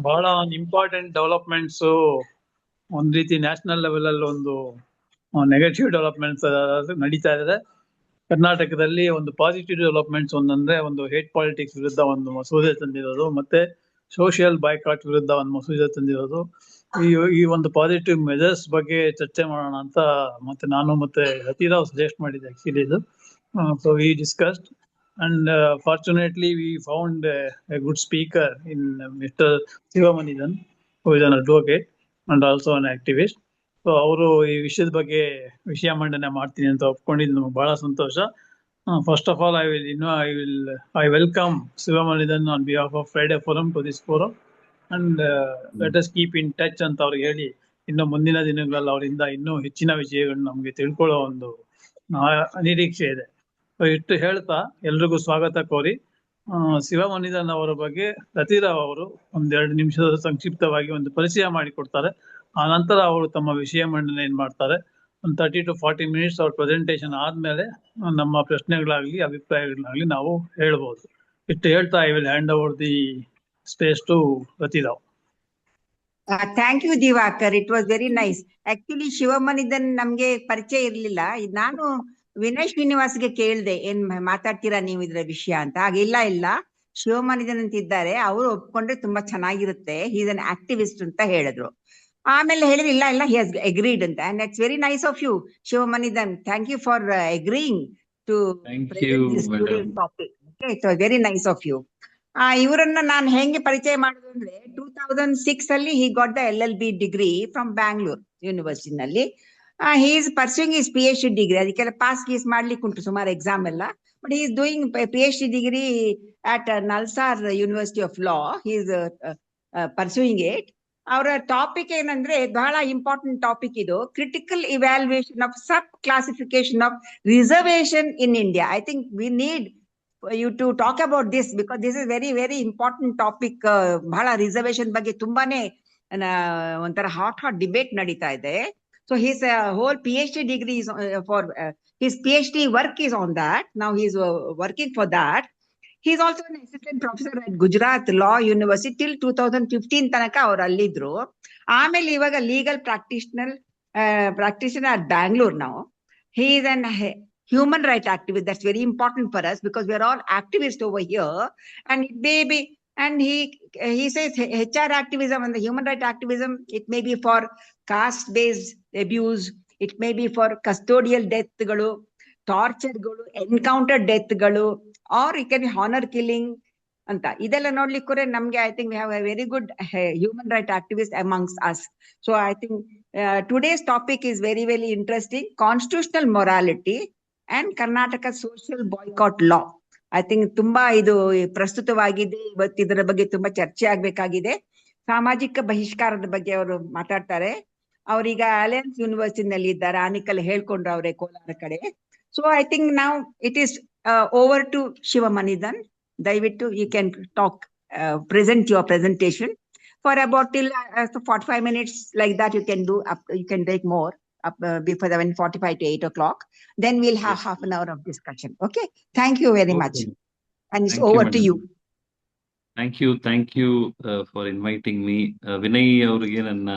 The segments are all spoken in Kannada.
ಬಹಳ ಒಂದು ಇಂಪಾರ್ಟೆಂಟ್ ಡೆವಲಪ್ಮೆಂಟ್ಸ್. ಒಂದ್ ರೀತಿ ನ್ಯಾಷನಲ್ ಲೆವೆಲ್ ಅಲ್ಲಿ ಒಂದು ನೆಗೆಟಿವ್ ಡೆವಲಪ್ಮೆಂಟ್ಸ್ ನಡೀತಾ ಇದೆ. ಕರ್ನಾಟಕದಲ್ಲಿ ಒಂದು ಪಾಸಿಟಿವ್ ಡೆವಲಪ್ಮೆಂಟ್ಸ್ ಒಂದಂದ್ರೆ ಒಂದು ಹೇಟ್ ಪಾಲಿಟಿಕ್ಸ್ ವಿರುದ್ಧ ಒಂದು ಮಸೂದೆ ತಂದಿರೋದು, ಮತ್ತೆ ಸೋಷಿಯಲ್ ಬಾಯ್ಕಾಟ್ ವಿರುದ್ಧ ಒಂದು ಮಸೂದೆ ತಂದಿರೋದು. ಈ ಈ ಒಂದು ಪಾಸಿಟಿವ್ ಮೆಜರ್ಸ್ ಬಗ್ಗೆ ಚರ್ಚೆ ಮಾಡೋಣ ಅಂತ ಮತ್ತೆ ರತಿರಾವ್ ಸಜೆಸ್ಟ್ ಮಾಡಿದೆ ಆಕ್ಚುಲಿ ಇದು. So we discussed and fortunately we found a good speaker in Mr. Sivamanidhan, who is an advocate and also an activist. So ಅವರು ಈ ವಿಷಯದ ಬಗ್ಗೆ ವಿಷಯ ಮಂಡನೆ ಮಾಡ್ತೀನಿ ಅಂತ ಒಪ್ಕೊಂಡಿದ್ದು ನಮ್ಗೆ ಬಹಳ ಸಂತೋಷ. First of all I welcome Sivamanidhan on behalf of Friday Forum to this forum, and let us keep in touch ಅಂತ ಅವ್ರಿಗೆ ಹೇಳಿ, ಇನ್ನು ಮುಂದಿನ ದಿನಗಳಲ್ಲಿ ಅವರಿಂದ ಇನ್ನೂ ಹೆಚ್ಚಿನ ವಿಷಯಗಳನ್ನ ನಮ್ಗೆ ತಿಳ್ಕೊಳ್ಳೋ ಒಂದು ನಿರೀಕ್ಷೆ ಇದೆ. ಇಟ್ಟು ಹೇಳ್ತಾ ಎಲ್ರಿಗೂ ಸ್ವಾಗತ ಕೋರಿ, ಶಿವಮನಿಧನ್ ಅವರ ಬಗ್ಗೆ ರತಿರಾವ್ ಅವರು ಒಂದೆರಡು ನಿಮಿಷದ ಸಂಕ್ಷಿಪ್ತವಾಗಿ ಒಂದು ಪರಿಚಯ ಮಾಡಿಕೊಡ್ತಾರೆ. ಆ ನಂತರ ಅವರು ತಮ್ಮ ವಿಷಯ ಮಂಡನೆ ಮಾಡ್ತಾರೆ. ಒಂದು 30 to 40 minutes ಅವ್ರ ಪ್ರೆಸೆಂಟೇಶನ್ ಆದ್ಮೇಲೆ ನಮ್ಮ ಪ್ರಶ್ನೆಗಳಾಗ್ಲಿ ಅಭಿಪ್ರಾಯಗಳಾಗ್ಲಿ ನಾವು ಹೇಳ್ಬೋದು. ಇಟ್ಟು ಹೇಳ್ತಾ I will hand over the space to Ratirao. Thank you Diwakar, it was very nice. Actually Sivamanidhan ನಮ್ಗೆ ಪರಿಚಯ ಇರ್ಲಿಲ್ಲ. ನಾನು ವಿನಯ್ ಶ್ರೀನಿವಾಸ್ಗೆ ಕೇಳ್ದೆ, ಏನ್ ಮಾತಾಡ್ತೀರಾ ನೀವು ಇದ್ರ ವಿಷಯ ಅಂತ. ಇಲ್ಲ ಶಿವಮನಿಧನ್ ಅಂತ ಇದ್ದಾರೆ, ಅವರು ಒಪ್ಕೊಂಡ್ರೆ ತುಂಬಾ ಚೆನ್ನಾಗಿರುತ್ತೆ, ಹೀಸ್ ಅನ್ ಆಕ್ಟಿವಿಸ್ಟ್ ಅಂತ ಹೇಳಿದ್ರು. ಆಮೇಲೆ ಹೇಳಿದ್ರು ಇಲ್ಲ ಹಿ ಹಸ್ ಅಗ್ರೀಡ್ ಅಂತ. And it's very nice of you Sivamanidhan, thank you for agreeing to topic. It's very nice of you. ಇವರನ್ನ ನಾನು ಹೆಂಗೆ ಪರಿಚಯ ಮಾಡುದು ಅಂದ್ರೆ 2006 ಅಲ್ಲಿ he got the LLB degree from Bangalore ಯೂನಿವರ್ಸಿಟಿನಲ್ಲಿ. he is pursuing his PhD degree. ಅದಕ್ಕೆಲ್ಲ ಪಾಸ್ ಗೀಸ್ ಮಾಡ್ಲಿಕ್ಕೆ ಉಂಟು ಸುಮಾರು ಎಕ್ಸಾಮ್ ಎಲ್ಲ. But he is doing PhD degree at Nalsar University of Law. He is pursuing it. ಅವರ ಟಾಪಿಕ್ ಏನಂದ್ರೆ ಬಹಳ ಇಂಪಾರ್ಟೆಂಟ್ ಟಾಪಿಕ್ ಇದು, critical evaluation of sub classification of reservation in India. I think we need you to talk about this because this is very very important topic. ಬಹಳ ರಿಸರ್ವೇಶನ್ ಬಗ್ಗೆ ತುಂಬಾನೇ ಒಂಥರ ಹಾಟ್ ಡಿಬೇಟ್ ನಡೀತಾ ಇದೆ. So his whole PhD degree is his PhD work is on that. Now he is working for that. He is also an assistant professor at Gujarat Law University till 2015 ತನಕ ಅವರು ಅಲ್ಲಿದ್ರು. ಆಮೇಲೆ ಇವಾಗ legal practitioner at Bangalore now. He is an human rights activist. That's very important for us because we are all activists over here. And it may be, and he says HR activism and the human rights activism, it may be for caste based abuse, it may be for custodial death galu, torture galu, encounter death galu, or it can be honor killing anta. Idella nodlikkure namge I think we have a very good human rights activist amongst us. So I think today's topic is very very interesting, constitutional morality and Karnataka social boycott law. I think ತುಂಬಾ ಇದು ಪ್ರಸ್ತುತವಾಗಿದೆ, ಇವತ್ತು ಇದರ ಬಗ್ಗೆ ತುಂಬಾ ಚರ್ಚೆ ಆಗ್ಬೇಕಾಗಿದೆ. ಸಾಮಾಜಿಕ ಬಹಿಷ್ಕಾರದ ಬಗ್ಗೆ ಅವರು ಮಾತಾಡ್ತಾರೆ. ಅವ್ರೀಗ ಅಲಯನ್ಸ್ ಯೂನಿವರ್ಸಿಟಿನಲ್ಲಿ ಇದ್ದಾರೆ, ಆನಿಕಲ್ ಹೇಳ್ಕೊಂಡ್ರು ಅವರೇ ಕೋಲಾರ ಕಡೆ. ಸೊ ಐ ಥಿಂಕ್ ನಾವು it is over to Shivamanidhan. ದಯವಿಟ್ಟು you can talk, present your presentation for about till 45 minutes like that. You can do you can take more up before 7:45 to 8 o'clock. Then we'll have half an hour of discussion. Okay, thank you very much, and it's over to you. Thank you for inviting me. Vinay ಅವರಿಗೆ ನನ್ನ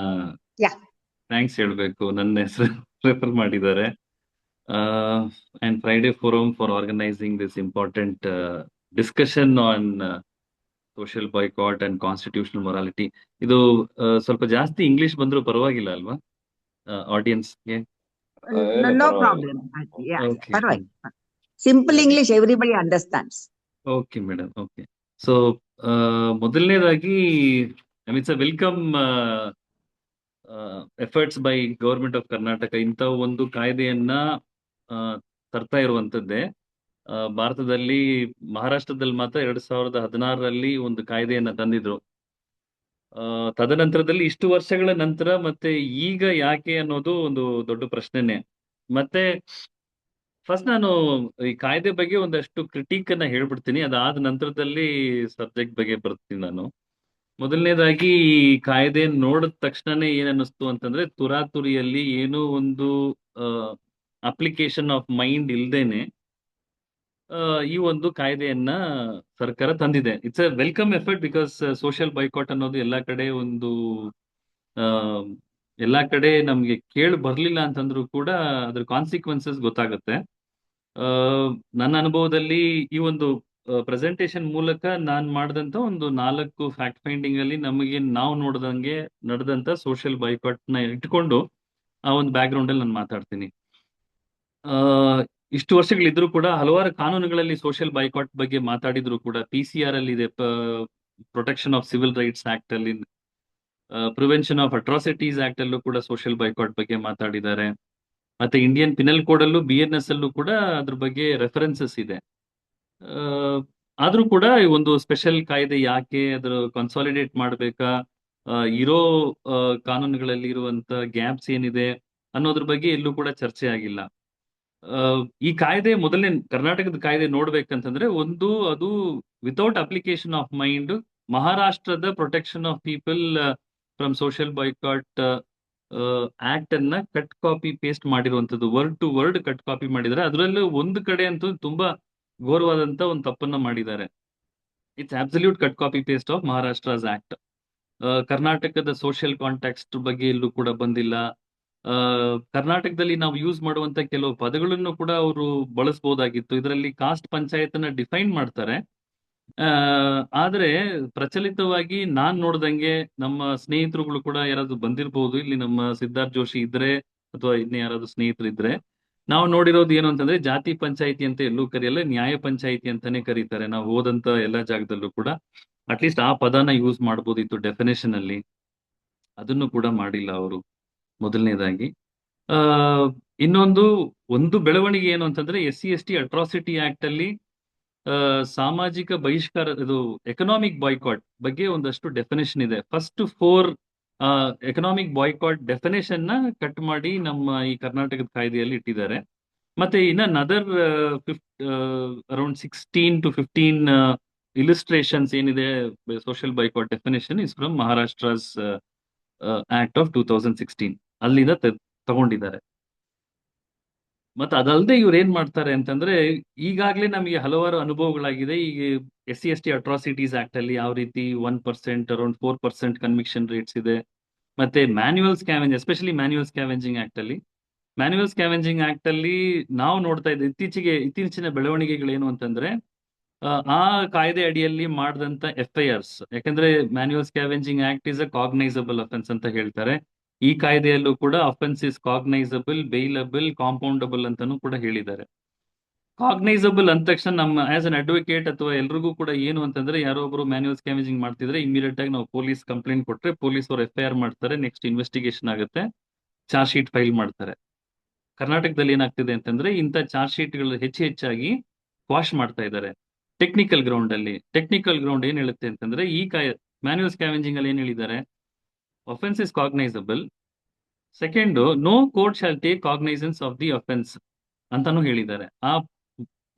ಥ್ಯಾಂಕ್ಸ್ ಹೇಳ್ಬೇಕು, ನನ್ನ ಹೆಸರು ರೆಫರ್ ಮಾಡಿದ್ದಾರೆ. And Friday Forum for organizing this important discussion on social boycott and constitutional morality. ಇದು ಸ್ವಲ್ಪ ಜಾಸ್ತಿ ಇಂಗ್ಲಿಷ್ ಬಂದ್ರು ಪರವಾಗಿಲ್ಲ ಅಲ್ವಾ ಆಡಿಯನ್ಸ್ಗೆ? No problem. Yeah, okay. Simple English, everybody understands. Okay, madam. Okay. So, ಮೊದಲನೇದಾಗಿ it's a welcome efforts by government of Karnataka. ಇಂಥ ಒಂದು ಕಾಯ್ದೆಯನ್ನ ತರ್ತಾ ಇರುವಂತದ್ದೇ. ಭಾರತದಲ್ಲಿ ಮಹಾರಾಷ್ಟ್ರದಲ್ಲಿ ಮಾತ್ರ 2016ರಲ್ಲಿ ಒಂದು ಕಾಯ್ದೆಯನ್ನ ತಂದಿದ್ರು. ತದನಂತರದಲ್ಲಿ ಇಷ್ಟು ವರ್ಷಗಳ ನಂತರ ಮತ್ತೆ ಈಗ ಯಾಕೆ ಅನ್ನೋದು ಒಂದು ದೊಡ್ಡ ಪ್ರಶ್ನೆನೆ. ಮತ್ತೆ ಫಸ್ಟ್ ನಾನು ಈ ಕಾಯ್ದೆ ಬಗ್ಗೆ ಒಂದಷ್ಟು ಕ್ರಿಟಿಕ್ ಅನ್ನ ಹೇಳ್ಬಿಡ್ತೀನಿ, ಅದಾದ ನಂತರದಲ್ಲಿ ಸಬ್ಜೆಕ್ಟ್ ಬಗ್ಗೆ ಬರ್ತೀನಿ ನಾನು. ಮೊದಲನೇದಾಗಿ ಈ ಕಾಯ್ದೆ ನೋಡಿದ ತಕ್ಷಣನೇ ಏನ್ ಅನ್ನಿಸ್ತು ಅಂತಂದ್ರೆ, ತುರಾತುರಿಯಲ್ಲಿ ಏನೋ ಒಂದು ಅಪ್ಲಿಕೇಶನ್ ಆಫ್ ಮೈಂಡ್ ಇಲ್ದೇನೆ ಈ ಒಂದು ಕಾಯ್ದೆಯನ್ನ ಸರ್ಕಾರ ತಂದಿದೆ. It's a welcome effort because social boycott ಅನ್ನೋದು ಎಲ್ಲಾ ಕಡೆ ಒಂದು ಆ, ಎಲ್ಲಾ ಕಡೆ ನಮ್ಗೆ ಕೇಳಿ ಬರ್ಲಿಲ್ಲ ಅಂತಂದ್ರೂ ಕೂಡ ಅದ್ರ ಕಾನ್ಸಿಕ್ವೆನ್ಸಸ್ ಗೊತ್ತಾಗುತ್ತೆ. ಆ, ನನ್ನ ಅನುಭವದಲ್ಲಿ ಈ ಒಂದು ಪ್ರೆಸೆಂಟೇಶನ್ ಮೂಲಕ ನಾನ್ ಮಾಡಿದಂತ ಒಂದು 4 ಫ್ಯಾಕ್ಟ್ ಫೈಂಡಿಂಗ್ ಅಲ್ಲಿ ನಮಗೆ ನಾವು ನೋಡ್ದಂಗೆ ನಡೆದಂತ ಸೋಷಿಯಲ್ ಬೈಕಾಟ್ ನ ಇಟ್ಕೊಂಡು ಆ ಒಂದು ಬ್ಯಾಕ್ ಗ್ರೌಂಡ್ ಅಲ್ಲಿ ನಾನು ಮಾತಾಡ್ತೀನಿ. ಆ, ಇಷ್ಟು ವರ್ಷಗಳಿದ್ರೂ ಕೂಡ ಹಲವಾರು ಕಾನೂನುಗಳಲ್ಲಿ ಸೋಷಿಯಲ್ ಬೈಕಾಟ್ ಬಗ್ಗೆ ಮಾತಾಡಿದ್ರು ಕೂಡ PCR ಅಲ್ಲಿ ಇದೆ, protection of civil rights act ಅಲ್ಲಿ, ಪ್ರಿವೆನ್ಷನ್ ಆಫ್ ಅಟ್ರಾಸಿಟೀಸ್ ಆಕ್ಟ್ ಅಲ್ಲೂ ಕೂಡ ಸೋಷಿಯಲ್ ಬೈಕಾಟ್ ಬಗ್ಗೆ ಮಾತಾಡಿದ್ದಾರೆ. ಮತ್ತೆ ಇಂಡಿಯನ್ ಪಿನಲ್ ಕೋಡ್ ಅಲ್ಲೂ BNS ಅಲ್ಲೂ ಕೂಡ ಅದ್ರ ಬಗ್ಗೆ ರೆಫರೆನ್ಸಸ್ ಇದೆ. ಆ, ಆದ್ರೂ ಕೂಡ ಈ ಒಂದು ಸ್ಪೆಷಲ್ ಕಾಯ್ದೆ ಯಾಕೆ, ಅದ್ರ ಕನ್ಸಾಲಿಡೇಟ್ ಮಾಡ್ಬೇಕಾ, ಇರೋ ಕಾನೂನುಗಳಲ್ಲಿ ಇರುವಂತ ಗ್ಯಾಪ್ಸ್ ಏನಿದೆ ಅನ್ನೋದ್ರ ಬಗ್ಗೆ ಎಲ್ಲೂ ಕೂಡ ಚರ್ಚೆ ಆಗಿಲ್ಲ. ಈ ಕಾಯ್ದೆ ಮೊದಲನೇ ಕರ್ನಾಟಕದ ಕಾಯ್ದೆ ನೋಡ್ಬೇಕಂತಂದ್ರೆ ಒಂದು ಅದು ವಿತೌಟ್ ಅಪ್ಲಿಕೇಶನ್ ಆಫ್ ಮೈಂಡ್ ಮಹಾರಾಷ್ಟ್ರದ protection of people from social boycott act ಅನ್ನ ಕಟ್ ಕಾಪಿ ಪೇಸ್ಟ್ ಮಾಡಿರುವಂತದ್ದು, word to word cut copy ಮಾಡಿದ್ದಾರೆ. ಅದರಲ್ಲೂ ಒಂದು ಕಡೆ ಅಂತೂ ತುಂಬಾ ಘೋರವಾದಂತ ಒಂದು ತಪ್ಪನ್ನ ಮಾಡಿದ್ದಾರೆ. It's absolute cut copy paste of Maharashtra's act. ಕರ್ನಾಟಕದ ಸೋಷಿಯಲ್ ಕಾಂಟ್ಯಾಕ್ಸ್ಟ್ ಬಗ್ಗೆ ಎಲ್ಲೂ ಕೂಡ ಬಂದಿಲ್ಲ. ಕರ್ನಾಟಕದಲ್ಲಿ ನಾವು ಯೂಸ್ ಮಾಡುವಂತ ಕೆಲವು ಪದಗಳನ್ನು ಕೂಡ ಅವರು ಬಳಸಬಹುದಾಗಿತ್ತು. ಇದರಲ್ಲಿ ಕಾಸ್ಟ್ ಪಂಚಾಯತ್ ಅನ್ನ ಡಿಫೈನ್ ಮಾಡ್ತಾರೆ. ಆದ್ರೆ ಪ್ರಚಲಿತವಾಗಿ ನಾನ್ ನೋಡ್ದಂಗೆ ನಮ್ಮ ಸ್ನೇಹಿತರುಗಳು ಕೂಡ ಯಾರಾದ್ರೂ ಬಂದಿರಬಹುದು, ಇಲ್ಲಿ ನಮ್ಮ ಸಿದ್ಧಾರ್ಥ್ ಜೋಶಿ ಇದ್ರೆ ಅಥವಾ ಇನ್ನ ಯಾರಾದ್ರೂ ಸ್ನೇಹಿತರು ಇದ್ರೆ, ನಾವು ನೋಡಿರೋದು ಏನು ಅಂತಂದ್ರೆ ಜಾತಿ ಪಂಚಾಯಿತಿ ಅಂತ ಎಲ್ಲೂ ಕರೆಯಲ್ಲ, ನ್ಯಾಯ ಪಂಚಾಯಿತಿ ಅಂತಾನೆ ಕರೀತಾರೆ. ನಾವು ಹೋದಂತ ಎಲ್ಲಾ ಜಾಗದಲ್ಲೂ ಕೂಡ ಅಟ್ಲೀಸ್ಟ್ ಆ ಪದನ ಯೂಸ್ ಮಾಡ್ಬೋದಿತ್ತು ಡೆಫಿನೇಷನ್ ಅಲ್ಲಿ, ಅದನ್ನು ಕೂಡ ಮಾಡಿಲ್ಲ ಅವರು. ಮೊದಲನೇದಾಗಿ ಒಂದು ಬೆಳವಣಿಗೆ ಏನು ಅಂತಂದ್ರೆ SC/ST ಅಟ್ರಾಸಿಟಿ ಆಕ್ಟ್ ಅಲ್ಲಿ ಸಾಮಾಜಿಕ ಬಹಿಷ್ಕಾರ, ಇದು ಎಕನಾಮಿಕ್ ಬಾಯ್ಕಾಟ್ ಬಗ್ಗೆ ಒಂದಷ್ಟು ಡೆಫಿನೇಷನ್ ಇದೆ. ಫಸ್ಟ್ 4 ಎಕನಾಮಿಕ್ ಬಾಯ್ಕಾಟ್ ಡೆಫಿನೇಷನ್ ನ ಕಟ್ ಮಾಡಿ ನಮ್ಮ ಈ ಕರ್ನಾಟಕದ ಕಾಯ್ದೆಯಲ್ಲಿ ಇಟ್ಟಿದ್ದಾರೆ. ಮತ್ತೆ ಇನ್ನ ಅದರ್ ಅರೌಂಡ್ 16 to 15 ಇಲಿಸ್ಟ್ರೇಷನ್ಸ್ ಏನಿದೆ social boycott definition is from Maharashtra's act of 2016 ಅಲ್ಲಿಂದ ತಗೊಂಡಿದ್ದಾರೆ. ಮತ್ತೆ ಅದಲ್ಲದೆ ಇವ್ರು ಏನ್ ಮಾಡ್ತಾರೆ ಅಂತಂದ್ರೆ, ಈಗಾಗ್ಲೇ ನಮಗೆ ಹಲವಾರು ಅನುಭವಗಳಾಗಿದೆ. ಈಗ SC/ST ಅಟ್ರಾಸಿಟೀಸ್ ಆಕ್ಟ್ ಅಲ್ಲಿ ಯಾವ ರೀತಿ 1% ಅರೌಂಡ್ 4% ಕನ್ವಿಕ್ಷನ್ ರೇಟ್ಸ್ ಇದೆ. ಮತ್ತೆ manual scavenge, especially manual scavenging act ಅಲ್ಲಿ ನಾವು ನೋಡ್ತಾ ಇದ್ದೆ ಇತ್ತೀಚಿನ ಬೆಳವಣಿಗೆಗಳೇನು ಅಂತಂದ್ರೆ, ಆ ಕಾಯ್ದೆ ಅಡಿಯಲ್ಲಿ ಮಾಡಿದಂತ FIRs, ಯಾಕಂದ್ರೆ manual scavenging act is a cognizable offence ಅಂತ ಹೇಳ್ತಾರೆ. ಈ ಕಾಯ್ದೆಯಲ್ಲೂ ಕೂಡ offence is cognizable, bailable, compoundable ಅಂತಾನು ಕೂಡ ಹೇಳಿದ್ದಾರೆ. ಕಾಗ್ನೈಸಬಲ್ ಅಂದ ತಕ್ಷಣ ನಮ್ಮ ಆಸ್ ಅನ್ ಅಡ್ವೊಕೇಟ್ ಅಥವಾ ಎಲ್ರಿಗೂ ಕೂಡ ಏನು ಅಂತಂದ್ರೆ, ಯಾರೋ ಒಬ್ರು ಮ್ಯಾನ್ಯುವಲ್ ಸ್ಕ್ಯಾವೆಂಜಿಂಗ್ ಮಾಡ್ತಿದ್ರೆ ಇಮಿಡಿಯೇಟ್ ಆಗಿ ನಾವು ಪೊಲೀಸ್ ಕಂಪ್ಲೇಂಟ್ ಕೊಟ್ರೆ ಪೊಲೀಸ್ ಅವರು FIR ಮಾಡ್ತಾರೆ, ನೆಕ್ಸ್ಟ್ ಇನ್ವೆಸ್ಟಿಗೇಷನ್ ಆಗುತ್ತೆ, ಚಾರ್ಜ್ ಶೀಟ್ ಫೈಲ್ ಮಾಡ್ತಾರೆ. ಕರ್ನಾಟಕದಲ್ಲಿ ಏನಾಗ್ತಿದೆ ಅಂತಂದ್ರೆ ಇಂಥ ಚಾರ್ಜ್ ಶೀಟ್ಗಳು ಹೆಚ್ಚಾಗಿ ಕ್ವಾಶ್ ಮಾಡ್ತಾ ಇದ್ದಾರೆ ಟೆಕ್ನಿಕಲ್ ಗ್ರೌಂಡ್ ಅಲ್ಲಿ. ಟೆಕ್ನಿಕಲ್ ಗ್ರೌಂಡ್ ಏನ್ ಹೇಳುತ್ತೆ ಅಂತಂದ್ರೆ, ಈ ಮ್ಯಾನ್ಯುವಲ್ ಸ್ಕ್ಯಾವೆಂಜಿಂಗ್ ಅಲ್ಲಿ ಏನ್ ಹೇಳಿದ್ದಾರೆ, offense is cognizable. Second, no court shall take cognizance of the offence ಅಂತಾನು ಹೇಳಿದ್ದಾರೆ. ಆ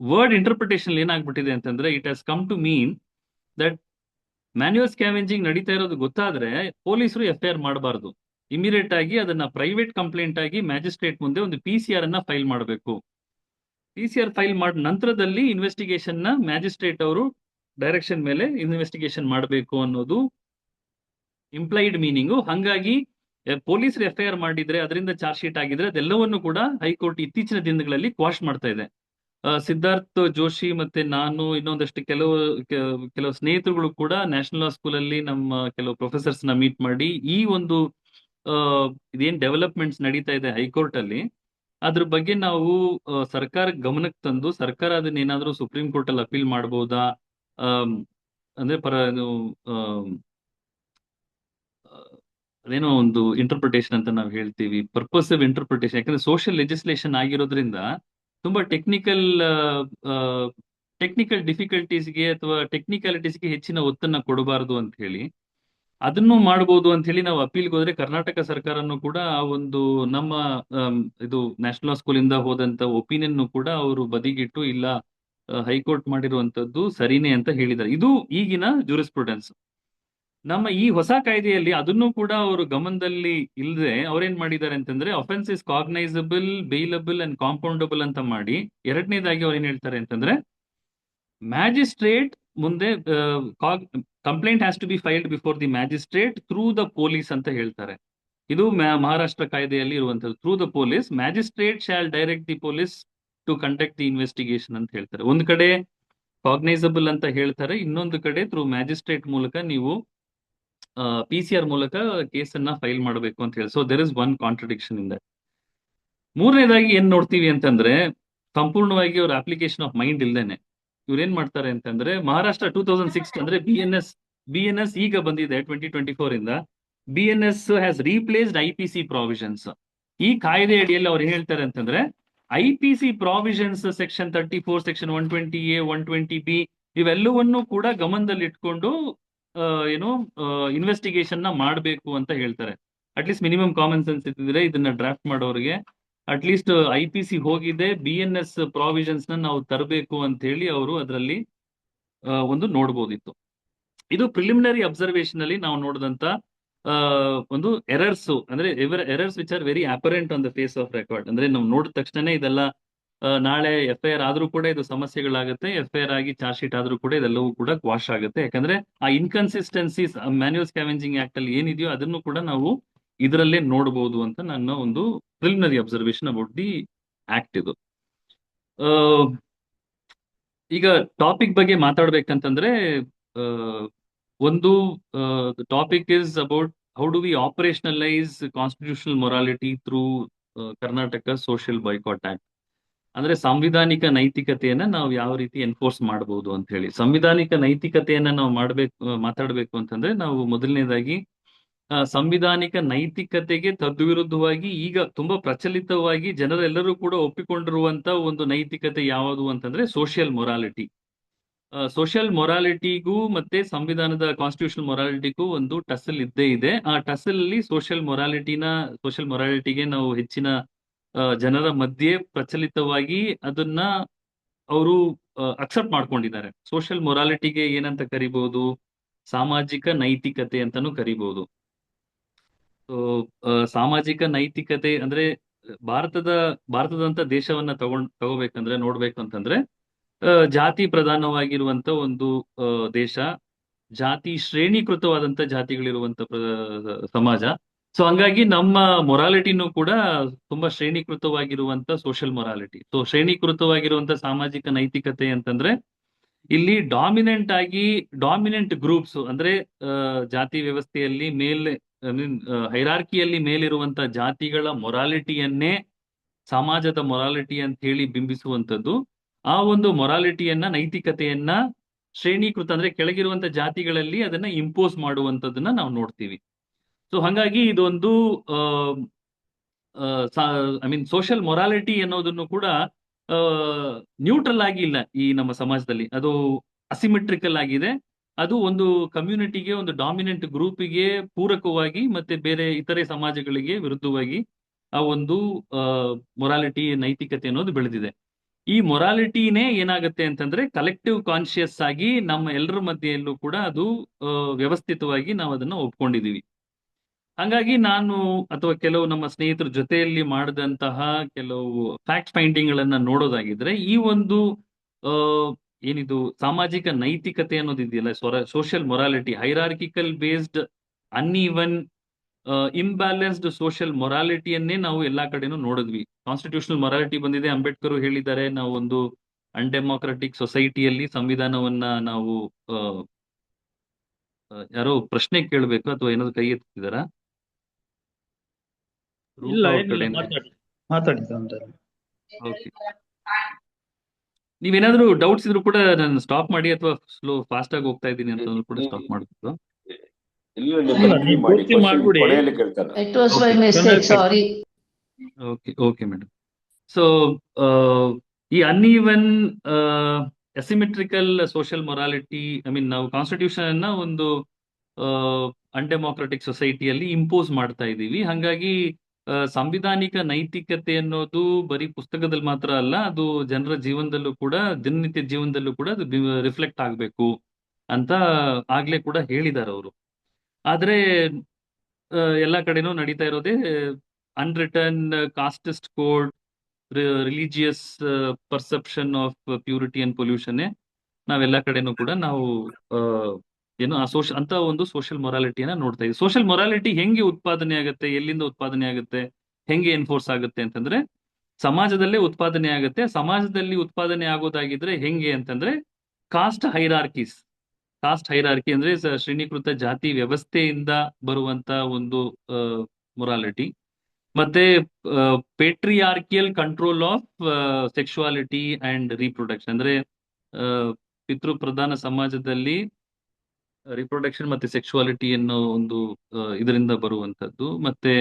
ವರ್ಡ್ ಇಂಟರ್ಪ್ರಿಟೇಷನ್ ಏನಾಗ್ಬಿಟ್ಟಿದೆ ಅಂತಂದ್ರೆ, it has come to mean that manual scavenging ನಡೀತಾ ಇರೋದು ಗೊತ್ತಾದ್ರೆ ಪೊಲೀಸರು FIR ಮಾಡಬಾರ್ದು, ಇಮಿಡಿಯೇಟ್ ಆಗಿ ಅದನ್ನ ಪ್ರೈವೇಟ್ ಕಂಪ್ಲೇಂಟ್ ಆಗಿ ಮ್ಯಾಜಿಸ್ಟ್ರೇಟ್ ಮುಂದೆ ಒಂದು PCR ಅನ್ನ ಫೈಲ್ ಮಾಡಬೇಕು. PCR ಫೈಲ್ ಮಾಡಿದ ನಂತರದಲ್ಲಿ ಇನ್ವೆಸ್ಟಿಗೇಷನ್ ನ ಮ್ಯಾಜಿಸ್ಟ್ರೇಟ್ ಅವರು ಡೈರೆಕ್ಷನ್ ಮೇಲೆ ಇನ್ವೆಸ್ಟಿಗೇಷನ್ ಮಾಡಬೇಕು ಅನ್ನೋದು ಇಂಪ್ಲೈಡ್ ಮೀನಿಂಗು. ಹಂಗಾಗಿ ಪೊಲೀಸರು FIR ಮಾಡಿದ್ರೆ, ಅದರಿಂದ ಚಾರ್ಜ್ ಶೀಟ್ ಆಗಿದ್ರೆ ಅದೆಲ್ಲವನ್ನು ಕೂಡ ಹೈಕೋರ್ಟ್ ಇತ್ತೀಚಿನ ದಿನಗಳಲ್ಲಿ ಕ್ವಾಶ್ ಮಾಡ್ತಾ ಇದೆ. ಸಿದ್ಧಾರ್ಥ್ ಜೋಶಿ ಮತ್ತೆ ನಾನು ಇನ್ನೊಂದಷ್ಟು ಕೆಲವು ಸ್ನೇಹಿತರುಗಳು ಕೂಡ ನ್ಯಾಷನಲ್ ಲಾ ಸ್ಕೂಲ್ ಅಲ್ಲಿ ನಮ್ಮ ಕೆಲವು ಪ್ರೊಫೆಸರ್ಸ್ ನ ಮೀಟ್ ಮಾಡಿ ಈ ಒಂದು ಇದೇನ್ ಡೆವಲಪ್ಮೆಂಟ್ಸ್ ನಡೀತಾ ಇದೆ ಹೈಕೋರ್ಟ್ ಅಲ್ಲಿ, ಅದ್ರ ಬಗ್ಗೆ ನಾವು ಸರ್ಕಾರ ಗಮನಕ್ಕೆ ತಂದು ಸರ್ಕಾರ ಅದನ್ನ ಏನಾದ್ರೂ ಸುಪ್ರೀಂ ಕೋರ್ಟ್ ಅಲ್ಲಿ ಅಪೀಲ್ ಮಾಡಬಹುದಾ, ಅಂದ್ರೆ ಅದೇನೋ ಒಂದು ಇಂಟರ್ಪ್ರಿಟೇಷನ್ ಅಂತ ನಾವು ಹೇಳ್ತೀವಿ, ಪರ್ಪಸಿವ್ ಇಂಟರ್ಪ್ರಿಟೇಷನ್. ಯಾಕಂದ್ರೆ ಸೋಷಿಯಲ್ ಲೆಜಿಸ್ಲೇಷನ್ ಆಗಿರೋದ್ರಿಂದ ತುಂಬಾ ಟೆಕ್ನಿಕಲ್ ಡಿಫಿಕಲ್ಟೀಸ್ಗೆ ಅಥವಾ ಟೆಕ್ನಿಕಾಲಿಟೀಸ್ಗೆ ಹೆಚ್ಚಿನ ಒತ್ತನ್ನ ಕೊಡಬಾರದು ಅಂತ ಹೇಳಿ ಅದನ್ನು ಮಾಡಬಹುದು ಅಂತ ಹೇಳಿ ನಾವು ಅಪೀಲ್ಗೆ ಹೋದ್ರೆ ಕರ್ನಾಟಕ ಸರ್ಕಾರನು ಕೂಡ ಆ ಒಂದು ನಮ್ಮ ಇದು ನ್ಯಾಷನಲ್ ಲಾ ಸ್ಕೂಲ್ ಇಂದ ಹೋದಂತ ಒಪಿನಿಯನ್ ಕೂಡ ಅವರು ಬದಿಗಿಟ್ಟು ಇಲ್ಲ ಹೈಕೋರ್ಟ್ ಮಾಡಿರುವಂತದ್ದು ಸರಿನೇ ಅಂತ ಹೇಳಿದ್ದಾರೆ. ಇದು ಈಗಿನ ಜೂರಿಸ್ಪ್ರುಡೆನ್ಸ್. ನಮ್ಮ ಈ ಹೊಸ ಕಾಯ್ದೆಯಲ್ಲಿ ಅದನ್ನು ಕೂಡ ಅವರು ಗಮನದಲ್ಲಿ ಇಲ್ಲದೆ ಅವ್ರೇನ್ ಮಾಡಿದ್ದಾರೆ ಅಂತಂದ್ರೆ, offence is cognizable, bailable and compoundable ಅಂತ ಮಾಡಿ, ಎರಡನೇದಾಗಿ ಅವ್ರು ಏನ್ ಹೇಳ್ತಾರೆ ಅಂತಂದ್ರೆ ಮ್ಯಾಜಿಸ್ಟ್ರೇಟ್ ಮುಂದೆ complaint has to be filed before the magistrate through the police ಅಂತ ಹೇಳ್ತಾರೆ. ಇದು ಮಹಾರಾಷ್ಟ್ರ ಕಾಯ್ದೆಯಲ್ಲಿ ಇರುವಂತದ್ದು. Through the police magistrate shall direct the police to conduct the investigation ಅಂತ ಹೇಳ್ತಾರೆ. ಒಂದು ಕಡೆ ಕಾಗ್ನೈಸಬಲ್ ಅಂತ ಹೇಳ್ತಾರೆ, ಇನ್ನೊಂದು ಕಡೆ ಥ್ರೂ ಮ್ಯಾಜಿಸ್ಟ್ರೇಟ್ ಮೂಲಕ ನೀವು PCR ಮೂಲಕ ಕೇಸನ್ನ ಫೈಲ್ ಮಾಡಬೇಕು ಅಂತ ಹೇಳಿ. So there is one contradiction in that. ಮೂರನೇದಾಗಿ ಏನ್ ನೋಡ್ತೀವಿ ಅಂತಂದ್ರೆ, ಸಂಪೂರ್ಣವಾಗಿ ಅವ್ರ ಅಪ್ಲಿಕೇಶನ್ ಆಫ್ ಮೈಂಡ್ ಇಲ್ದೇನೆ ಇವ್ರು ಏನ್ ಮಾಡ್ತಾರೆ ಅಂತಂದ್ರೆ, ಮಹಾರಾಷ್ಟ್ರ 2006 ಅಂದ್ರೆ BNS ಈಗ ಬಂದಿದೆ 2024 ಇಂದ, BNS has replaced IPC provisions. ಈ ಕಾಯ್ದೆ ಅಡಿಯಲ್ಲಿ ಅವ್ರು ಹೇಳ್ತಾರೆ ಅಂತಂದ್ರೆ, IPC provisions section 34, section 120A, 120B ಇವೆಲ್ಲವನ್ನೂ ಕೂಡ ಗಮನದಲ್ಲಿ ಇಟ್ಕೊಂಡು ಏನು ಇನ್ವೆಸ್ಟಿಗೇಷನ್ ನ ಮಾಡಬೇಕು ಅಂತ ಹೇಳ್ತಾರೆ. ಅಟ್ಲೀಸ್ಟ್ ಮಿನಿಮಮ್ ಕಾಮನ್ ಸೆನ್ಸ್ ಇದ್ದಿದ್ರೆ ಇದನ್ನ ಡ್ರಾಫ್ಟ್ ಮಾಡೋರಿಗೆ ಅಟ್ಲೀಸ್ಟ್ IPC ಹೋಗಿದೆ, BNS ಪ್ರಾವಿಷನ್ಸ್ ನ ನಾವು ತರಬೇಕು ಅಂತ ಹೇಳಿ ಅವರು ಅದರಲ್ಲಿ ಒಂದು ನೋಡ್ಬೋದಿತ್ತು. ಇದು ಪ್ರಿಲಿಮಿನರಿ ಅಬ್ಸರ್ವೇಷನ್ ಅಲ್ಲಿ ನಾವು ನೋಡಿದಂತ ಒಂದು ಎರರ್ಸ್, ಅಂದ್ರೆ errors which are very apparent on the face of record. ಅಂದ್ರೆ ನಾವು ನೋಡಿದ ತಕ್ಷಣ ಇದೆಲ್ಲ ನಾಳೆ FIR ಆದ್ರೂ ಕೂಡ ಇದು ಸಮಸ್ಯೆಗಳಾಗುತ್ತೆ, FIR ಆಗಿ ಚಾರ್ಜ್ ಶೀಟ್ ಆದ್ರೂ ಕೂಡ ಇದೆಲ್ಲವೂ ಕೂಡ ವಾಶ್ ಆಗುತ್ತೆ. ಯಾಕಂದ್ರೆ ಆ ಇನ್ಕನ್ಸಿಸ್ಟೆನ್ಸೀಸ್ ಮ್ಯಾನ್ಯುವಲ್ ಸ್ಕ್ಯಾವೆಂಜಿಂಗ್ ಆಕ್ಟ್ ಅಲ್ಲಿ ಏನಿದೆಯೋ ಅದನ್ನು ಕೂಡ ನಾವು ಇದರಲ್ಲೇ ನೋಡಬಹುದು ಅಂತ ನನ್ನ ಒಂದು preliminary observation about the act ಇದು. ಈಗ ಟಾಪಿಕ್ ಬಗ್ಗೆ ಮಾತಾಡ್ಬೇಕಂತಂದ್ರೆ, ಒಂದು topic is about how do we operationalise constitutional morality through Karnataka social boycott act. ಅಂದ್ರೆ ಸಾಂವಿಧಾನಿಕ ನೈತಿಕತೆಯನ್ನ ನಾವು ಯಾವ ರೀತಿ ಎನ್ಫೋರ್ಸ್ ಮಾಡಬಹುದು ಅಂತ ಹೇಳಿ. ಸಂವಿಧಾನಿಕ ನೈತಿಕತೆಯನ್ನ ನಾವು ಮಾತಾಡ್ಬೇಕು ಅಂತಂದ್ರೆ, ನಾವು ಮೊದಲನೇದಾಗಿ ಸಂವಿಧಾನಿಕ ನೈತಿಕತೆಗೆ ತದ್ವಿರುದ್ಧವಾಗಿ ಈಗ ತುಂಬಾ ಪ್ರಚಲಿತವಾಗಿ ಜನರೆಲ್ಲರೂ ಕೂಡ ಒಪ್ಪಿಕೊಂಡಿರುವಂತ ಒಂದು ನೈತಿಕತೆ ಯಾವುದು ಅಂತಂದ್ರೆ ಸೋಷಿಯಲ್ ಮೊರಾಲಿಟಿ. ಸೋಷಿಯಲ್ ಮೊರಾಲಿಟಿಗೂ ಮತ್ತೆ ಸಂವಿಧಾನದ ಕಾನ್ಸ್ಟಿಟ್ಯೂಷನಲ್ ಮೊರಾಲಿಟಿಗೂ ಒಂದು ಟಸಲ್ ಇದ್ದೇ ಇದೆ. ಆ ಟಸಲ್ ಅಲ್ಲಿ ಸೋಷಿಯಲ್ ಮೊರಾಲಿಟಿಗೆ ನಾವು ಹೆಚ್ಚಿನ ಜನರ ಮಧ್ಯೆ ಪ್ರಚಲಿತವಾಗಿ ಅದನ್ನ ಅವರು ಅಕ್ಸೆಪ್ಟ್ ಮಾಡ್ಕೊಂಡಿದ್ದಾರೆ. ಸೋಷಿಯಲ್ ಮೊರಾಲಿಟಿಗೆ ಏನಂತ ಕರಿಬಹುದು, ಸಾಮಾಜಿಕ ನೈತಿಕತೆ ಅಂತಾನು ಕರಿಬಹುದು. ಸಾಮಾಜಿಕ ನೈತಿಕತೆ ಅಂದ್ರೆ ಭಾರತದಂತ ದೇಶವನ್ನ ತಗೋಬೇಕಂದ್ರೆ ನೋಡ್ಬೇಕು ಅಂತಂದ್ರೆ, ಜಾತಿ ಪ್ರಧಾನವಾಗಿರುವಂತ ಒಂದು ದೇಶ, ಜಾತಿ ಶ್ರೇಣೀಕೃತವಾದಂತ ಜಾತಿಗಳಿರುವಂತ ಸಮಾಜ. ಸೊ ಹಂಗಾಗಿ ನಮ್ಮ ಮೊರಾಲಿಟಿನೂ ಕೂಡ ತುಂಬಾ ಶ್ರೇಣೀಕೃತವಾಗಿರುವಂತ ಸೋಷಿಯಲ್ ಮೊರಾಲಿಟಿ. ಸೊ ಶ್ರೇಣೀಕೃತವಾಗಿರುವಂತ ಸಾಮಾಜಿಕ ನೈತಿಕತೆ ಅಂತಂದ್ರೆ, ಇಲ್ಲಿ ಡಾಮಿನೆಂಟ್ ಗ್ರೂಪ್ಸ್ ಅಂದ್ರೆ ಜಾತಿ ವ್ಯವಸ್ಥೆಯಲ್ಲಿ ಹೈರಾರ್ಕಿಯಲ್ಲಿ ಮೇಲಿರುವಂತ ಜಾತಿಗಳ ಮೊರಾಲಿಟಿಯನ್ನೇ ಸಮಾಜದ ಮೊರಾಲಿಟಿ ಅಂತ ಹೇಳಿ ಬಿಂಬಿಸುವಂತದ್ದು. ಆ ಒಂದು ಮೊರಾಲಿಟಿಯನ್ನ, ನೈತಿಕತೆಯನ್ನ ಶ್ರೇಣೀಕೃತ ಅಂದ್ರೆ ಕೆಳಗಿರುವಂತ ಜಾತಿಗಳಲ್ಲಿ ಅದನ್ನ ಇಂಪೋಸ್ ಮಾಡುವಂತದನ್ನ ನಾವು ನೋಡ್ತೀವಿ. ಸೊ ಹಾಗಾಗಿ ಇದೊಂದು ಸೋಷಿಯಲ್ ಮೊರಾಲಿಟಿ ಅನ್ನೋದನ್ನು ಕೂಡ ನ್ಯೂಟ್ರಲ್ ಆಗಿ ಇಲ್ಲ ಈ ನಮ್ಮ ಸಮಾಜದಲ್ಲಿ. ಅದು ಅಸಿಮೆಟ್ರಿಕಲ್ ಆಗಿದೆ. ಅದು ಒಂದು ಕಮ್ಯುನಿಟಿಗೆ, ಒಂದು ಡಾಮಿನೆಂಟ್ ಗ್ರೂಪಿಗೆ ಪೂರಕವಾಗಿ ಮತ್ತೆ ಬೇರೆ ಇತರೆ ಸಮಾಜಗಳಿಗೆ ವಿರುದ್ಧವಾಗಿ ಆ ಒಂದು ಮೊರಾಲಿಟಿ, ನೈತಿಕತೆ ಅನ್ನೋದು ಬೆಳೆದಿದೆ. ಈ ಮೊರಾಲಿಟಿನೇ ಏನಾಗುತ್ತೆ ಅಂತಂದ್ರೆ ಕಲೆಕ್ಟಿವ್ ಕಾನ್ಶಿಯಸ್ ಆಗಿ ನಮ್ಮ ಎಲ್ಲರ ಮಧ್ಯೆಯಲ್ಲೂ ಕೂಡ ಅದು ವ್ಯವಸ್ಥಿತವಾಗಿ ನಾವು ಅದನ್ನ ಒಪ್ಕೊಂಡಿದೀವಿ. ಹಾಗಾಗಿ ನಾನು ಅಥವಾ ಕೆಲವು ನಮ್ಮ ಸ್ನೇಹಿತರ ಜೊತೆಯಲ್ಲಿ ಮಾಡಿದಂತಹ ಕೆಲವು ಫ್ಯಾಕ್ಟ್ ಫೈಂಡಿಂಗ್ ಗಳನ್ನ ನೋಡೋದಾಗಿದ್ರೆ, ಈ ಒಂದು ಏನಿದು ಸಾಮಾಜಿಕ ನೈತಿಕತೆ ಅನ್ನೋದು ಇದೆಯಲ್ಲ, social morality, hierarchical based uneven imbalanced social ಮೊರಾಲಿಟಿಯನ್ನೇ ನಾವು ಎಲ್ಲಾ ಕಡೆನೂ ನೋಡಿದ್ವಿ. ಕಾನ್ಸ್ಟಿಟ್ಯೂಷನಲ್ ಮೊರಾಲಿಟಿ ಬಂದಿದೆ, ಅಂಬೇಡ್ಕರ್ ಹೇಳಿದ್ದಾರೆ ನಾವು ಒಂದು ಅನ್ಡೆಮೋಕ್ರೆಟಿಕ್ ಸೊಸೈಟಿಯಲ್ಲಿ ಸಂವಿಧಾನವನ್ನ ನಾವು ಯಾರೋ ಪ್ರಶ್ನೆ ಕೇಳಬೇಕು ಅಥವಾ ಏನಾದ್ರು ಕೈ ಎತ್ತಿದಾರಾ? ಓಕೆ, ನೀವೇನಾದ್ರೂ ಡೌಟ್ಸ್ ಇದ್ರು ಕೂಡ ನಾನು ಸ್ಟಾಪ್ ಮಾಡಿ, ಅಥವಾ ಫಾಸ್ಟ್ ಆಗಿ ಹೋಗ್ತಾ ಇದ್ದೀನಿ ಅಂತಂದ್ರೂ ಕೂಡ ಸ್ಟಾಪ್ ಮಾಡ್ಬೋದು. Okay madam. ಸೊ ಈ ಅನ್ಈವನ್ ಅಸಿಮೆಟ್ರಿಕಲ್ ಸೋಷಿಯಲ್ ಮೊರಾಲಿಟಿ, ನಾವು ಕಾನ್ಸ್ಟಿಟ್ಯೂಷನ್ ಅನ್ನ ಒಂದು ಅನ್ಡೆಮೋಕ್ರೆಟಿಕ್ ಸೊಸೈಟಿಯಲ್ಲಿ ಇಂಪೋಸ್ ಮಾಡ್ತಾ ಇದ್ದೀವಿ. ಹಾಗಾಗಿ ಸಂವಿಧಾನಿಕ ನೈತಿಕತೆ ಅನ್ನೋದು ಬರೀ ಪುಸ್ತಕದಲ್ಲಿ ಮಾತ್ರ ಅಲ್ಲ, ಅದು ಜನರ ಜೀವನದಲ್ಲೂ ಕೂಡ, ದಿನನಿತ್ಯ ಜೀವನದಲ್ಲೂ ಕೂಡ ಅದು ರಿಫ್ಲೆಕ್ಟ್ ಆಗ್ಬೇಕು ಅಂತ ಆಗ್ಲೇ ಕೂಡ ಹೇಳಿದ್ದಾರೆ ಅವರು. ಆದ್ರೆ ಎಲ್ಲಾ ಕಡೆನೂ ನಡೀತಾ ಇರೋದೇ unwritten casteist code, religious perception of purity and pollution ನಾವೆಲ್ಲ ಕಡೆನೂ ಕೂಡ ನಾವು ಆ, ಏನು ಆ ಅಂತ ಒಂದು ಸೋಷಿಯಲ್ ಮೊರಾಲಿಟಿಯನ್ನ ನೋಡ್ತಾ ಇದ್ದೀವಿ. ಸೋಷಿಯಲ್ ಮೊರಾಲಿಟಿ ಹೆಂಗೆ ಉತ್ಪಾದನೆ ಆಗುತ್ತೆ, ಎಲ್ಲಿಂದ ಉತ್ಪಾದನೆ ಆಗುತ್ತೆ, ಹೆಂಗೆ ಎನ್ಫೋರ್ಸ್ ಆಗುತ್ತೆ ಅಂತಂದ್ರೆ ಸಮಾಜದಲ್ಲೇ ಉತ್ಪಾದನೆ ಆಗುತ್ತೆ. ಸಮಾಜದಲ್ಲಿ ಉತ್ಪಾದನೆ ಆಗೋದಾಗಿದ್ರೆ ಹೆಂಗೆ ಅಂತಂದ್ರೆ ಕಾಸ್ಟ್ ಹೈರಾರ್ಕಿ ಅಂದ್ರೆ ಶ್ರೇಣೀಕೃತ ಜಾತಿ ವ್ಯವಸ್ಥೆಯಿಂದ ಬರುವಂತ ಒಂದು ಮೊರಾಲಿಟಿ. ಮತ್ತೆ patriarchal control of sexuality and reproduction ಅಂದ್ರೆ ಆ, ಪಿತೃ ಪ್ರಧಾನ ಸಮಾಜದಲ್ಲಿ ರಿಪ್ರೊಡಕ್ಷನ್ ಮತ್ತೆ ಸೆಕ್ಷುವಾಲಿಟಿ ಅನ್ನೋ ಒಂದು ಇದರಿಂದ ಬರುವಂತದ್ದು. ಮತ್ತೆ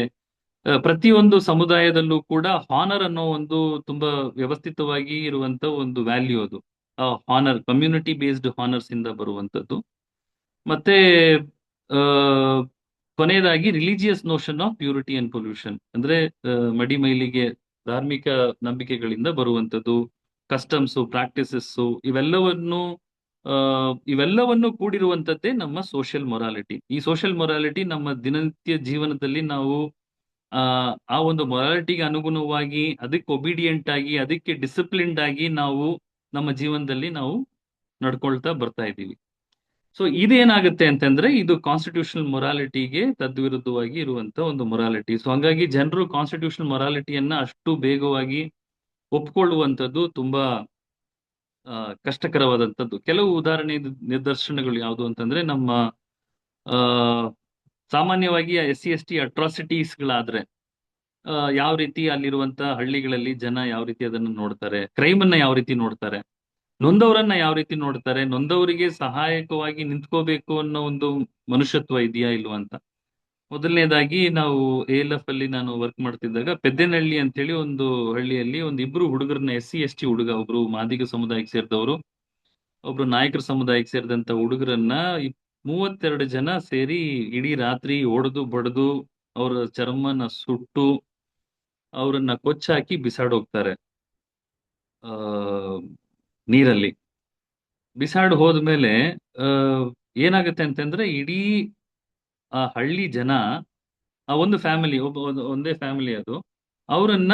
ಪ್ರತಿಯೊಂದು ಸಮುದಾಯದಲ್ಲೂ ಕೂಡ ಹಾನರ್ ಅನ್ನೋ ಒಂದು ತುಂಬಾ ವ್ಯವಸ್ಥಿತವಾಗಿ ಇರುವಂತ ಒಂದು ವ್ಯಾಲ್ಯೂ ಅದು. ಹಾನರ್, ಕಮ್ಯುನಿಟಿ ಬೇಸ್ಡ್ ಹಾನರ್ಸ್ ಇಂದ ಬರುವಂತದ್ದು. ಮತ್ತೆ ಆ, ಕೊನೆಯದಾಗಿ religious notion of purity and pollution ಅಂದ್ರೆ ಮಡಿ ಮೈಲಿಗೆ ಧಾರ್ಮಿಕ ನಂಬಿಕೆಗಳಿಂದ ಬರುವಂತದ್ದು, ಕಸ್ಟಮ್ಸ್, ಪ್ರಾಕ್ಟೀಸಸ್ ಇವೆಲ್ಲವನ್ನು ಕೂಡಿರುವಂತದ್ದೇ ನಮ್ಮ ಸೋಷಿಯಲ್ ಮೊರಾಲಿಟಿ. ಈ ಸೋಷಿಯಲ್ ಮೊರಾಲಿಟಿ ನಮ್ಮ ದಿನನಿತ್ಯ ಜೀವನದಲ್ಲಿ ನಾವು ಆ ಒಂದು ಮೊರಾಲಿಟಿಗೆ ಅನುಗುಣವಾಗಿ, ಅದಕ್ಕೆ ಒಬಿಡಿಯಂಟ್ ಆಗಿ, ಅದಕ್ಕೆ ಡಿಸಿಪ್ಲಿನ್ಡ್ ಆಗಿ ನಾವು ನಮ್ಮ ಜೀವನದಲ್ಲಿ ನಾವು ನಡ್ಕೊಳ್ತಾ ಬರ್ತಾ ಇದ್ದೀವಿ. ಸೊ ಇದೇನಾಗುತ್ತೆ ಅಂತಂದ್ರೆ ಇದು ಕಾನ್ಸ್ಟಿಟ್ಯೂಷನಲ್ ಮೊರಾಲಿಟಿಗೆ ತದ್ವಿರುದ್ಧವಾಗಿ ಇರುವಂತ ಒಂದು ಮೊರಾಲಿಟಿ. ಸೊ ಹಂಗಾಗಿ ಜನರು ಕಾನ್ಸ್ಟಿಟ್ಯೂಷನಲ್ ಮೊರಾಲಿಟಿಯನ್ನ ಅಷ್ಟು ಬೇಗವಾಗಿ ಒಪ್ಕೊಳ್ಳುವಂಥದ್ದು ತುಂಬಾ ಕಷ್ಟಕರವಾದಂಥದ್ದು. ಕೆಲವು ಉದಾಹರಣೆ ನಿದರ್ಶನಗಳು ಯಾವುದು ಅಂತಂದ್ರೆ ನಮ್ಮ ಆ ಸಾಮಾನ್ಯವಾಗಿ SC/ST ಅಟ್ರಾಸಿಟೀಸ್ಗಳಾದ್ರೆ ಯಾವ ರೀತಿ ಅಲ್ಲಿರುವಂತ ಹಳ್ಳಿಗಳಲ್ಲಿ ಜನ ಯಾವ ರೀತಿ ಅದನ್ನು ನೋಡ್ತಾರೆ, ಕ್ರೈಮ್ ಅನ್ನ ಯಾವ ರೀತಿ ನೋಡ್ತಾರೆ, ನೊಂದವರನ್ನ ಯಾವ ರೀತಿ ನೋಡ್ತಾರೆ, ನೊಂದವರಿಗೆ ಸಹಾಯಕವಾಗಿ ನಿಂತ್ಕೋಬೇಕು ಅನ್ನೋ ಒಂದು ಮನುಷ್ಯತ್ವ ಇದೆಯಾ ಇಲ್ವಾ ಅಂತ. ಮೊದಲನೇದಾಗಿ ನಾವು ALF ಅಲ್ಲಿ ನಾನು ವರ್ಕ್ ಮಾಡ್ತಿದ್ದಾಗ ಪೆದ್ದೇನಹಳ್ಳಿ ಅಂತ ಹೇಳಿ ಒಂದು ಹಳ್ಳಿಯಲ್ಲಿ ಒಂದು ಇಬ್ರು ಹುಡುಗರನ್ನ SC/ST ಹುಡುಗ, ಒಬ್ರು ಮಾದಿಗ ಸಮುದಾಯಕ್ಕೆ ಸೇರಿದವರು, ಒಬ್ರು ನಾಯಕರ ಸಮುದಾಯಕ್ಕೆ ಸೇರಿದಂತ ಹುಡುಗರನ್ನ 32 ಜನ ಸೇರಿ ಇಡೀ ರಾತ್ರಿ ಹೊಡೆದು ಬಡ್ದು ಅವರ ಚರ್ಮನ ಸುಟ್ಟು ಅವರನ್ನ ಕೊಚ್ಚಾಕಿ ಬಿಸಾಡೋಗ್ತಾರೆ ಆ ನೀರಲ್ಲಿ. ಬಿಸಾಡ್ ಹೋದ್ಮೇಲೆ ಏನಾಗುತ್ತೆ ಅಂತಂದ್ರೆ ಇಡೀ ಆ ಹಳ್ಳಿ ಜನ, ಆ ಒಂದು ಫ್ಯಾಮಿಲಿ, ಒಂದೇ ಫ್ಯಾಮಿಲಿ ಅದು, ಅವರನ್ನ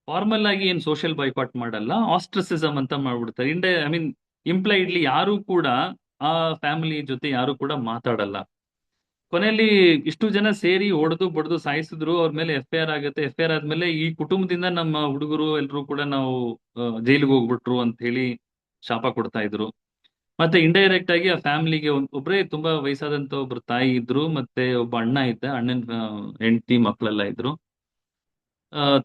ಫಾರ್ಮಲ್ ಆಗಿ ಏನ್ ಸೋಷಿಯಲ್ ಬಾಯ್ಕಾಟ್ ಮಾಡಲ್ಲ, ಆಸ್ಟ್ರಸಿಸಮ್ ಅಂತ ಮಾಡ್ಬಿಡ್ತಾರೆ. ಐ ಮೀನ್ ಇಂಪ್ಲೈಡ್ಲಿ ಯಾರು ಕೂಡ ಆ ಫ್ಯಾಮಿಲಿ ಜೊತೆ ಯಾರು ಕೂಡ ಮಾತಾಡಲ್ಲ. ಕೊನೆಯಲ್ಲಿ ಇಷ್ಟು ಜನ ಸೇರಿ ಹೊಡೆದು ಬಡ್ದು ಸಾಯಿಸಿದ್ರು, ಅವ್ರ ಮೇಲೆ FIR ಆಗುತ್ತೆ. FIR ಆದ್ಮೇಲೆ ಈ ಕುಟುಂಬದಿಂದ ನಮ್ಮ ಹುಡುಗರು ಎಲ್ರು ಕೂಡ ನಾವು ಜೈಲಿಗೆ ಹೋಗ್ಬಿಟ್ರು ಅಂತ ಹೇಳಿ ಶಾಪ ಕೊಡ್ತಾ ಇದ್ರು. ಮತ್ತೆ ಇಂಡೈರೆಕ್ಟ್ ಆಗಿ ಆ ಫ್ಯಾಮಿಲಿಗೆ ಒಬ್ರೇ ತುಂಬಾ ವಯಸ್ಸಾದಂತ ಒಬ್ರು ತಾಯಿ ಇದ್ರು, ಮತ್ತೆ ಒಬ್ಬ ಅಣ್ಣ ಇದ್ದ, ಅಣ್ಣನ ಹೆಂಡತಿ ಮಕ್ಕಳೆಲ್ಲ ಇದ್ರು.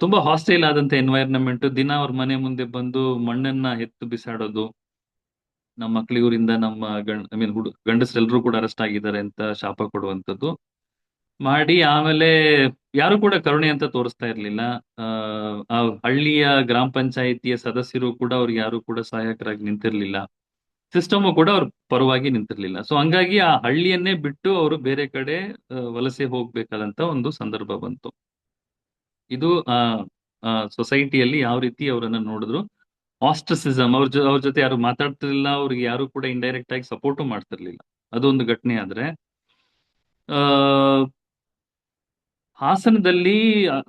ತುಂಬಾ ಹಾಸ್ಟೈಲ್ ಆದಂತ ಎನ್ವೈರ್ನಮೆಂಟ್. ದಿನ ಅವ್ರ ಮನೆ ಮುಂದೆ ಬಂದು ಮಣ್ಣನ್ನ ಎತ್ತು ಬಿಸಾಡೋದು, ನಮ್ಮ ಮಕ್ಳಿಗೂರಿಂದ ನಮ್ಮ ಐ ಮೀನ್ ಗಂಡಸರೆಲ್ಲರೂ ಕೂಡ ಅರೆಸ್ಟ್ ಆಗಿದ್ದಾರೆ ಅಂತ ಶಾಪ ಕೊಡುವಂತದ್ದು ಮಾಡಿ, ಆಮೇಲೆ ಯಾರು ಕೂಡ ಕರುಣೆ ಅಂತ ತೋರಿಸ್ತಾ ಇರ್ಲಿಲ್ಲ. ಆ ಹಳ್ಳಿಯ ಗ್ರಾಮ ಪಂಚಾಯಿತಿಯ ಸದಸ್ಯರು ಕೂಡ ಅವ್ರಿಗೆ ಯಾರು ಕೂಡ ಸಹಾಯಕರಾಗಿ ನಿಂತಿರ್ಲಿಲ್ಲ. ಸಿಸ್ಟಮ್ ಕೂಡ ಅವ್ರ ಪರವಾಗಿ ನಿಂತಿರ್ಲಿಲ್ಲ. ಸೊ ಹಂಗಾಗಿ ಆ ಹಳ್ಳಿಯನ್ನೇ ಬಿಟ್ಟು ಅವರು ಬೇರೆ ಕಡೆ ವಲಸೆ ಹೋಗ್ಬೇಕಾದಂತ ಒಂದು ಸಂದರ್ಭ ಬಂತು. ಇದು ಸೊಸೈಟಿಯಲ್ಲಿ ಯಾವ ರೀತಿ ಅವರನ್ನ ನೋಡಿದ್ರು, ಆಸ್ಟ್ರಸಿಸಮ್, ಅವ್ರ ಜೊತೆ ಯಾರು ಮಾತಾಡ್ತಿರ್ಲಿಲ್ಲ, ಅವ್ರಿಗೆ ಯಾರು ಕೂಡ ಇಂಡೈರೆಕ್ಟ್ ಆಗಿ ಸಪೋರ್ಟು ಮಾಡ್ತಿರ್ಲಿಲ್ಲ. ಅದೊಂದು ಘಟನೆ. ಆದ್ರೆ ಹಾಸನದಲ್ಲಿ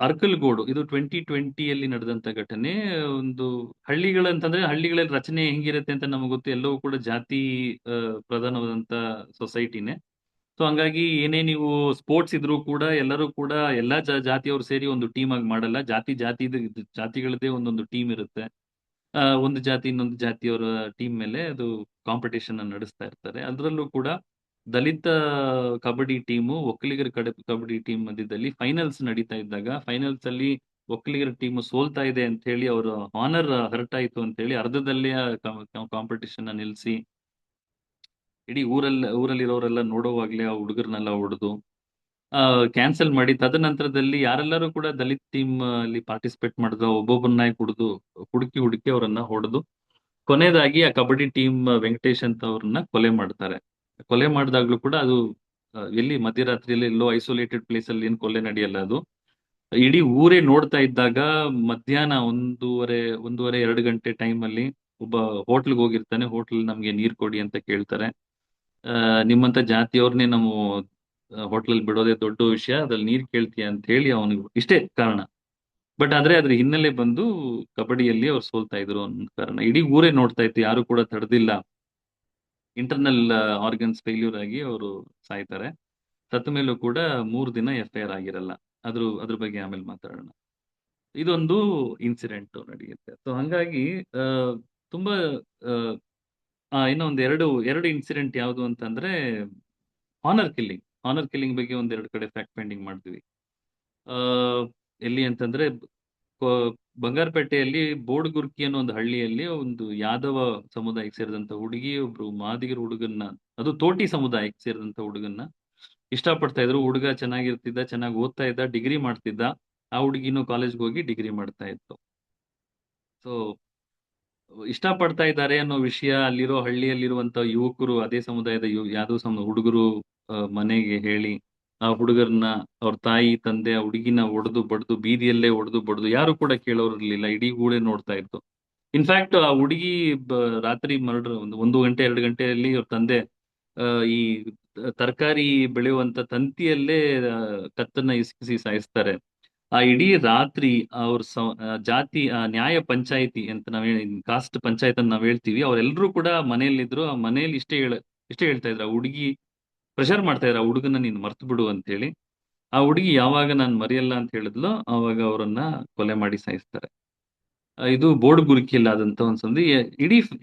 ಅರ್ಕಲ್ಗೋಡು, ಇದು 2020ಯಲ್ಲಿ ನಡೆದಂತ ಘಟನೆ. ಒಂದು ಹಳ್ಳಿಗಳಂತಂದ್ರೆ ಹಳ್ಳಿಗಳಲ್ಲಿ ರಚನೆ ಹೆಂಗಿರುತ್ತೆ ಅಂತ ನಮಗೆ ಗೊತ್ತು, ಎಲ್ಲವೂ ಕೂಡ ಜಾತಿ ಪ್ರಧಾನವಾದಂತ ಸೊಸೈಟಿನೇ. ಸೊ ಹಂಗಾಗಿ ಏನೇ ನೀವು ಸ್ಪೋರ್ಟ್ಸ್ ಇದ್ರೂ ಕೂಡ ಎಲ್ಲರೂ ಕೂಡ ಎಲ್ಲಾ ಜಾತಿಯವರು ಸೇರಿ ಒಂದು ಟೀಮ್ ಆಗಿ ಮಾಡಲ್ಲ. ಜಾತಿಗಳದ್ದೇ ಒಂದೊಂದು ಟೀಮ್ ಇರುತ್ತೆ. ಒಂದು ಜಾತಿ ಇನ್ನೊಂದು ಜಾತಿಯವರ ಟೀಮ್ ಮೇಲೆ ಅದು ಕಾಂಪಿಟೇಷನ್ ನಡೆಸ್ತಾ ಇರ್ತಾರೆ. ಅದರಲ್ಲೂ ಕೂಡ ದಲಿತ ಕಬಡ್ಡಿ ಟೀಮು ಒಕ್ಕಲಿಗರ ಕಬಡ್ಡಿ ಟೀಮ್ ಮಧ್ಯದಲ್ಲಿ ಫೈನಲ್ಸ್ ನಡೀತಾ ಇದ್ದಾಗ, ಫೈನಲ್ಸ್ ಅಲ್ಲಿ ಒಕ್ಕಲಿಗರ ಟೀಮ್ ಸೋಲ್ತಾ ಇದೆ ಅಂತ ಹೇಳಿ ಅವರ ಆನರ್ ಹರ್ಟ್ ಆಯ್ತು ಅಂತ ಹೇಳಿ ಅರ್ಧದಲ್ಲೇ ಕಾಂಪಿಟೇಷನ್ ನಿಲ್ಲಿಸಿ ಇಡೀ ಊರಲ್ಲಿರೋರೆಲ್ಲ ನೋಡುವಾಗ್ಲೇ ಆ ಹುಡುಗರನ್ನೆಲ್ಲ ಹೊಡೆದು ಕ್ಯಾನ್ಸಲ್ ಮಾಡಿ, ತದನಂತರದಲ್ಲಿ ಯಾರೆಲ್ಲರೂ ಕೂಡ ದಲಿತ್ ಟೀಮ್ ಅಲ್ಲಿ ಪಾರ್ಟಿಸಿಪೇಟ್ ಮಾಡಿದ್ರು ಒಬ್ಬೊಬ್ಬರನ್ನ ಹುಡುಕಿ ಅವರನ್ನ ಹೊಡೆದು, ಕೊನೆಯದಾಗಿ ಆ ಕಬಡ್ಡಿ ಟೀಮ್ ವೆಂಕಟೇಶ್ ಅಂತ ಅವ್ರನ್ನ ಕೊಲೆ ಮಾಡ್ತಾರೆ. ಕೊಲೆ ಮಾಡಿದಾಗ್ಲೂ ಕೂಡ ಅದು ಎಲ್ಲಿ ಮಧ್ಯರಾತ್ರಿಯಲ್ಲಿ ಎಲ್ಲೋ ಐಸೋಲೇಟೆಡ್ ಪ್ಲೇಸ್ ಅಲ್ಲಿ ಏನ್ ಕೊಲೆ ನಡೆಯಲ್ಲ, ಅದು ಇಡೀ ಊರೇ ನೋಡ್ತಾ ಇದ್ದಾಗ ಮಧ್ಯಾಹ್ನ 1:30-2 ಗಂಟೆ ಟೈಮ್ ಅಲ್ಲಿ ಒಬ್ಬ ಹೋಟ್ಲ್ಗೆ ಹೋಗಿರ್ತಾನೆ. ಹೋಟ್ಲ್ ನಮ್ಗೆ ನೀರ್ ಕೊಡಿ ಅಂತ ಕೇಳ್ತಾರೆ. ನಿಮ್ಮಂತ ಜಾತಿಯವ್ರನ್ನೇ ನಾವು ಹೋಟ್ಲಲ್ಲಿ ಬಿಡೋದೇ ದೊಡ್ಡ ವಿಷಯ, ಅದ್ರಲ್ಲಿ ನೀರ್ ಕೇಳ್ತೀಯ ಅಂತ ಹೇಳಿ ಅವನಿಗೆ ಇಷ್ಟೇ ಕಾರಣ. ಬಟ್ ಆದ್ರೆ ಅದ್ರ ಹಿನ್ನೆಲೆ ಬಂದು ಕಬಡ್ಡಿಯಲ್ಲಿ ಅವ್ರು ಸೋಲ್ತಾ ಇದ್ರು ಅನ್ನೋ ಕಾರಣ ಇಡೀ ಊರೇ ನೋಡ್ತಾ ಇತ್ತು, ಯಾರು ಕೂಡ ತಡೆದಿಲ್ಲ. ಇಂಟರ್ನಲ್ ಆರ್ಗನ್ಸ್ ಫೇಲ್ಯೂರ್ ಆಗಿ ಅವರು ಸಾಯ್ತಾರೆ. ಸತ್ತ ಮೇಲೂ ಕೂಡ 3 ದಿನ FIR ಆಗಿರಲ್ಲ. ಅದ್ರ ಬಗ್ಗೆ ಆಮೇಲೆ ಮಾತಾಡೋಣ. ಇದೊಂದು ಇನ್ಸಿಡೆಂಟ್ ನಡೆಯುತ್ತೆ. ಸೊ ಹಂಗಾಗಿ ಆ, ತುಂಬಾ ಇನ್ನೂ ಒಂದು ಎರಡು ಇನ್ಸಿಡೆಂಟ್ ಯಾವುದು ಅಂತಂದ್ರೆ ಹಾನರ್ ಕಿಲ್ಲಿಂಗ್ ಬಗ್ಗೆ ಒಂದೆರಡು ಕಡೆ ಫ್ಯಾಕ್ಟ್ ಫೈಂಡಿಂಗ್ ಮಾಡ್ತೀವಿ. ಆ, ಎಲ್ಲಿ ಅಂತಂದ್ರೆ ಬಂಗಾರಪೇಟೆಯಲ್ಲಿ ಬೋಡ್ಗುರ್ಕಿ ಅನ್ನೋ ಒಂದು ಹಳ್ಳಿಯಲ್ಲಿ ಒಂದು ಯಾದವ ಸಮುದಾಯಕ್ಕೆ ಸೇರಿದಂತ ಹುಡುಗಿ ಒಬ್ರು ಮಾದಿಗರ ಹುಡುಗನ್ನ, ಅದು ತೋಟಿ ಸಮುದಾಯಕ್ಕೆ ಸೇರಿದಂತ ಹುಡುಗನ್ನ ಇಷ್ಟಪಡ್ತಾ ಇದ್ರು. ಹುಡುಗ ಚೆನ್ನಾಗಿರ್ತಿದ್ದ, ಚೆನ್ನಾಗಿ ಓದ್ತಾ ಇದ್ದ, ಡಿಗ್ರಿ ಮಾಡ್ತಿದ್ದ. ಆ ಹುಡುಗಿನೂ ಕಾಲೇಜ್ಗೆ ಹೋಗಿ ಡಿಗ್ರಿ ಮಾಡ್ತಾ ಇತ್ತು. ಸೊ ಇಷ್ಟಪಡ್ತಾ ಇದ್ದಾರೆ ಅನ್ನೋ ವಿಷಯ ಅಲ್ಲಿರೋ ಹಳ್ಳಿಯಲ್ಲಿರುವಂತ ಯುವಕರು, ಅದೇ ಸಮುದಾಯದ ಯಾದವ ಹುಡುಗರು ಮನೆಗೆ ಹೇಳಿ, ಆ ಹುಡುಗರನ್ನ ಅವ್ರ ತಾಯಿ ತಂದೆ ಆ ಹುಡುಗಿನ ಒಡೆದು ಬಡ್ದು, ಬೀದಿಯಲ್ಲೇ ಒಡೆದು ಬಡ್ದು, ಯಾರು ಕೂಡ ಕೇಳೋರು ಇರ್ಲಿಲ್ಲ. ಇಡೀ ಊರೇ ನೋಡ್ತಾ ಇತ್ತು. ಇನ್ಫ್ಯಾಕ್ಟ್ ಆ ಹುಡುಗಿ ರಾತ್ರಿ ಮರ್ಡರ್ 1 ಗಂಟೆ 2 ಗಂಟೆಯಲ್ಲಿ ಅವ್ರ ತಂದೆ ಈ ತರಕಾರಿ ಬೆಳೆಯುವಂತ ತಂತಿಯಲ್ಲೇ ಕತ್ತನ್ನ ಇಸ್ಕಿಸಿ ಸಾಯಿಸ್ತಾರೆ. ಆ ಇಡೀ ರಾತ್ರಿ ಅವ್ರ ಜಾತಿ ನ್ಯಾಯ ಪಂಚಾಯಿತಿ ಅಂತ ಕಾಸ್ಟ್ ಪಂಚಾಯತ್ ಅಂತ ನಾವ್ ಹೇಳ್ತೀವಿ, ಅವರೆಲ್ಲರೂ ಕೂಡ ಮನೆಯಲ್ಲಿದ್ರು. ಆ ಮನೆಯಲ್ಲಿ ಇಷ್ಟೇ ಹೇಳ್ತಾ ಇದ್ರು, ಆ ಹುಡುಗಿ ಪ್ರೆಷರ್ ಮಾಡ್ತಾ ಇದ್ರು, ಆ ಹುಡುಗನ ನೀನ್ ಮರ್ತು ಬಿಡು ಅಂತ ಹೇಳಿ. ಆ ಹುಡುಗಿ ಯಾವಾಗ ನಾನ್ ಮರೆಯಲ್ಲ ಅಂತ ಹೇಳಿದ್ಲು, ಅವಾಗ ಅವರನ್ನ ಕೊಲೆ ಮಾಡಿ ಸಾಯಿಸ್ತಾರೆ. ಇದು ಬೋಡ್ಗುರ್ಕಿಯಲ್ಲಿ ಆದಂತ ಒಂದ್ ಸಂಧಿ.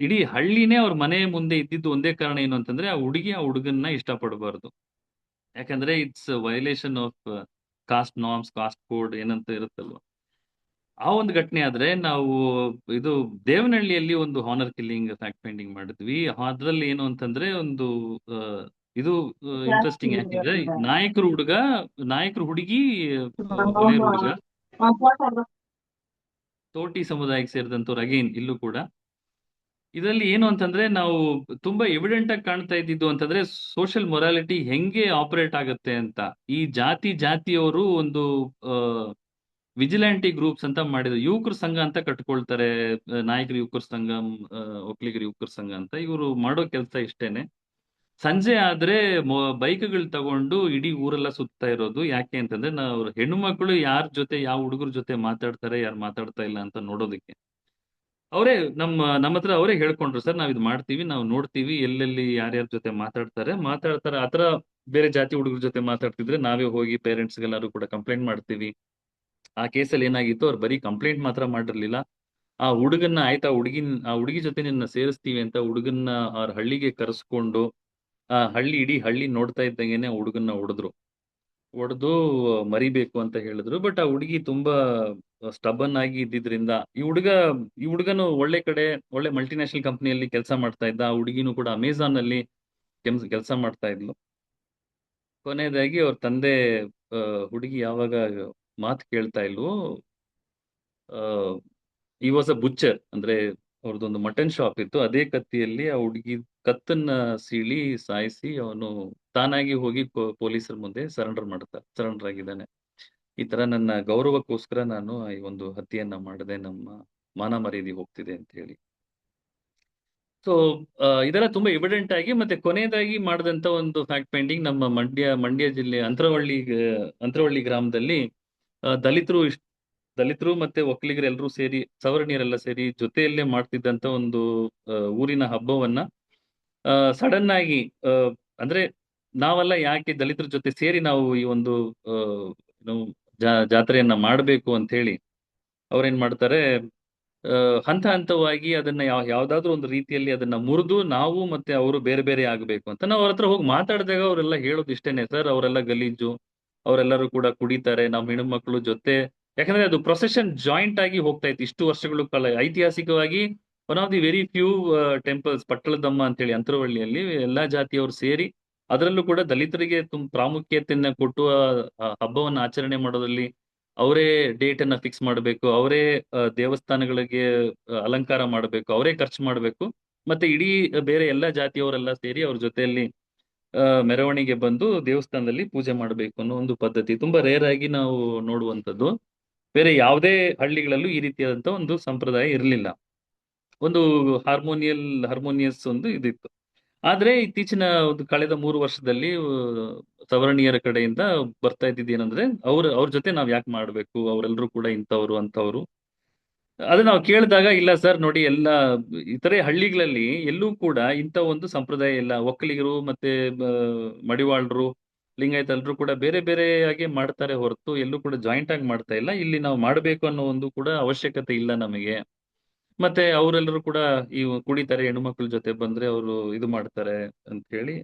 ಇಡೀ ಹಳ್ಳಿನೇ ಅವ್ರ ಮನೆ ಮುಂದೆ ಇದ್ದಿದ್ದು ಒಂದೇ ಕಾರಣ ಏನು ಅಂತಂದ್ರೆ, ಆ ಹುಡುಗಿ ಆ ಹುಡುಗನ್ನ ಇಷ್ಟಪಡಬಾರ್ದು. ಯಾಕಂದ್ರೆ it's violation of cost norms, cost code ಏನಂತ ಇರುತ್ತಲ್ವ. ಆ ಒಂದು ಘಟನೆ ಆದ್ರೆ ನಾವು ಇದು ದೇವನಹಳ್ಳಿಯಲ್ಲಿ ಒಂದು ಹಾನರ್ ಕಿಲ್ಲಿಂಗ್ ಫ್ಯಾಕ್ಟ್ ಫೈಂಡಿಂಗ್ ಮಾಡಿದ್ವಿ. ಅದ್ರಲ್ಲಿ ಏನು ಅಂತಂದ್ರೆ ಒಂದು ಇದು ಇಂಟ್ರೆಸ್ಟಿಂಗ್ ಯಾಕಿದ್ರೆ, ನಾಯಕರು ಹುಡುಗಿ ಹೊಲೆಯರ್ ಹುಡುಗ, ತೋಟಿ ಸಮುದಾಯಕ್ಕೆ ಸೇರಿದಂತವ್ರು ಅಗೈನ್ ಇಲ್ಲೂ ಕೂಡ. ಇದರಲ್ಲಿ ಏನು ಅಂತಂದ್ರೆ ನಾವು ತುಂಬಾ ಎವಿಡೆಂಟ್ ಆಗಿ ಕಾಣ್ತಾ ಇದ್ದಿದ್ದು ಅಂತಂದ್ರೆ ಸೋಷಿಯಲ್ ಮೊರಾಲಿಟಿ ಹೆಂಗೆ ಆಪರೇಟ್ ಆಗುತ್ತೆ ಅಂತ. ಈ ಜಾತಿಯವರು ಒಂದು ವಿಜಿಲೆಂಟಿ ಗ್ರೂಪ್ಸ್ ಅಂತ ಮಾಡಿದ್ರು. ಯುವಕರ ಸಂಘ ಅಂತ ಕಟ್ಕೊಳ್ತಾರೆ, ನಾಯಕರು ಯುವಕರ ಸಂಘ, ಒಕ್ಕಲಿಗರ ಯುವಕರ ಸಂಘ ಅಂತ. ಇವರು ಮಾಡೋ ಕೆಲಸ ಇಷ್ಟೇನೆ. ಸಂಜೆ ಆದ್ರೆ ಬೈಕ್ಗಳು ತಗೊಂಡು ಇಡೀ ಊರೆಲ್ಲ ಸುತ್ತಾ ಇರೋದು. ಯಾಕೆ ಅಂತಂದ್ರೆ ನಾವು ಹೆಣ್ಣು ಮಕ್ಕಳು ಯಾರ ಜೊತೆ, ಯಾವ ಹುಡುಗರ ಜೊತೆ ಮಾತಾಡ್ತಾರೆ, ಯಾರು ಮಾತಾಡ್ತಾ ಇಲ್ಲ ಅಂತ ನೋಡೋದಕ್ಕೆ. ಅವರೇ ನಮ್ಮ ಹತ್ರ ಅವರೇ ಹೇಳ್ಕೊಂಡ್ರು, ಸರ್ ನಾವ್ ಇದು ಮಾಡ್ತೀವಿ, ನಾವು ನೋಡ್ತೀವಿ ಎಲ್ಲೆಲ್ಲಿ ಯಾರ್ಯಾರ ಜೊತೆ ಮಾತಾಡ್ತಾರೆ. ಆತರ ಬೇರೆ ಜಾತಿ ಹುಡುಗರ ಜೊತೆ ಮಾತಾಡ್ತಿದ್ರೆ ನಾವೇ ಹೋಗಿ ಪೇರೆಂಟ್ಸ್ಗೆಲ್ಲರೂ ಕೂಡ ಕಂಪ್ಲೇಂಟ್ ಮಾಡ್ತೀವಿ. ಆ ಕೇಸಲ್ಲಿ ಏನಾಗಿತ್ತು, ಅವ್ರು ಬರೀ ಕಂಪ್ಲೇಂಟ್ ಮಾತ್ರ ಮಾಡಿರ್ಲಿಲ್ಲ, ಆ ಹುಡುಗನ್ನ ಆಯ್ತಾ ಆ ಹುಡುಗಿ ಜೊತೆ ನಿನ್ನ ಸೇರಿಸ್ತೀವಿ ಅಂತ ಹುಡುಗನ್ನ ಅವ್ರ ಹಳ್ಳಿಗೆ ಕರೆಸ್ಕೊಂಡು, ಆ ಇಡೀ ಹಳ್ಳಿ ನೋಡ್ತಾ ಇದ್ದಂಗೆನೆ ಹುಡುಗನ್ನ ಹೊಡೆದು ಮರಿಬೇಕು ಅಂತ ಹೇಳಿದ್ರು. ಬಟ್ ಆ ಹುಡುಗಿ ತುಂಬಾ ಸ್ಟಬನ್ ಆಗಿ ಇದ್ದಿದ್ರಿಂದ ಈ ಹುಡುಗನು ಒಳ್ಳೆ ಮಲ್ಟಿನ್ಯಾಷನಲ್ ಕಂಪನಿಯಲ್ಲಿ ಕೆಲಸ ಮಾಡ್ತಾ ಇದ್ದ. ಆ ಹುಡುಗಿನೂ ಕೂಡ ಅಮೆಝಾನ್ ಅಲ್ಲಿ ಕೆಲಸ ಮಾಡ್ತಾ ಇದ್ಲು. ಕೊನೆಯದಾಗಿ ಅವ್ರ ತಂದೆ ಹುಡುಗಿ ಯಾವಾಗ ಮಾತು ಕೇಳ್ತಾ ಇಲ್ವೋ, ಈ ವಾಸ್ ಅ ಬುಚ್ಚರ್, ಅಂದ್ರೆ ಅವ್ರದ್ದೊಂದು ಮಟನ್ ಶಾಪ್ ಇತ್ತು. ಅದೇ ಕತ್ತಿಯಲ್ಲಿ ಆ ಹುಡುಗಿ ಕತ್ತನ್ನ ಸೀಳಿ ಸಾಯಿಸಿ ಅವನು ತಾನಾಗಿ ಹೋಗಿ ಪೊಲೀಸರ ಮುಂದೆ ಸರೆಂಡರ್ ಆಗಿದ್ದಾನೆ. ಈ ತರ ನನ್ನ ಗೌರವಕ್ಕೋಸ್ಕರ ನಾನು ಈ ಒಂದು ಹತ್ಯೆಯನ್ನ ಮಾಡದೆ, ನಮ್ಮ ಮಾನ ಮರ್ಯಾದೆ ಹೋಗ್ತಿದೆ ಅಂತ ಹೇಳಿ. ಸೊ ಇದೆಲ್ಲ ತುಂಬಾ ಎವಿಡೆಂಟ್ ಆಗಿ, ಮತ್ತೆ ಕೊನೆಯದಾಗಿ ಮಾಡಿದಂತ ಒಂದು ಫ್ಯಾಕ್ಟ್ ಫೈಂಡಿಂಗ್, ನಮ್ಮ ಮಂಡ್ಯ ಜಿಲ್ಲೆ ಅಂತರವಳ್ಳಿ ಗ್ರಾಮದಲ್ಲಿ ದಲಿತರು ಮತ್ತೆ ಒಕ್ಕಲಿಗರು ಎಲ್ಲರೂ ಸೇರಿ, ಸವರ್ಣೀಯರೆಲ್ಲ ಸೇರಿ ಜೊತೆಯಲ್ಲೇ ಮಾಡ್ತಿದ್ದಂತ ಒಂದು ಊರಿನ ಹಬ್ಬವನ್ನ ಸಡನ್ ಆಗಿ ಅಂದ್ರೆ ನಾವೆಲ್ಲ ಯಾಕೆ ದಲಿತರ ಜೊತೆ ಸೇರಿ ನಾವು ಈ ಒಂದು ಜಾತ್ರೆಯನ್ನ ಮಾಡಬೇಕು ಅಂತ ಹೇಳಿ ಅವ್ರೇನ್ ಮಾಡ್ತಾರೆ, ಹಂತ ಹಂತವಾಗಿ ಅದನ್ನ ಯಾವ್ದಾದ್ರು ಒಂದು ರೀತಿಯಲ್ಲಿ ಅದನ್ನ ಮುರಿದು ನಾವು ಮತ್ತೆ ಅವರು ಬೇರೆ ಬೇರೆ ಆಗ್ಬೇಕು ಅಂತ ನಾವು ಅವ್ರ ಹತ್ರ ಹೋಗಿ ಮಾತಾಡಿದಾಗ ಅವರೆಲ್ಲ ಹೇಳೋದು ಇಷ್ಟೇನೆ, ಸರ್ ಅವರೆಲ್ಲ ಗಲೀಜು, ಅವರೆಲ್ಲರೂ ಕೂಡ ಕುಡಿತಾರೆ, ನಮ್ಮ ಹೆಣ್ಮಕ್ಳು ಜೊತೆ. ಯಾಕಂದ್ರೆ ಅದು ಪ್ರೊಸೆಷನ್ ಜಾಯಿಂಟ್ ಆಗಿ ಹೋಗ್ತಾ ಇತ್ತು ಇಷ್ಟು ವರ್ಷಗಳ ಕಾಲ. ಐತಿಹಾಸಿಕವಾಗಿ one of the very few temples, Pattaladamma ಅಂತೇಳಿ ಅಂತರವಳ್ಳಿಯಲ್ಲಿ ಎಲ್ಲಾ ಜಾತಿಯವರು ಸೇರಿ, ಅದರಲ್ಲೂ ಕೂಡ ದಲಿತರಿಗೆ ಪ್ರಾಮುಖ್ಯತೆಯನ್ನ ಕೊಟ್ಟು ಹಬ್ಬವನ್ನ ಆಚರಣೆ ಮಾಡೋದ್ರಲ್ಲಿ ಅವರೇ ಡೇಟ್ ಅನ್ನ ಫಿಕ್ಸ್ ಮಾಡಬೇಕು, ಅವರೇ ದೇವಸ್ಥಾನಗಳಿಗೆ ಅಲಂಕಾರ ಮಾಡಬೇಕು, ಅವರೇ ಖರ್ಚು ಮಾಡಬೇಕು, ಮತ್ತೆ ಇಡೀ ಬೇರೆ ಎಲ್ಲಾ ಜಾತಿಯವರೆಲ್ಲ ಸೇರಿ ಅವ್ರ ಜೊತೆಯಲ್ಲಿ ಮೆರವಣಿಗೆ ಬಂದು ದೇವಸ್ಥಾನದಲ್ಲಿ ಪೂಜೆ ಮಾಡಬೇಕು ಅನ್ನೋ ಒಂದು ಪದ್ಧತಿ ತುಂಬಾ ರೇರ್ ಆಗಿ ನಾವು ನೋಡುವಂತದ್ದು. ಬೇರೆ ಯಾವುದೇ ಹಳ್ಳಿಗಳಲ್ಲೂ ಈ ರೀತಿಯಾದಂತ ಒಂದು ಸಂಪ್ರದಾಯ ಇರಲಿಲ್ಲ. ಒಂದು ಹಾರ್ಮೋನಿಯಸ್ ಒಂದು ಇದಿತ್ತು. ಆದ್ರೆ ಇತ್ತೀಚಿನ ಒಂದು ಕಳೆದ 3 ವರ್ಷದಲ್ಲಿ ಸವರ್ಣೀಯರ ಕಡೆಯಿಂದ ಬರ್ತಾ ಇದ್ದಿದ್ದು ಏನಂದ್ರೆ ಅವ್ರ ಜೊತೆ ನಾವ್ ಯಾಕೆ ಮಾಡ್ಬೇಕು, ಅವರೆಲ್ಲರೂ ಕೂಡ ಇಂಥವ್ರು ಅಂತವ್ರು. ಅದು ನಾವು ಕೇಳಿದಾಗ ಇಲ್ಲ ಸರ್ ನೋಡಿ ಎಲ್ಲ ಇತರೆ ಹಳ್ಳಿಗಳಲ್ಲಿ ಎಲ್ಲೂ ಕೂಡ ಇಂಥ ಒಂದು ಸಂಪ್ರದಾಯ ಇಲ್ಲ. ಒಕ್ಕಲಿಗರು ಮತ್ತೆ ಮಡಿವಾಳರು, ಲಿಂಗಾಯತರು ಕೂಡ ಬೇರೆ ಬೇರೆಯಾಗಿ ಮಾಡ್ತಾರೆ ಹೊರತು ಎಲ್ಲೂ ಕೂಡ ಜಾಯಿಂಟ್ ಆಗಿ ಮಾಡ್ತಾ ಇಲ್ಲ. ಇಲ್ಲಿ ನಾವು ಮಾಡಬೇಕು ಅನ್ನೋ ಒಂದು ಕೂಡ ಅವಶ್ಯಕತೆ ಇಲ್ಲ ನಮಗೆ. ಮತ್ತೆ ಅವರೆಲ್ಲರೂ ಕೂಡ ಈ ಕುಡಿತಾರೆ, ಹೆಣ್ಣು ಮಕ್ಕಳ ಜೊತೆ ಬಂದ್ರೆ ಅವರು ಇದು ಮಾಡ್ತಾರೆ ಅಂತ ಹೇಳಿ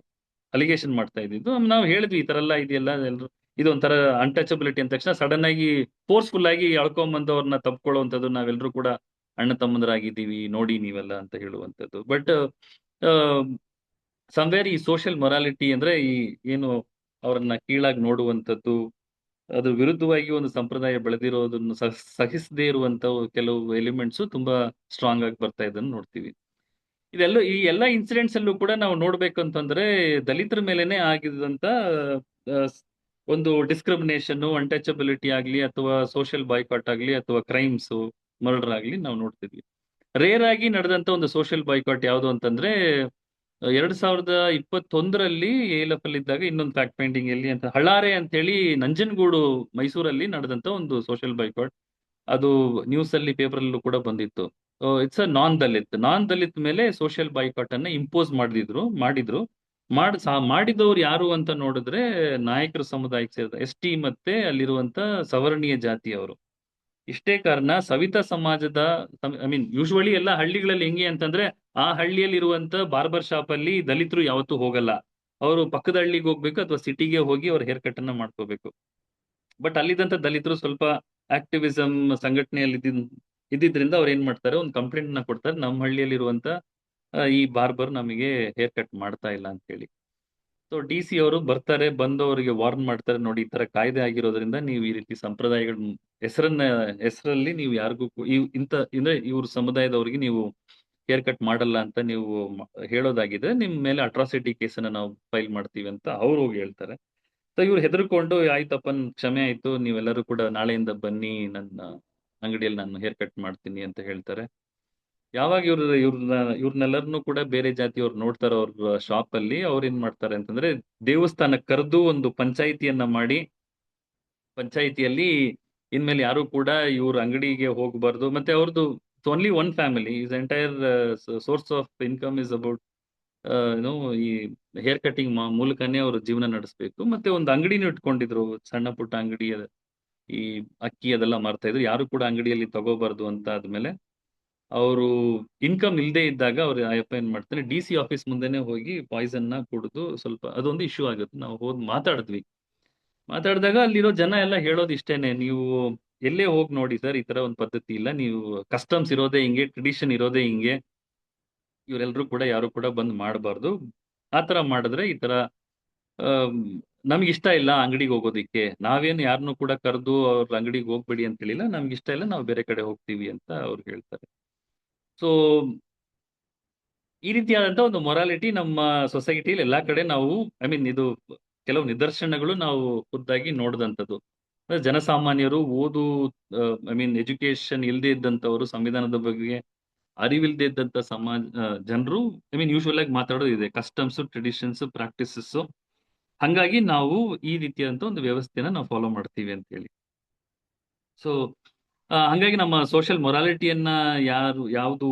ಅಲಿಗೇಷನ್ ಮಾಡ್ತಾ ಇದ್ದಿದ್ದು. ನಾವು ಹೇಳಿದ್ವಿ ಈ ತರ ಎಲ್ಲ ಇದೆಯಲ್ಲ, ಎಲ್ರು ಇದೊಂಥರ ಅನ್ಟಚಬಿಲಿಟಿ ಅಂದ ತಕ್ಷಣ ಸಡನ್ ಆಗಿ ಫೋರ್ಸ್ಫುಲ್ ಆಗಿ ಎಳ್ಕೊಂಬಂದು ಅವ್ರನ್ನ ತಪ್ಕೊಳ್ಳುವಂಥದ್ದು, ನಾವೆಲ್ಲರೂ ಕೂಡ ಅಣ್ಣ ತಮ್ಮಂದರಾಗಿದ್ದೀವಿ ನೋಡಿ ನೀವೆಲ್ಲ ಅಂತ ಹೇಳುವಂಥದ್ದು. ಬಟ್ ಸಮ್ವೇರ್ ಈ ಸೋಷಿಯಲ್ ಮೊರಾಲಿಟಿ ಅಂದ್ರೆ ಈ ಏನು ಅವರನ್ನ ಕೀಳಾಗಿ ನೋಡುವಂಥದ್ದು, ಅದ್ರ ವಿರುದ್ಧವಾಗಿ ಒಂದು ಸಂಪ್ರದಾಯ ಬೆಳೆದಿರೋದನ್ನು ಸಹಿಸದೇ ಇರುವಂತ ಕೆಲವು ಎಲಿಮೆಂಟ್ಸ್ ತುಂಬಾ ಸ್ಟ್ರಾಂಗ್ ಆಗಿ ಬರ್ತಾ ಇದನ್ನು ನೋಡ್ತೀವಿ. ಈ ಎಲ್ಲ ಇನ್ಸಿಡೆಂಟ್ಸ್ ಅಲ್ಲೂ ಕೂಡ ನಾವು ನೋಡ್ಬೇಕು ಅಂತಂದ್ರೆ ದಲಿತರ ಮೇಲೆನೆ ಆಗಿದಂತ ಒಂದು ಡಿಸ್ಕ್ರಿಮಿನೇಷನ್, ಅನ್ಟಚಬಿಲಿಟಿ ಆಗ್ಲಿ ಅಥವಾ ಸೋಷಿಯಲ್ ಬಾಯ್ಕಾಟ್ ಆಗ್ಲಿ ಅಥವಾ ಕ್ರೈಮ್ಸ್, ಮರ್ಡರ್ ಆಗ್ಲಿ ನಾವು ನೋಡ್ತಿದ್ವಿ. ರೇರ್ ಆಗಿ ನಡೆದಂತ ಒಂದು ಸೋಷಿಯಲ್ ಬಾಯ್ಕಾಟ್ ಯಾವುದು ಅಂತಂದ್ರೆ 2021ರಲ್ಲಿ ALF ಅಲ್ಲಿ ಇದ್ದಾಗ ಇನ್ನೊಂದು ಫ್ಯಾಕ್ಟ್ ಫೈಂಡಿಂಗ್ ಎಲ್ಲಿ ಅಂತ ಹಳ್ಳಾರೆ ಅಂತ ಹೇಳಿ ನಂಜನಗೂಡು ಮೈಸೂರಲ್ಲಿ ನಡೆದಂತ ಒಂದು ಸೋಷಿಯಲ್ ಬಾಯ್ಕಾಟ್. ಅದು ನ್ಯೂಸ್ ಅಲ್ಲಿ ಪೇಪರ್ ಅಲ್ಲೂ ಕೂಡ ಬಂದಿತ್ತು. ಇಟ್ಸ್ ಅ ನಾನ್ ದಲಿತ್ ಮೇಲೆ ಸೋಷಿಯಲ್ ಬಾಯ್ಕಾಟ್ ಅನ್ನ ಇಂಪೋಸ್ ಮಾಡಿದ್ರು. ಮಾಡಿದವ್ರು ಯಾರು ಅಂತ ನೋಡಿದ್ರೆ ನಾಯಕರ ಸಮುದಾಯಕ್ಕೆ ಸೇರಿದ ST ಮತ್ತೆ ಅಲ್ಲಿರುವಂತ ಸವರ್ಣೀಯ ಜಾತಿಯವರು. ಇಷ್ಟೇ ಕಾರಣ ಸವಿತಾ ಸಮಾಜದ ಯೂಶುವಲಿ ಎಲ್ಲ ಹಳ್ಳಿಗಳಲ್ಲಿ ಹೆಂಗೆ ಅಂತಂದ್ರೆ ಆ ಹಳ್ಳಿಯಲ್ಲಿ ಇರುವಂತ ಬಾರ್ಬರ್ ಶಾಪ್ ಅಲ್ಲಿ ದಲಿತರು ಯಾವತ್ತೂ ಹೋಗಲ್ಲ. ಅವರು ಪಕ್ಕದ ಹಳ್ಳಿಗೆ ಹೋಗ್ಬೇಕು ಅಥವಾ ಸಿಟಿಗೆ ಹೋಗಿ ಅವ್ರ ಹೇರ್ ಕಟ್ ಅನ್ನ ಮಾಡ್ಕೋಬೇಕು. ಬಟ್ ಅಲ್ಲಿದ್ದಂತ ದಲಿತರು ಸ್ವಲ್ಪ ಆಕ್ಟಿವಿಸಂ ಸಂಘಟನೆಯಲ್ಲಿ ಇದ್ದಿದ್ರಿಂದ ಅವ್ರು ಏನ್ ಮಾಡ್ತಾರೆ, ಒಂದು ಕಂಪ್ಲೇಂಟ್ ನ ಕೊಡ್ತಾರೆ, ನಮ್ಮ ಹಳ್ಳಿಯಲ್ಲಿ ಇರುವಂತ ಈ ಬಾರ್ಬರ್ ನಮಗೆ ಹೇರ್ ಕಟ್ ಮಾಡ್ತಾ ಇಲ್ಲ ಅಂತ ಹೇಳಿ. ಸೊ DC ಅವರು ಬರ್ತಾರೆ, ಬಂದು ಅವರಿಗೆ ವಾರ್ನ್ ಮಾಡ್ತಾರೆ, ನೋಡಿ ಈ ತರ ಕಾಯ್ದೆ ಆಗಿರೋದ್ರಿಂದ ನೀವು ಈ ರೀತಿ ಸಂಪ್ರದಾಯಗಳ ಹೆಸರಲ್ಲಿ ನೀವು ಯಾರಿಗೂ ಅಂದ್ರೆ ಇವ್ರ ಸಮುದಾಯದವರಿಗೆ ನೀವು ಹೇರ್ ಕಟ್ ಮಾಡಲ್ಲ ಅಂತ ನೀವು ಹೇಳೋದಾಗಿದೆ, ನಿಮ್ ಮೇಲೆ ಅಟ್ರಾಸಿಟಿ ಕೇಸನ್ನ ನಾವು ಫೈಲ್ ಮಾಡ್ತೀವಿ ಅಂತ ಅವ್ರು ಹೋಗಿ ಹೇಳ್ತಾರೆ. ಸೊ ಇವ್ರು ಹೆದರ್ಕೊಂಡು ಆಯ್ತಪ್ಪ ಕ್ಷಮೆ ಆಯ್ತು, ನೀವೆಲ್ಲರೂ ಕೂಡ ನಾಳೆಯಿಂದ ಬನ್ನಿ, ನನ್ನ ಅಂಗಡಿಯಲ್ಲಿ ನಾನು ಹೇರ್ ಕಟ್ ಮಾಡ್ತೀನಿ ಅಂತ ಹೇಳ್ತಾರೆ. ಯಾವಾಗ ಇವ್ರನ್ನೆಲ್ಲರನ್ನೂ ಕೂಡ ಬೇರೆ ಜಾತಿಯವ್ರು ನೋಡ್ತಾರೆ ಅವ್ರ ಶಾಪ್ ಅಲ್ಲಿ, ಅವ್ರು ಏನ್ ಮಾಡ್ತಾರೆ ಅಂತಂದ್ರೆ ದೇವಸ್ಥಾನಕ್ಕೆ ಕರೆದು ಒಂದು ಪಂಚಾಯಿತಿಯನ್ನ ಮಾಡಿ, ಪಂಚಾಯಿತಿಯಲ್ಲಿ ಇನ್ಮೇಲೆ ಯಾರು ಕೂಡ ಇವ್ರ ಅಂಗಡಿಗೆ ಹೋಗಬಾರ್ದು. ಮತ್ತೆ ಅವ್ರದ್ದು only one family, is entire source of income is about ಈ ಹೇರ್ ಕಟಿಂಗ್ ಮೂಲಕನೇ ಅವರು ಜೀವನ ನಡೆಸಬೇಕು. ಮತ್ತೆ ಒಂದು ಅಂಗಡಿನೂ ಇಟ್ಕೊಂಡಿದ್ರು, ಸಣ್ಣ ಪುಟ್ಟ ಅಂಗಡಿ, ಈ ಅಕ್ಕಿ ಅದೆಲ್ಲ ಮಾರ್ತಾ ಇದ್ರು. ಯಾರು ಕೂಡ ಅಂಗಡಿಯಲ್ಲಿ ತಗೋಬಾರ್ದು ಅಂತ ಆದ್ಮೇಲೆ ಅವರು ಇನ್ಕಮ್ ಇಲ್ಲದೆ ಇದ್ದಾಗ ಅವ್ರು ಅಯ್ಯಪ್ಪ ಏನ್ ಮಾಡ್ತಾರೆ, DC ಆಫೀಸ್ ಮುಂದೆನೆ ಹೋಗಿ ಪಾಯ್ಸನ್ ನ ಕುಡಿದು ಸ್ವಲ್ಪ ಅದೊಂದು ಇಶ್ಯೂ ಆಗುತ್ತೆ. ನಾವು ಹೋಗಿ ಮಾತಾಡಿದಾಗ ಅಲ್ಲಿರೋ ಜನ ಎಲ್ಲ ಹೇಳೋದು ಇಷ್ಟೇನೆ, ನೀವು ಎಲ್ಲೇ ಹೋಗಿ ನೋಡಿ ಸರ್, ಈ ತರ ಒಂದು ಪದ್ಧತಿ ಇಲ್ಲ, ನೀವು ಕಸ್ಟಮ್ಸ್ ಇರೋದೇ ಹಿಂಗೆ, ಟ್ರೆಡಿಷನ್ ಇರೋದೇ ಹಿಂಗೆ, ಇವರೆಲ್ಲರೂ ಕೂಡ ಯಾರು ಕೂಡ ಬಂದ್ ಮಾಡಬಾರ್ದು. ಆತರ ಮಾಡಿದ್ರೆ ಈ ತರ ನಮ್ಗೆ ಇಷ್ಟ ಇಲ್ಲ ಅಂಗಡಿಗೆ ಹೋಗೋದಿಕ್ಕೆ, ನಾವೇನು ಯಾರನ್ನೂ ಕೂಡ ಕರೆದು ಅವ್ರ ಅಂಗಡಿಗೆ ಹೋಗ್ಬೇಡಿ ಅಂತ ಹೇಳಿಲ್ಲ, ನಮ್ಗೆ ಇಷ್ಟ ಇಲ್ಲ, ನಾವು ಬೇರೆ ಕಡೆ ಹೋಗ್ತೀವಿ ಅಂತ ಅವ್ರು ಹೇಳ್ತಾರೆ. ಸೊ ಈ ರೀತಿಯಾದಂತ ಒಂದು ಮೊರಾಲಿಟಿ ನಮ್ಮ ಸೊಸೈಟಿಯಲ್ಲಿ ಎಲ್ಲಾ ಕಡೆ ನಾವು ಇದು ಕೆಲವು ನಿದರ್ಶನಗಳು ನಾವು ಖುದ್ದಾಗಿ ನೋಡಿದಂಥದ್ದು. ಜನಸಾಮಾನ್ಯರು ಓದು ಎಜುಕೇಶನ್ ಇಲ್ಲದೆ ಇದ್ದಂಥವರು, ಸಂವಿಧಾನದ ಬಗ್ಗೆ ಅರಿವಿಲ್ಲದೆ ಇದ್ದಂತ ಜನರು ಯೂಶುವಲ್ ಆಗಿ ಮಾತಾಡೋದು ಇದೆ, ಕಸ್ಟಮ್ಸ್, ಟ್ರೆಡಿಷನ್ಸ್, ಪ್ರಾಕ್ಟೀಸಸ್. ಹಂಗಾಗಿ ನಾವು ಈ ರೀತಿಯಾದಂತ ಒಂದು ವ್ಯವಸ್ಥೆನ ನಾವು ಫಾಲೋ ಮಾಡ್ತೀವಿ ಅಂತ ಹೇಳಿ. ಸೊ ಹಂಗಾಗಿ ನಮ್ಮ ಸೋಷಿಯಲ್ ಮೊರಾಲಿಟಿಯನ್ನ ಯಾವುದು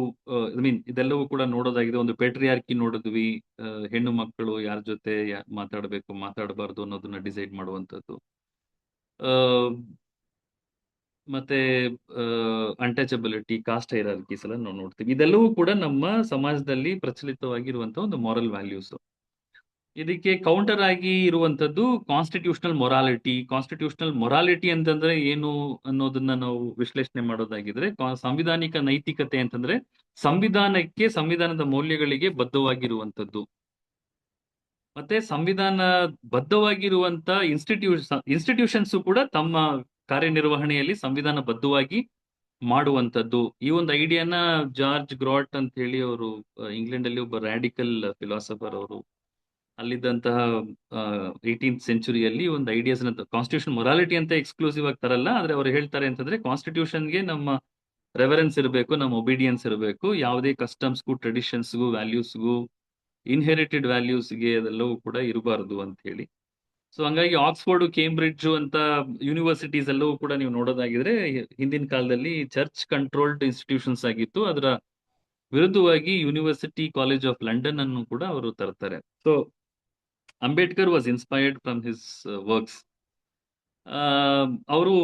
ಇದೆಲ್ಲವೂ ಕೂಡ ನೋಡೋದಾಗಿದೆ. ಒಂದು ಪೇಟ್ರಿಯಾರ್ಕಿ ನೋಡಿದ್ವಿ, ಹೆಣ್ಣು ಮಕ್ಕಳು ಯಾರ ಜೊತೆ ಮಾತಾಡಬೇಕು ಮಾತಾಡಬಾರ್ದು ಅನ್ನೋದನ್ನ ಡಿಸೈಡ್ ಮಾಡುವಂಥದ್ದು. ಮತ್ತೆ ಅನ್ಟಚಬಿಲಿಟಿ, ಕಾಸ್ಟ್ ಹೈರಾರ್ಕೀಸ್ ಎಲ್ಲ ನಾವು ನೋಡ್ತೀವಿ. ಇದೆಲ್ಲವೂ ಕೂಡ ನಮ್ಮ ಸಮಾಜದಲ್ಲಿ ಪ್ರಚಲಿತವಾಗಿರುವಂತಹ ಒಂದು ಮಾರಲ್ ವ್ಯಾಲ್ಯೂಸ್. ಇದಕ್ಕೆ ಕೌಂಟರ್ ಆಗಿ ಇರುವಂತದ್ದು ಕಾನ್ಸ್ಟಿಟ್ಯೂಷನಲ್ ಮೊರಾಲಿಟಿ ಅಂತಂದ್ರೆ ಏನು ಅನ್ನೋದನ್ನ ನಾವು ವಿಶ್ಲೇಷಣೆ ಮಾಡೋದಾಗಿದ್ರೆ, ಸಾಂವಿಧಾನಿಕ ನೈತಿಕತೆ ಅಂತಂದ್ರೆ ಸಂವಿಧಾನಕ್ಕೆ, ಸಂವಿಧಾನದ ಮೌಲ್ಯಗಳಿಗೆ ಬದ್ಧವಾಗಿರುವಂತದ್ದು. ಮತ್ತೆ ಸಂವಿಧಾನ ಬದ್ಧವಾಗಿರುವಂತ ಇನ್ಸ್ಟಿಟ್ಯೂಷನ್ಸ್ ಕೂಡ ತಮ್ಮ ಕಾರ್ಯನಿರ್ವಹಣೆಯಲ್ಲಿ ಸಂವಿಧಾನ ಬದ್ಧವಾಗಿ ಮಾಡುವಂತದ್ದು. ಈ ಒಂದು ಐಡಿಯಾನ ಜಾರ್ಜ್ ಗ್ರಾಟ್ ಅಂತ ಹೇಳಿ ಅವರು ಇಂಗ್ಲೆಂಡ್ ಅಲ್ಲಿ ಒಬ್ಬ ರಾಡಿಕಲ್ ಫಿಲಾಸಫರ್, ಅವರು ಅಲ್ಲಿದ್ದಂತಹ 18th ಸೆಂಚುರಿಯಲ್ಲಿ ಒಂದು ಐಡಿಯಾಸ್ ಕಾನ್ಸ್ಟಿಟ್ಯೂಷನ್ ಮೊರಾಲಿಟಿ ಅಂತ ಎಕ್ಸ್ಕ್ಲೂಸಿವ್ ಆಗಿ ತರಲ್ಲ, ಆದ್ರೆ ಅವ್ರು ಹೇಳ್ತಾರೆ ಅಂತಂದ್ರೆ ಕಾನ್ಸ್ಟಿಟ್ಯೂಷನ್ಗೆ ನಮ್ಮ ರೆವರೆನ್ಸ್ ಇರಬೇಕು, ನಮ್ಮ ಒಬಿಡಿಯನ್ಸ್ ಇರಬೇಕು, ಯಾವುದೇ ಕಸ್ಟಮ್ಸ್ಗೂ, ಟ್ರೆಡಿಷನ್ಸ್ಗೂ, ವ್ಯಾಲ್ಯೂಸ್ಗೂ, ಇನ್ಹೆರಿಟೆಡ್ ವ್ಯಾಲ್ಯೂಸ್ಗೆ ಅದೆಲ್ಲವೂ ಕೂಡ ಇರಬಾರ್ದು ಅಂತ ಹೇಳಿ. ಸೊ ಹಂಗಾಗಿ ಆಕ್ಸ್ಫೋರ್ಡ್, ಕೇಂಬ್ರಿಡ್ಜ್ ಅಂತ ಯೂನಿವರ್ಸಿಟೀಸ್ ಎಲ್ಲವೂ ಕೂಡ ನೀವು ನೋಡೋದಾಗಿದ್ರೆ ಹಿಂದಿನ ಕಾಲದಲ್ಲಿ ಚರ್ಚ್ ಕಂಟ್ರೋಲ್ಡ್ ಇನ್ಸ್ಟಿಟ್ಯೂಷನ್ಸ್ ಆಗಿತ್ತು. ಅದರ ವಿರುದ್ಧವಾಗಿ ಯೂನಿವರ್ಸಿಟಿ ಕಾಲೇಜ್ ಆಫ್ ಲಂಡನ್ ಅನ್ನು ಕೂಡ ಅವರು ತರ್ತಾರೆ. So Ambedkar was inspired from his works. ಅವರು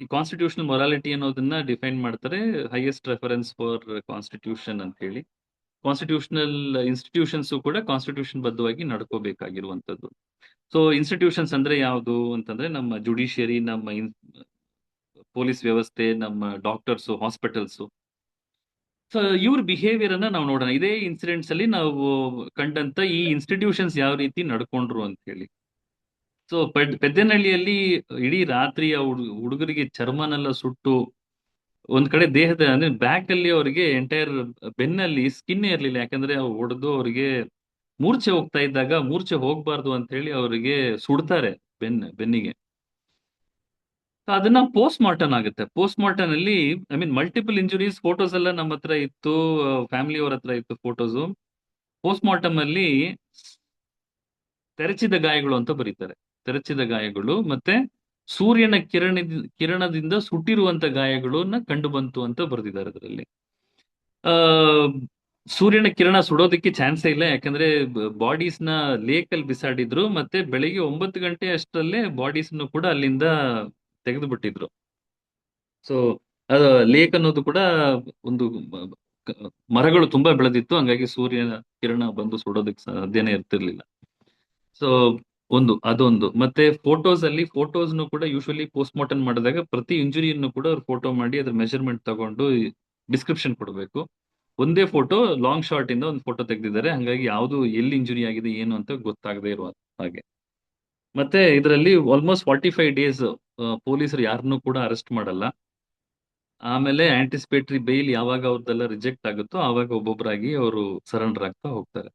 ಈ ಕಾನ್ಸ್ಟಿಟ್ಯೂಷನಲ್ ಮೊರಾಲಿಟಿ ಅನ್ನೋದನ್ನ ಡಿಫೈನ್ ಮಾಡ್ತಾರೆ, ಹೈಯೆಸ್ಟ್ ರೆಫರೆನ್ಸ್ ಫಾರ್ ಕಾನ್ಸ್ಟಿಟ್ಯೂಷನ್ ಅಂತ ಹೇಳಿ. ಕಾನ್ಸ್ಟಿಟ್ಯೂಷನಲ್ ಇನ್ಸ್ಟಿಟ್ಯೂಷನ್ಸ್ ಕೂಡ ಕಾನ್ಸ್ಟಿಟ್ಯೂಷನ್ ಬದ್ಧವಾಗಿ ನಡ್ಕೋಬೇಕಾಗಿರುವಂತದ್ದು. ಸೊ ಇನ್ಸ್ಟಿಟ್ಯೂಷನ್ಸ್ ಅಂದ್ರೆ ಯಾವುದು ಅಂತಂದ್ರೆ ನಮ್ಮ ಜುಡಿಷಿಯರಿ, ನಮ್ಮ ಪೊಲೀಸ್ ವ್ಯವಸ್ಥೆ, ನಮ್ಮ ಡಾಕ್ಟರ್ಸ್, ಹಾಸ್ಪಿಟಲ್ಸ್. ಸೊ ಇವ್ರ ಬಿಹೇವಿಯರ್ ಅನ್ನ ನಾವು ನೋಡೋಣ. ಇದೇ ಇನ್ಸಿಡೆಂಟ್ಸ್ ಅಲ್ಲಿ ನಾವು ಕಂಡಂತ ಈ ಇನ್ಸ್ಟಿಟ್ಯೂಷನ್ಸ್ ಯಾವ ರೀತಿ ನಡ್ಕೊಂಡ್ರು ಅಂತ ಹೇಳಿ. ಸೊ ಪೆದ್ದನಹಳ್ಳಿಯಲ್ಲಿ ಇಡೀ ರಾತ್ರಿ ಆ ಹುಡುಗರಿಗೆ ಚರ್ಮನೆಲ್ಲ ಸುಟ್ಟು ಒಂದ್ ಕಡೆ ದೇಹದ ಅಂದ್ರೆ ಬ್ಯಾಕ್ ಅಲ್ಲಿ ಅವರಿಗೆ ಎಂಟೈರ್ ಬೆನ್ನಲ್ಲಿ ಸ್ಕಿನ್ ಇರ್ಲಿಲ್ಲ. ಯಾಕಂದ್ರೆ ಹೊಡೆದು ಅವರಿಗೆ ಮೂರ್ಛೆ ಹೋಗ್ತಾ ಇದ್ದಾಗ ಮೂರ್ಛೆ ಹೋಗ್ಬಾರ್ದು ಅಂತ ಹೇಳಿ ಅವರಿಗೆ ಸುಡ್ತಾರೆ ಬೆನ್ನಿಗೆ. ಅದನ್ನ ಪೋಸ್ಟ್ ಮಾರ್ಟಮ್ ಆಗುತ್ತೆ. ಪೋಸ್ಟ್ ಮಾರ್ಟಮ್ ಅಲ್ಲಿ I mean multiple injuries, photos ಎಲ್ಲ ನಮ್ಮ ಹತ್ರ ಇತ್ತು, ಫ್ಯಾಮಿಲಿ ಅವ್ರ ಹತ್ರ ಇತ್ತು ಫೋಟೋಸ್. ಪೋಸ್ಟ್ ಮಾರ್ಟಮ್ ಅಲ್ಲಿ ತೆರಚಿದ ಗಾಯಗಳು ಅಂತ ಬರೀತಾರೆ. ತೆರಚಿದ ಗಾಯಗಳು ಮತ್ತೆ ಸೂರ್ಯನ ಕಿರಣದಿಂದ ಸುಟ್ಟಿರುವಂತ ಗಾಯಗಳನ್ನ ಕಂಡು ಬಂತು ಅಂತ ಬರೆದಿದ್ದಾರೆ ಅದರಲ್ಲಿ. ಸೂರ್ಯನ ಕಿರಣ ಸುಡೋದಕ್ಕೆ ಚಾನ್ಸೇ ಇಲ್ಲ, ಯಾಕಂದ್ರೆ ಬಾಡೀಸ್ ನ ಲೇಕ್ ಅಲ್ಲಿ ಬಿಸಾಡಿದ್ರು. ಮತ್ತೆ ಬೆಳಿಗ್ಗೆ 9 ಗಂಟೆ ಅಷ್ಟರಲ್ಲೇ ಬಾಡೀಸ್ ಕೂಡ ಅಲ್ಲಿಂದ ತೆಗೆದು ಬಿಟ್ಟಿದ್ರು. ಸೊ ಲೇಕ್ ಅನ್ನೋದು ಕೂಡ ಒಂದು ಮರಗಳು ತುಂಬಾ ಬೆಳೆದಿತ್ತು, ಹಂಗಾಗಿ ಸೂರ್ಯನ ಕಿರಣ ಬಂದು ಸುಡೋದಕ್ಕೆ ಸಾಧ್ಯನೇ ಇರ್ತಿರ್ಲಿಲ್ಲ. ಸೊ ಅದೊಂದು. ಮತ್ತೆ ಫೋಟೋಸ್ ಅಲ್ಲಿ ಫೋಟೋಸ್ನು ಕೂಡ ಯೂಶುವಲಿ ಪೋಸ್ಟ್ ಮಾರ್ಟಮ್ ಮಾಡಿದಾಗ ಪ್ರತಿ ಇಂಜುರಿಯನ್ನು ಕೂಡ ಅವ್ರು ಫೋಟೋ ಮಾಡಿ ಅದ್ರ ಮೆಜರ್ಮೆಂಟ್ ತಗೊಂಡು ಡಿಸ್ಕ್ರಿಪ್ಷನ್ ಕೊಡಬೇಕು. ಒಂದೇ ಫೋಟೋ ಲಾಂಗ್ ಶಾರ್ಟ್ ಇಂದ ಒಂದು ಫೋಟೋ ತೆಗೆದಿದ್ದಾರೆ, ಹಂಗಾಗಿ ಯಾವುದು ಎಲ್ಲಿ ಇಂಜುರಿ ಆಗಿದೆ ಏನು ಅಂತ ಗೊತ್ತಾಗದೇ ಇರುವ ಹಾಗೆ. ಮತ್ತೆ ಇದರಲ್ಲಿ ಆಲ್ಮೋಸ್ಟ್ 45 ಡೇಸ್ ಪೊಲೀಸರು ಯಾರನ್ನೂ ಕೂಡ ಅರೆಸ್ಟ್ ಮಾಡಲ್ಲ. ಆಮೇಲೆ ಆಂಟಿಸಿಪೇಟರಿ ಬೇಲ್ ಯಾವಾಗ ಅವ್ರದ್ದೆಲ್ಲ ರಿಜೆಕ್ಟ್ ಆಗುತ್ತೋ ಆವಾಗ ಒಬ್ಬೊಬ್ಬರಾಗಿ ಅವರು ಸರೆಂಡರ್ ಆಗ್ತಾ ಹೋಗ್ತಾರೆ.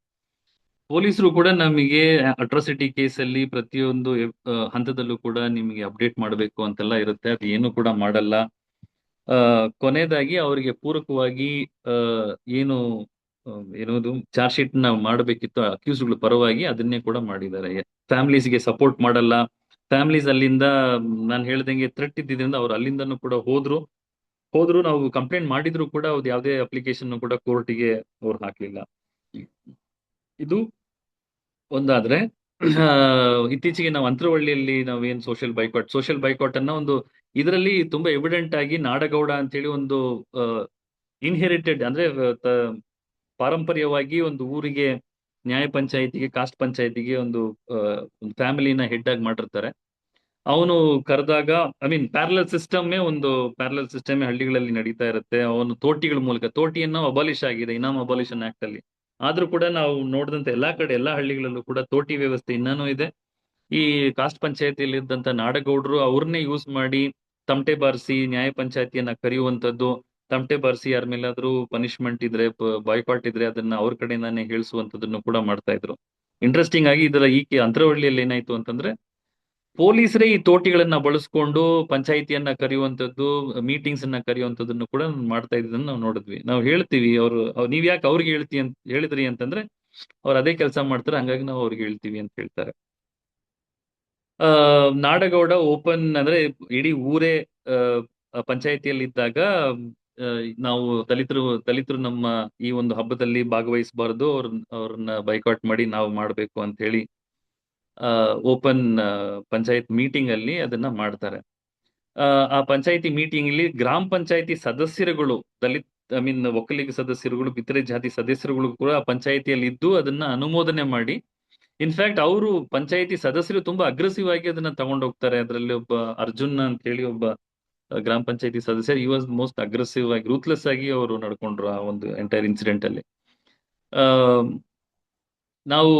ಪೊಲೀಸರು ಕೂಡ ನಮಗೆ ಅಟ್ರಾಸಿಟಿ ಕೇಸಲ್ಲಿ ಪ್ರತಿಯೊಂದು ಹಂತದಲ್ಲೂ ಕೂಡ ನಿಮಗೆ ಅಪ್ಡೇಟ್ ಮಾಡಬೇಕು ಅಂತೆಲ್ಲ ಇರುತ್ತೆ, ಅದು ಏನು ಕೂಡ ಮಾಡಲ್ಲ. ಕೊನೆಯದಾಗಿ ಅವರಿಗೆ ಪೂರಕವಾಗಿ ಏನು ಏನೋದು ಚಾರ್ಜ್ ಶೀಟ್ ನ ಮಾಡಬೇಕಿತ್ತು ಅಕ್ಯೂಸ್ಗಳ ಪರವಾಗಿ, ಅದನ್ನೇ ಕೂಡ ಮಾಡಿದ್ದಾರೆ. ಫ್ಯಾಮಿಲೀಸ್ಗೆ ಸಪೋರ್ಟ್ ಮಾಡಲ್ಲ. ಫ್ಯಾಮಿಲೀಸ್ ಅಲ್ಲಿಂದ ನಾನು ಹೇಳ್ದಂಗೆ ಥ್ರೆಟ್ ಇದ್ದಿದ್ರಿಂದ ಅವ್ರು ಅಲ್ಲಿಂದನೂ ಕೂಡ ಹೋದ್ರು. ನಾವು ಕಂಪ್ಲೇಂಟ್ ಮಾಡಿದ್ರು ಕೂಡ ಅವ್ರು ಯಾವುದೇ ಅಪ್ಲಿಕೇಶನ್ ಕೂಡ ಕೋರ್ಟಿಗೆ ಅವ್ರು ಹಾಕ್ಲಿಲ್ಲ. ಇದು ಒಂದಾದ್ರೆ ಇತ್ತೀಚೆಗೆ ನಾವು ಅಂತರವಳ್ಳಿಯಲ್ಲಿ ನಾವೇನ್ ಸೋಷಿಯಲ್ ಬೈಕಾಟ್ ಅನ್ನ ಒಂದು ಇದರಲ್ಲಿ ತುಂಬಾ ಎವಿಡೆಂಟ್ ಆಗಿ ನಾಡಗೌಡ ಅಂತ ಹೇಳಿ ಒಂದು ಇನ್ಹೆರಿಟೆಡ್ ಅಂದ್ರೆ ಪಾರಂಪರ್ಯವಾಗಿ ಒಂದು ಊರಿಗೆ ನ್ಯಾಯ ಪಂಚಾಯತಿಗೆ, ಕಾಸ್ಟ್ ಪಂಚಾಯತಿಗೆ ಒಂದು ಫ್ಯಾಮಿಲಿನ ಹೆಡ್ ಆಗಿ ಮಾಡಿರ್ತಾರೆ. ಅವನು ಕರೆದಾಗ ಐ ಮೀನ್ ಪ್ಯಾರಲಲ್ ಸಿಸ್ಟಮ್ ಹಳ್ಳಿಗಳಲ್ಲಿ ನಡೀತಾ ಇರುತ್ತೆ. ಅವನು ತೋಟಿಗಳ ಮೂಲಕ, ತೋಟಿಯನ್ನು ಅಬಾಲಿಷ್ ಆಗಿದೆ ಇನಾಮ್ ಅಬಾಲಿಷನ್ ಆಕ್ಟ್ ಅಲ್ಲಿ. ಆದ್ರೂ ಕೂಡ ನಾವು ನೋಡಿದಂತ ಎಲ್ಲಾ ಕಡೆ ಎಲ್ಲಾ ಹಳ್ಳಿಗಳಲ್ಲೂ ಕೂಡ ತೋಟಿ ವ್ಯವಸ್ಥೆ ಇನ್ನೂ ಇದೆ. ಈ ಕಾಸ್ಟ್ ಪಂಚಾಯತಿಯಲ್ಲಿ ಇದ್ದಂತ ನಾಡಗೌಡರು ಅವ್ರನ್ನೇ ಯೂಸ್ ಮಾಡಿ ತಮಟೆ ಬಾರಿಸಿ ನ್ಯಾಯ ಪಂಚಾಯತಿಯನ್ನ ಕರೆಯುವಂತದ್ದು, ತಮಟೆ ಬಾರಿಸಿ ಯಾರ ಮೇಲಾದ್ರೂ ಪನಿಷ್ಮೆಂಟ್ ಇದ್ರೆ, ಬಾಯ್ಕಾಟ್ ಇದ್ರೆ ಅದನ್ನ ಅವ್ರ ಕಡೆಯಿಂದಾನೇ ಹೇಳಿಸುವಂತದನ್ನು ಕೂಡ ಮಾಡ್ತಾ ಇದ್ರು. ಇಂಟ್ರೆಸ್ಟಿಂಗ್ ಆಗಿ ಇದರ ಅಂತರವಳ್ಳಿಯಲ್ಲಿ ಏನಾಯ್ತು ಅಂತಂದ್ರೆ ಪೊಲೀಸರೇ ಈ ತೋಟಿಗಳನ್ನ ಬಳಸ್ಕೊಂಡು ಪಂಚಾಯಿತಿಯನ್ನ ಕರೆಯುವಂತದ್ದು, ಮೀಟಿಂಗ್ಸ್ ಅನ್ನ ಕರೆಯುವಂತದನ್ನು ಕೂಡ ಮಾಡ್ತಾ ಇದ್ದದನ್ನ ನಾವು ನೋಡಿದ್ವಿ. ನಾವು ಹೇಳ್ತೀವಿ, ನೀವ್ ಯಾಕೆ ಅವ್ರಿಗೆ ಹೇಳಿದ್ರಿ ಅಂತಂದ್ರೆ ಅವ್ರು ಅದೇ ಕೆಲಸ ಮಾಡ್ತಾರೆ, ಹಂಗಾಗಿ ನಾವು ಅವ್ರಿಗೆ ಹೇಳ್ತೀವಿ ಅಂತ ಹೇಳ್ತಾರೆ. ನಾಡಗೌಡ ಓಪನ್ ಅಂದ್ರೆ ಇಡೀ ಊರೇ ಪಂಚಾಯಿತಿಯಲ್ಲಿ ಇದ್ದಾಗ ನಾವು ದಲಿತರು ನಮ್ಮ ಈ ಒಂದು ಹಬ್ಬದಲ್ಲಿ ಭಾಗವಹಿಸಬಾರದು, ಅವ್ರನ್ನ ಬೈಕಾಟ್ ಮಾಡಿ ನಾವು ಮಾಡ್ಬೇಕು ಅಂತ ಹೇಳಿ ಓಪನ್ ಪಂಚಾಯತ್ ಮೀಟಿಂಗ್ ಅಲ್ಲಿ ಅದನ್ನ ಮಾಡ್ತಾರೆ. ಆ ಪಂಚಾಯತಿ ಮೀಟಿಂಗ್ ಅಲ್ಲಿ ಗ್ರಾಮ ಪಂಚಾಯತಿ ಸದಸ್ಯರುಗಳು, ಒಕ್ಕಲಿಗ ಸದಸ್ಯರುಗಳು, ಇತರೆ ಜಾತಿ ಸದಸ್ಯರುಗಳು ಕೂಡ ಪಂಚಾಯತಿಯಲ್ಲಿ ಇದ್ದು ಅದನ್ನ ಅನುಮೋದನೆ ಮಾಡಿ, ಇನ್ಫ್ಯಾಕ್ಟ್ ಅವರು ಪಂಚಾಯತಿ ಸದಸ್ಯರು ತುಂಬಾ ಅಗ್ರೆಸಿವ್ ಆಗಿ ಅದನ್ನ ತಗೊಂಡೋಗ್ತಾರೆ. ಅದರಲ್ಲಿ ಒಬ್ಬ ಅರ್ಜುನ್ ಅಂತ ಹೇಳಿ ಒಬ್ಬ ಗ್ರಾಮ ಪಂಚಾಯತಿ ಸದಸ್ಯ, ಈ ವಾಸ್ ಮೋಸ್ಟ್ ಅಗ್ರೆಸಿವ್ ಆಗಿ, ರೂತ್ಲೆಸ್ ಆಗಿ ಅವರು ನಡ್ಕೊಂಡ್ರು ಆ ಒಂದು ಎಂಟೈರ್ ಇನ್ಸಿಡೆಂಟ್ ಅಲ್ಲಿ. ನಾವು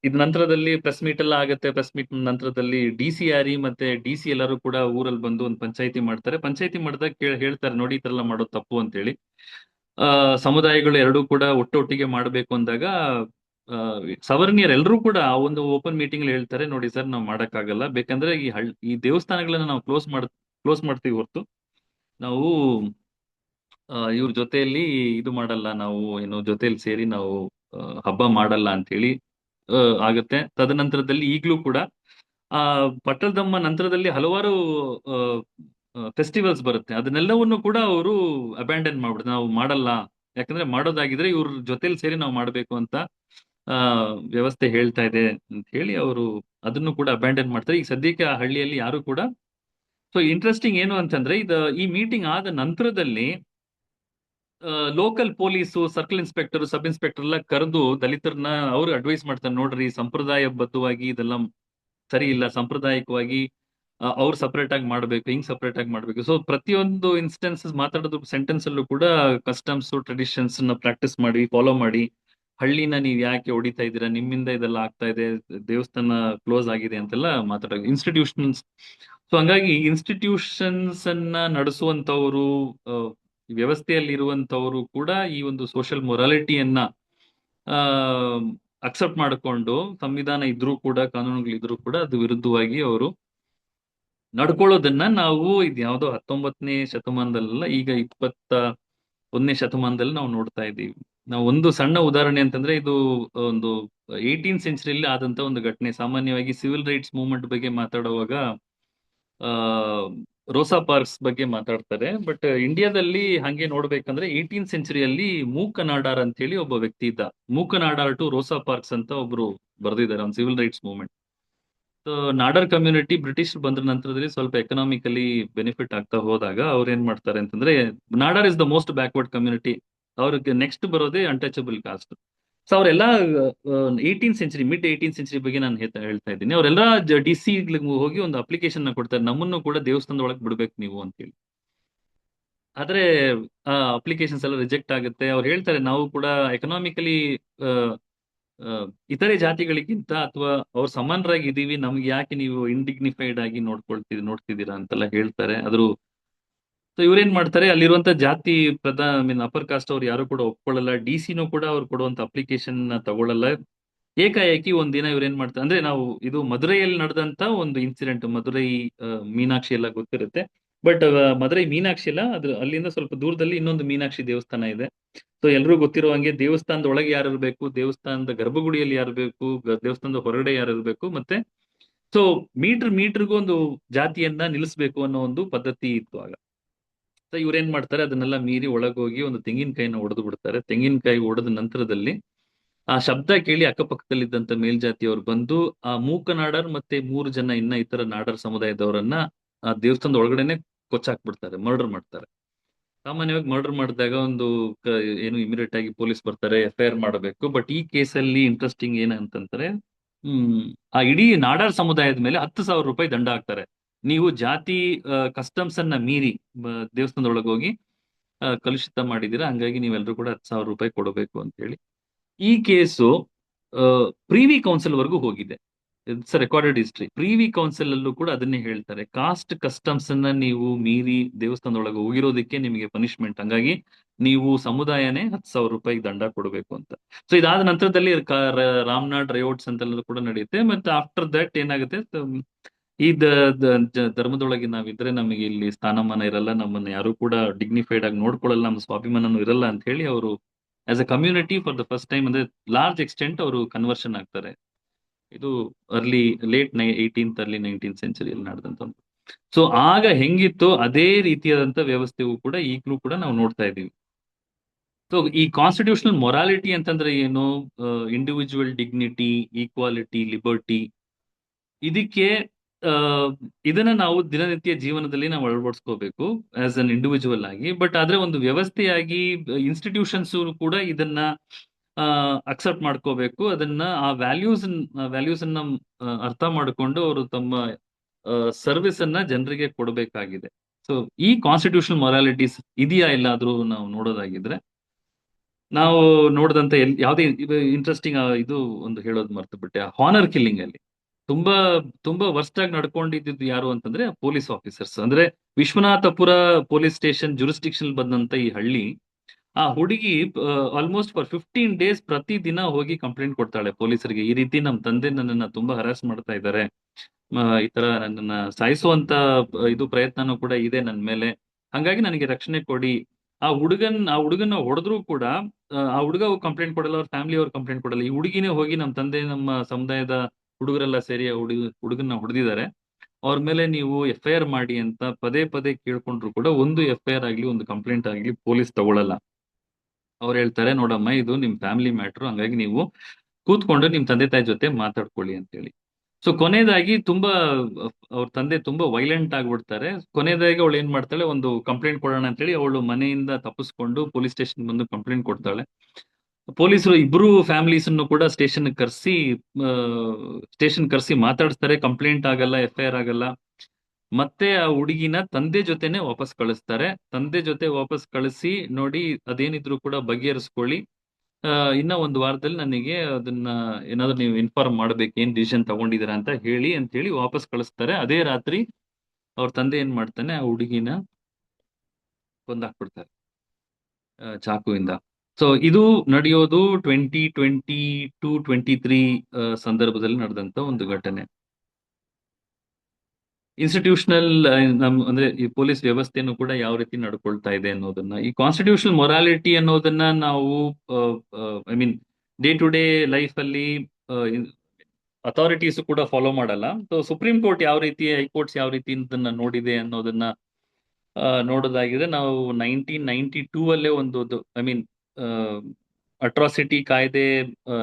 ಇದ್ ನಂತರದಲ್ಲಿ ಪ್ರೆಸ್ ಮೀಟ್ ಎಲ್ಲ ಆಗುತ್ತೆ. ಪ್ರೆಸ್ ಮೀಟ್ ನಂತರದಲ್ಲಿ DCRE ಮತ್ತೆ DC ಎಲ್ಲರೂ ಕೂಡ ಊರಲ್ಲಿ ಬಂದು ಒಂದು ಪಂಚಾಯತಿ ಮಾಡ್ತಾರೆ. ಪಂಚಾಯತಿ ಮಾಡಿದಾಗ ಹೇಳ್ತಾರೆ, ನೋಡಿ ಈ ತರ ಎಲ್ಲ ಮಾಡೋದು ತಪ್ಪು ಅಂತ ಹೇಳಿ. ಸಮುದಾಯಗಳು ಎರಡೂ ಕೂಡ ಒಟ್ಟೊಟ್ಟಿಗೆ ಮಾಡ್ಬೇಕು ಅಂದಾಗ ಸವರ್ಣೀಯರು ಎಲ್ಲರೂ ಕೂಡ ಆ ಒಂದು ಓಪನ್ ಮೀಟಿಂಗ್ ಹೇಳ್ತಾರೆ, ನೋಡಿ ಸರ್ ನಾವು ಮಾಡಕ್ಕಾಗಲ್ಲ, ಬೇಕಂದ್ರೆ ಈ ದೇವಸ್ಥಾನಗಳನ್ನ ನಾವು ಕ್ಲೋಸ್ ಮಾಡ್ತೀವಿ ಹೊರತು ನಾವು ಇವ್ರ ಜೊತೆಯಲ್ಲಿ ಇದು ಮಾಡಲ್ಲ, ನಾವು ಏನು ಜೊತೆಯಲ್ಲಿ ಸೇರಿ ನಾವು ಹಬ್ಬ ಮಾಡಲ್ಲ ಅಂತ ಹೇಳಿ ಆಗುತ್ತೆ. ತದನಂತರದಲ್ಲಿ ಈಗಲೂ ಕೂಡ ಆ ಪಟ್ಟದಮ್ಮ ನಂತರದಲ್ಲಿ ಹಲವಾರು ಫೆಸ್ಟಿವಲ್ಸ್ ಬರುತ್ತೆ, ಅದನ್ನೆಲ್ಲವನ್ನು ಕೂಡ ಅವರು ಅಬ್ಯಾಂಡನ್ ಮಾಡ್ಬಿಡ್ತಾರೆ, ನಾವು ಮಾಡಲ್ಲ, ಯಾಕಂದ್ರೆ ಮಾಡೋದಾಗಿದ್ರೆ ಇವ್ರ ಜೊತೆಲಿ ಸೇರಿ ನಾವು ಮಾಡ್ಬೇಕು ಅಂತ ಆ ವ್ಯವಸ್ಥೆ ಹೇಳ್ತಾ ಇದೆ ಅಂತ ಹೇಳಿ ಅವರು ಅದನ್ನು ಕೂಡ ಅಬ್ಯಾಂಡನ್ ಮಾಡ್ತಾರೆ. ಈಗ ಸದ್ಯಕ್ಕೆ ಆ ಹಳ್ಳಿಯಲ್ಲಿ ಯಾರು ಕೂಡ. ಸೊ ಇಂಟ್ರೆಸ್ಟಿಂಗ್ ಏನು ಅಂತಂದ್ರೆ ಈ ಮೀಟಿಂಗ್ ಆದ ನಂತರದಲ್ಲಿ local police, circle inspector, sub inspector ಎಲ್ಲ ಕರೆದು ದಲಿತರನ್ನ ಅವ್ರು ಅಡ್ವೈಸ್ ಮಾಡ್ತಾರೆ, ನೋಡ್ರಿ ಸಂಪ್ರದಾಯಬದ್ಧವಾಗಿ ಇದೆಲ್ಲ ಸರಿ ಇಲ್ಲ, ಸಾಂಪ್ರದಾಯಿಕವಾಗಿ ಅವ್ರು ಸಪರೇಟ್ ಆಗಿ ಮಾಡ್ಬೇಕು, ಹಿಂಗ್ ಸಪರೇಟ್ ಆಗಿ ಮಾಡ್ಬೇಕು. ಸೊ ಪ್ರತಿಯೊಂದು ಇನ್ಸ್ಟೆನ್ಸಸ್ ಮಾತಾಡೋದು ಸೆಂಟೆನ್ಸ್ ಅಲ್ಲೂ ಕೂಡ ಕಸ್ಟಮ್ಸ್ ಟ್ರೆಡಿಷನ್ಸ್ ನ ಪ್ರಾಕ್ಟೀಸ್ ಮಾಡಿ, ಫಾಲೋ ಮಾಡಿ, ಹಳ್ಳಿನ ನೀವ್ ಯಾಕೆ ಹೊಡಿತಾ ಇದ್ದೀರಾ, ನಿಮ್ಮಿಂದ ಇದೆಲ್ಲ ಆಗ್ತಾ ಇದೆ, ದೇವಸ್ಥಾನ ಕ್ಲೋಸ್ ಆಗಿದೆ ಅಂತೆಲ್ಲ ಮಾತಾಡೋ ಇನ್ಸ್ಟಿಟ್ಯೂಷನ್ಸ್. ಸೊ ಹಂಗಾಗಿ ಇನ್ಸ್ಟಿಟ್ಯೂಷನ್ಸ್ ಅನ್ನ ನಡೆಸುವಂತವರು, ವ್ಯವಸ್ಥೆಯಲ್ಲಿ ಇರುವಂತವರು ಕೂಡ ಈ ಒಂದು ಸೋಷಿಯಲ್ ಮೊರಾಲಿಟಿಯನ್ನ ಅಕ್ಸೆಪ್ಟ್ ಮಾಡಿಕೊಂಡು, ಸಂವಿಧಾನ ಇದ್ರೂ ಕೂಡ, ಕಾನೂನುಗಳಿದ್ರೂ ಕೂಡ ಅದು ವಿರುದ್ಧವಾಗಿ ಅವರು ನಡ್ಕೊಳ್ಳೋದನ್ನ ನಾವು ಇದ್ಯಾವುದೋ 19ನೇ ಶತಮಾನದಲ್ಲ, ಈಗ 21ನೇ ಶತಮಾನದಲ್ಲಿ ನಾವು ನೋಡ್ತಾ ಇದ್ದೀವಿ. ನಾವು ಒಂದು ಸಣ್ಣ ಉದಾಹರಣೆ ಅಂತಂದ್ರೆ, ಇದು ಒಂದು 18th ಸೆಂಚುರಿಯಲ್ಲಿ ಆದಂತ ಒಂದು ಘಟನೆ. ಸಾಮಾನ್ಯವಾಗಿ ಸಿವಿಲ್ ರೈಟ್ಸ್ ಮೂವ್ಮೆಂಟ್ ಬಗ್ಗೆ ಮಾತಾಡುವಾಗ ರೋಸಾ ಪಾರ್ಕ್ಸ್ ಬಗ್ಗೆ ಮಾತಾಡ್ತಾರೆ, ಬಟ್ ಇಂಡಿಯಾದಲ್ಲಿ ಹಂಗೆ ನೋಡ್ಬೇಕಂದ್ರೆ 18th ಸೆಂಚುರಿಯಲ್ಲಿ ಮೂಕನಾಡಾರ್ ಅಂತ ಹೇಳಿ ಒಬ್ಬ ವ್ಯಕ್ತಿ ಇದ್ದ. ಮೂಕನಾಡಾರ್ ಟು ರೋಸಾ ಪಾರ್ಕ್ಸ್ ಅಂತ ಒಬ್ರು ಬರೆದಿದ್ದಾರೆ ಒಂದು civil rights movement. So Nadar community ಬ್ರಿಟಿಷ್ ಬಂದ ನಂತರದಲ್ಲಿ ಸ್ವಲ್ಪ ಎಕನಾಮಿಕಲಿ ಬೆನಿಫಿಟ್ ಆಗ್ತಾ ಹೋದಾಗ ಅವ್ರು ಏನ್ ಮಾಡ್ತಾರೆ ಅಂತಂದ್ರೆ, Nadar is the most backward community, ಅವ್ರಿಗೆ ನೆಕ್ಸ್ಟ್ ಬರೋದೇ ಅನ್ಟಚಬಲ್ ಕಾಸ್ಟ್. ಸೊ ಅವರೆಲ್ಲ 18th century, mid 18th century ಬಗ್ಗೆ ನಾನು ಹೇಳ್ತಾ ಇದ್ದೀನಿ. ಅವರೆಲ್ಲ DC ಹೋಗಿ ಒಂದು ಅಪ್ಲಿಕೇಶನ್ ಕೊಡ್ತಾರೆ, ನಮ್ಮನ್ನು ಕೂಡ ದೇವಸ್ಥಾನದ ಒಳಗೆ ಬಿಡ್ಬೇಕು ನೀವು ಅಂತ ಹೇಳಿ. ಆದ್ರೆ ಅಪ್ಲಿಕೇಶನ್ಸ್ ಎಲ್ಲ ರಿಜೆಕ್ಟ್ ಆಗುತ್ತೆ. ಅವ್ರು ಹೇಳ್ತಾರೆ, ನಾವು ಕೂಡ ಎಕನಾಮಿಕಲಿ ಇತರೆ ಜಾತಿಗಳಿಗಿಂತ ಅಥವಾ ಅವ್ರ ಸಮಾನರಾಗಿ ಇದೀವಿ, ನಮ್ಗೆ ಯಾಕೆ ನೀವು ಇಂಡಿಗ್ನಿಫೈಡ್ ಆಗಿ ನೋಡ್ತಿದ್ದೀರಾ ಅಂತೆಲ್ಲ ಹೇಳ್ತಾರೆ. ಸೊ ಇವ್ರೇನ್ ಮಾಡ್ತಾರೆ, ಅಲ್ಲಿರುವಂತ ಜಾತಿ ಅಪರ್ ಕಾಸ್ಟ್ ಅವ್ರು ಯಾರು ಕೂಡ ಒಪ್ಕೊಳ್ಳಲ್ಲ. DC ಕೂಡ ಅವ್ರು ಕೊಡುವಂತ ಅಪ್ಲಿಕೇಶನ್ ತಗೊಳ್ಳಲ್ಲ. ಏಕಾಏಕಿ ಒಂದಿನ ಇವ್ರೇನ್ ಮಾಡ್ತಾರೆ ಅಂದ್ರೆ, ಇದು ಮಧುರೈಯಲ್ಲಿ ನಡೆದಂತ ಒಂದು ಇನ್ಸಿಡೆಂಟ್. ಮಧುರೈ ಮೀನಾಕ್ಷಿ ಎಲ್ಲ ಗೊತ್ತಿರುತ್ತೆ, ಬಟ್ ಮಧುರೈ ಮೀನಾಕ್ಷಿ ಎಲ್ಲ ಅಲ್ಲಿಂದ ಸ್ವಲ್ಪ ದೂರದಲ್ಲಿ ಇನ್ನೊಂದು ಮೀನಾಕ್ಷಿ ದೇವಸ್ಥಾನ ಇದೆ. ಸೊ ಎಲ್ರಿಗೂ ಗೊತ್ತಿರೋ ಹಂಗೆ ದೇವಸ್ಥಾನದ ಒಳಗೆ ಯಾರು ಇರಬೇಕು, ದೇವಸ್ಥಾನದ ಗರ್ಭಗುಡಿಯಲ್ಲಿ ಯಾರು ಬೇಕು, ದೇವಸ್ಥಾನದ ಹೊರಗಡೆ ಯಾರು ಇರಬೇಕು, ಮತ್ತೆ ಸೊ ಮೀಟರ್ಗೂ ಒಂದು ಜಾತಿಯನ್ನ ನಿಲ್ಲಿಸ್ಬೇಕು ಅನ್ನೋ ಒಂದು ಪದ್ಧತಿ ಇತ್ತು ಆಗ. ಸೊ ಇವ್ರೇನ್ ಮಾಡ್ತಾರೆ, ಅದನ್ನೆಲ್ಲ ಮೀರಿ ಒಳಗೋಗಿ ಒಂದು ತೆಂಗಿನಕಾಯಿನ ಒಡೆದು ಬಿಡ್ತಾರೆ. ತೆಂಗಿನಕಾಯಿ ಒಡೆದ ನಂತರದಲ್ಲಿ ಆ ಶಬ್ದ ಕೇಳಿ ಅಕ್ಕಪಕ್ಕದಲ್ಲಿದ್ದಂತ ಮೇಲ್ಜಾತಿಯವರು ಬಂದು ಆ ಮೂಕನಾಡರ್ ಮತ್ತೆ 3 ಜನ ಇತರ ನಾಡರ್ ಸಮುದಾಯದವರನ್ನ ಆ ದೇವಸ್ಥಾನದ ಒಳಗಡೆನೆ ಕೊಚ್ಚಾಕ್ಬಿಡ್ತಾರೆ, ಮರ್ಡರ್ ಮಾಡ್ತಾರೆ. ಸಾಮಾನ್ಯವಾಗಿ ಮರ್ಡರ್ ಮಾಡಿದಾಗ ಏನು ಇಮಿಡಿಯೇಟ್ ಆಗಿ ಪೊಲೀಸ್ ಬರ್ತಾರೆ, FIR ಮಾಡಬೇಕು. ಬಟ್ ಈ ಕೇಸಲ್ಲಿ ಇಂಟ್ರೆಸ್ಟಿಂಗ್ ಏನಂತಂದ್ರೆ, ಆ ಇಡೀ ನಾಡಾರ್ ಸಮುದಾಯದ ಮೇಲೆ 10,000 ರೂಪಾಯಿ ದಂಡ ಹಾಕ್ತಾರೆ. ನೀವು ಜಾತಿ ಕಸ್ಟಮ್ಸ್ ಅನ್ನ ಮೀರಿ ದೇವಸ್ಥಾನದೊಳಗೆ ಹೋಗಿ ಕಲುಷಿತ ಮಾಡಿದೀರಾ, ಹಂಗಾಗಿ ನೀವೆಲ್ಲರೂ ಕೂಡ 10,000 ರೂಪಾಯಿ ಕೊಡಬೇಕು ಅಂತ ಹೇಳಿ. ಈ ಕೇಸು ಪ್ರಿವಿ ಕೌನ್ಸಿಲ್ ವರೆಗೂ ಹೋಗಿದೆ. It's recorded history. Privy Council ಅಲ್ಲೂ ಕೂಡ ಅದನ್ನೇ ಹೇಳ್ತಾರೆ, ಕಾಸ್ಟ್ ಕಸ್ಟಮ್ಸ್ ಅನ್ನ ನೀವು ಮೀರಿ ದೇವಸ್ಥಾನದೊಳಗೆ ಹೋಗಿರೋದಕ್ಕೆ ನಿಮಗೆ ಪನಿಷ್ಮೆಂಟ್, ಹಂಗಾಗಿ ನೀವು ಸಮುದಾಯನೇ 10,000 ರೂಪಾಯಿ ದಂಡ ಕೊಡಬೇಕು ಅಂತ. ಸೊ ಇದಾದ ನಂತರದಲ್ಲಿ ರಾಮ್ನಾಡ್ ರಯೋಟ್ಸ್ ಅಂತೆಲ್ಲ ಕೂಡ ನಡೆಯುತ್ತೆ. ಮತ್ತೆ ಆಫ್ಟರ್ ದಟ್ ಏನಾಗುತ್ತೆ, ಈ ಧರ್ಮದೊಳಗೆ ನಾವಿದ್ರೆ ನಮಗೆ ಇಲ್ಲಿ ಸ್ಥಾನಮಾನ ಇರಲ್ಲ, ನಮ್ಮನ್ನ ಯಾರು ಕೂಡ ಡಿಗ್ನಿಫೈಡ್ ಆಗಿ ನೋಡ್ಕೊಳ್ಳಲ್ಲ, ನಮ್ಮ ಸ್ವಾಭಿಮಾನನೂ ಇರಲ್ಲ ಅಂತ ಹೇಳಿ ಅವರು as a community for the first time ಅಂದ್ರೆ ಲಾರ್ಜ್ ಎಕ್ಸ್ಟೆಂಟ್ ಅವರು ಕನ್ವರ್ಷನ್ ಆಗ್ತಾರೆ. ಇದು ಲೇಟ್ 18th ಅರ್ಲಿ 19th ಸೆಂಚುರಿಯಲ್ಲಿ ನಡೆದಂತ. ಸೊ ಆಗ ಹೆಂಗಿತ್ತು ಅದೇ ರೀತಿಯಾದಂತ ವ್ಯವಸ್ಥೆಯೂ ಕೂಡ ಈಗಲೂ ಕೂಡ ನಾವು ನೋಡ್ತಾ ಇದ್ದೀವಿ. ಸೊ ಈ ಕಾನ್ಸ್ಟಿಟ್ಯೂಷನಲ್ ಮೊರಾಲಿಟಿ ಅಂತಂದ್ರೆ ಏನು, ಇಂಡಿವಿಜುವಲ್ ಡಿಗ್ನಿಟಿ, ಈಕ್ವಾಲಿಟಿ, ಲಿಬರ್ಟಿ, ಇದಕ್ಕೆ ಇದನ್ನ ನಾವು ದಿನನಿತ್ಯ ಜೀವನದಲ್ಲಿ ನಾವು ಅಳವಡಿಸ್ಕೋಬೇಕು ಆಸ್ ಅನ್ ಇಂಡಿವಿಜುವಲ್ ಆಗಿ. ಬಟ್ ಆದ್ರೆ ಒಂದು ವ್ಯವಸ್ಥೆಯಾಗಿ ಇನ್ಸ್ಟಿಟ್ಯೂಷನ್ಸ್ ಕೂಡ ಇದನ್ನ ಅಕ್ಸೆಪ್ಟ್ ಮಾಡ್ಕೋಬೇಕು. ಅದನ್ನ ಆ ವ್ಯಾಲ್ಯೂಸ್ ಅನ್ನ ಅರ್ಥ ಮಾಡಿಕೊಂಡು ಅವರು ತಮ್ಮ ಸರ್ವಿಸ್ ಅನ್ನ ಜನರಿಗೆ ಕೊಡಬೇಕಾಗಿದೆ. ಸೊ ಈ ಕಾನ್ಸ್ಟಿಟ್ಯೂಷನಲ್ ಮೊರಾಲಿಟೀಸ್ ಇದೆಯಾ ಎಲ್ಲಾದ್ರೂ ನಾವು ನೋಡೋದಾಗಿದ್ರೆ, ನಾವು ನೋಡಿದಂತ ಯಾವುದೇ ಇಂಟ್ರೆಸ್ಟಿಂಗ್ ಇದು ಒಂದು ಹೇಳೋದು ಮರ್ತು ಬಿಟ್ಟೆ, ಹಾನರ್ ಕಿಲ್ಲಿಂಗ್ ಅಲ್ಲಿ ತುಂಬಾ ವರ್ಸ್ಟ್ ಆಗಿ ನಡ್ಕೊಂಡಿದ್ದು ಯಾರು ಅಂತಂದ್ರೆ ಪೊಲೀಸ್ ಆಫೀಸರ್ಸ್. ಅಂದ್ರೆ ವಿಶ್ವನಾಥಪುರ ಪೊಲೀಸ್ ಸ್ಟೇಷನ್ ಜುರಿಸ್ಡಿಕ್ಷನ್ ಬಂದಂತ ಈ ಹಳ್ಳಿ, ಆ ಹುಡುಗಿ ಆಲ್ಮೋಸ್ಟ್ ಫಾರ್ 15 days ಪ್ರತಿ ದಿನ ಹೋಗಿ ಕಂಪ್ಲೇಂಟ್ ಕೊಡ್ತಾಳೆ ಪೊಲೀಸರಿಗೆ, ಈ ರೀತಿ ನಮ್ಮ ತಂದೆ ನನ್ನನ್ನ ತುಂಬಾ ಹರಾಸ್ ಮಾಡ್ತಾ ಇದ್ದಾರೆ, ಈ ತರ ನನ್ನನ್ನ ಸಾಯಿಸುವಂತ ಇದು ಪ್ರಯತ್ನನೂ ಕೂಡ ಇದೆ ನನ್ನ ಮೇಲೆ, ಹಂಗಾಗಿ ನನಗೆ ರಕ್ಷಣೆ ಕೊಡಿ. ಆ ಹುಡುಗನ ಹೊಡೆದ್ರು ಕೂಡ ಆ ಹುಡುಗ ಕಂಪ್ಲೇಂಟ್ ಕೊಡಲ್ಲ, ಅವ್ರ ಫ್ಯಾಮಿಲಿ ಅವ್ರು ಕಂಪ್ಲೇಂಟ್ ಕೊಡಲ್ಲ. ಈ ಹುಡುಗಿನೇ ಹೋಗಿ ನಮ್ಮ ತಂದೆ, ನಮ್ಮ ಸಮುದಾಯದ ಹುಡುಗರೆಲ್ಲ ಸೇರಿ ಹುಡುಗನ್ನ ಹೊಡೆದಿದ್ದಾರೆ, ಅವ್ರ ಮೇಲೆ ನೀವು FIR ಮಾಡಿ ಅಂತ ಪದೇ ಪದೇ ಕೇಳ್ಕೊಂಡ್ರು ಕೂಡ ಒಂದು FIR ಆಗ್ಲಿ ಒಂದು ಕಂಪ್ಲೇಂಟ್ ಆಗ್ಲಿ ಪೊಲೀಸ್ ತಗೊಳಲ್ಲ. ಅವ್ರು ಹೇಳ್ತಾರೆ, ನೋಡಮ್ಮ ಇದು ನಿಮ್ ಫ್ಯಾಮಿಲಿ ಮ್ಯಾಟ್ರು, ಹಂಗಾಗಿ ನೀವು ಕೂತ್ಕೊಂಡು ನಿಮ್ ತಂದೆ ತಾಯಿ ಜೊತೆ ಮಾತಾಡ್ಕೊಳ್ಳಿ ಅಂತೇಳಿ. ಸೊ ಕೊನೆಯದಾಗಿ ತುಂಬಾ ಅವ್ರ ತಂದೆ ತುಂಬಾ ವೈಲೆಂಟ್ ಆಗ್ಬಿಡ್ತಾರೆ. ಕೊನೆಯದಾಗಿ ಅವಳು ಏನ್ ಮಾಡ್ತಾಳೆ, ಒಂದು ಕಂಪ್ಲೇಂಟ್ ಕೊಡೋಣ ಅಂತೇಳಿ ಅವಳು ಮನೆಯಿಂದ ತಪ್ಪಿಸ್ಕೊಂಡು ಪೊಲೀಸ್ ಸ್ಟೇಷನ್ ಬಂದು ಕಂಪ್ಲೇಂಟ್ ಕೊಡ್ತಾಳೆ. ಪೊಲೀಸರು ಇಬ್ರು ಫ್ಯಾಮಿಲೀಸ್ ಅನ್ನು ಕೂಡ ಸ್ಟೇಷನ್ ಕರ್ಸಿ ಮಾತಾಡಿಸ್ತಾರೆ. ಕಂಪ್ಲೇಂಟ್ ಆಗಲ್ಲ, FIR ಆಗಲ್ಲ. ಮತ್ತೆ ಆ ಹುಡುಗಿನ ತಂದೆ ಜೊತೆನೆ ವಾಪಸ್ ಕಳಿಸ್ತಾರೆ. ತಂದೆ ಜೊತೆ ವಾಪಸ್ ಕಳಿಸಿ, ನೋಡಿ ಅದೇನಿದ್ರು ಕೂಡ ಬಗೆಹರಿಸ್ಕೊಳ್ಳಿ, ಇನ್ನ ಒಂದು ವಾರದಲ್ಲಿ ನನಗೆ ಅದನ್ನ ಏನಾದ್ರು ನೀವು ಇನ್ಫಾರ್ಮ್ ಮಾಡ್ಬೇಕು, ಏನ್ ಡಿಸಿಷನ್ ತಗೊಂಡಿದ್ದೀರಾ ಅಂತ ಹೇಳಿ ವಾಪಸ್ ಕಳಿಸ್ತಾರೆ. ಅದೇ ರಾತ್ರಿ ಅವ್ರ ತಂದೆ ಏನ್ ಮಾಡ್ತಾನೆ, ಆ ಹುಡುಗಿನ ಕೊಂದಾಕ್ಬಿಡ್ತಾರೆ ಚಾಕುವಿಂದ. ಸೊ ಇದು ನಡೆಯೋದು 2022-23 ಸಂದರ್ಭದಲ್ಲಿ ನಡೆದಂತ ಒಂದು ಘಟನೆ. ಇನ್ಸ್ಟಿಟ್ಯೂಷನಲ್ ಅಂದ್ರೆ ಈ ಪೊಲೀಸ್ ವ್ಯವಸ್ಥೆಯನ್ನು ಕೂಡ ಯಾವ ರೀತಿ ನಡ್ಕೊಳ್ತಾ ಇದೆ ಅನ್ನೋದನ್ನ, ಈ ಕಾನ್ಸ್ಟಿಟ್ಯೂಷನಲ್ ಮೊರಾಲಿಟಿ ಅನ್ನೋದನ್ನ ನಾವು I mean day to day life ಅಲ್ಲಿ ಅಥಾರಿಟೀಸ್ ಕೂಡ ಫಾಲೋ ಮಾಡಲ್ಲ. ಸೊ ಸುಪ್ರೀಂ ಕೋರ್ಟ್ ಯಾವ ರೀತಿ, ಹೈಕೋರ್ಟ್ಸ್ ಯಾವ ರೀತಿ ಇದನ್ನ ನೋಡಿದೆ ಅನ್ನೋದನ್ನ ನೋಡೋದಾಗಿದೆ. ನಾವು 1992 ಅಲ್ಲೇ ಒಂದು ಐ ಮೀನ್ ಅಟ್ರಾಸಿಟಿ ಕಾಯ್ದೆ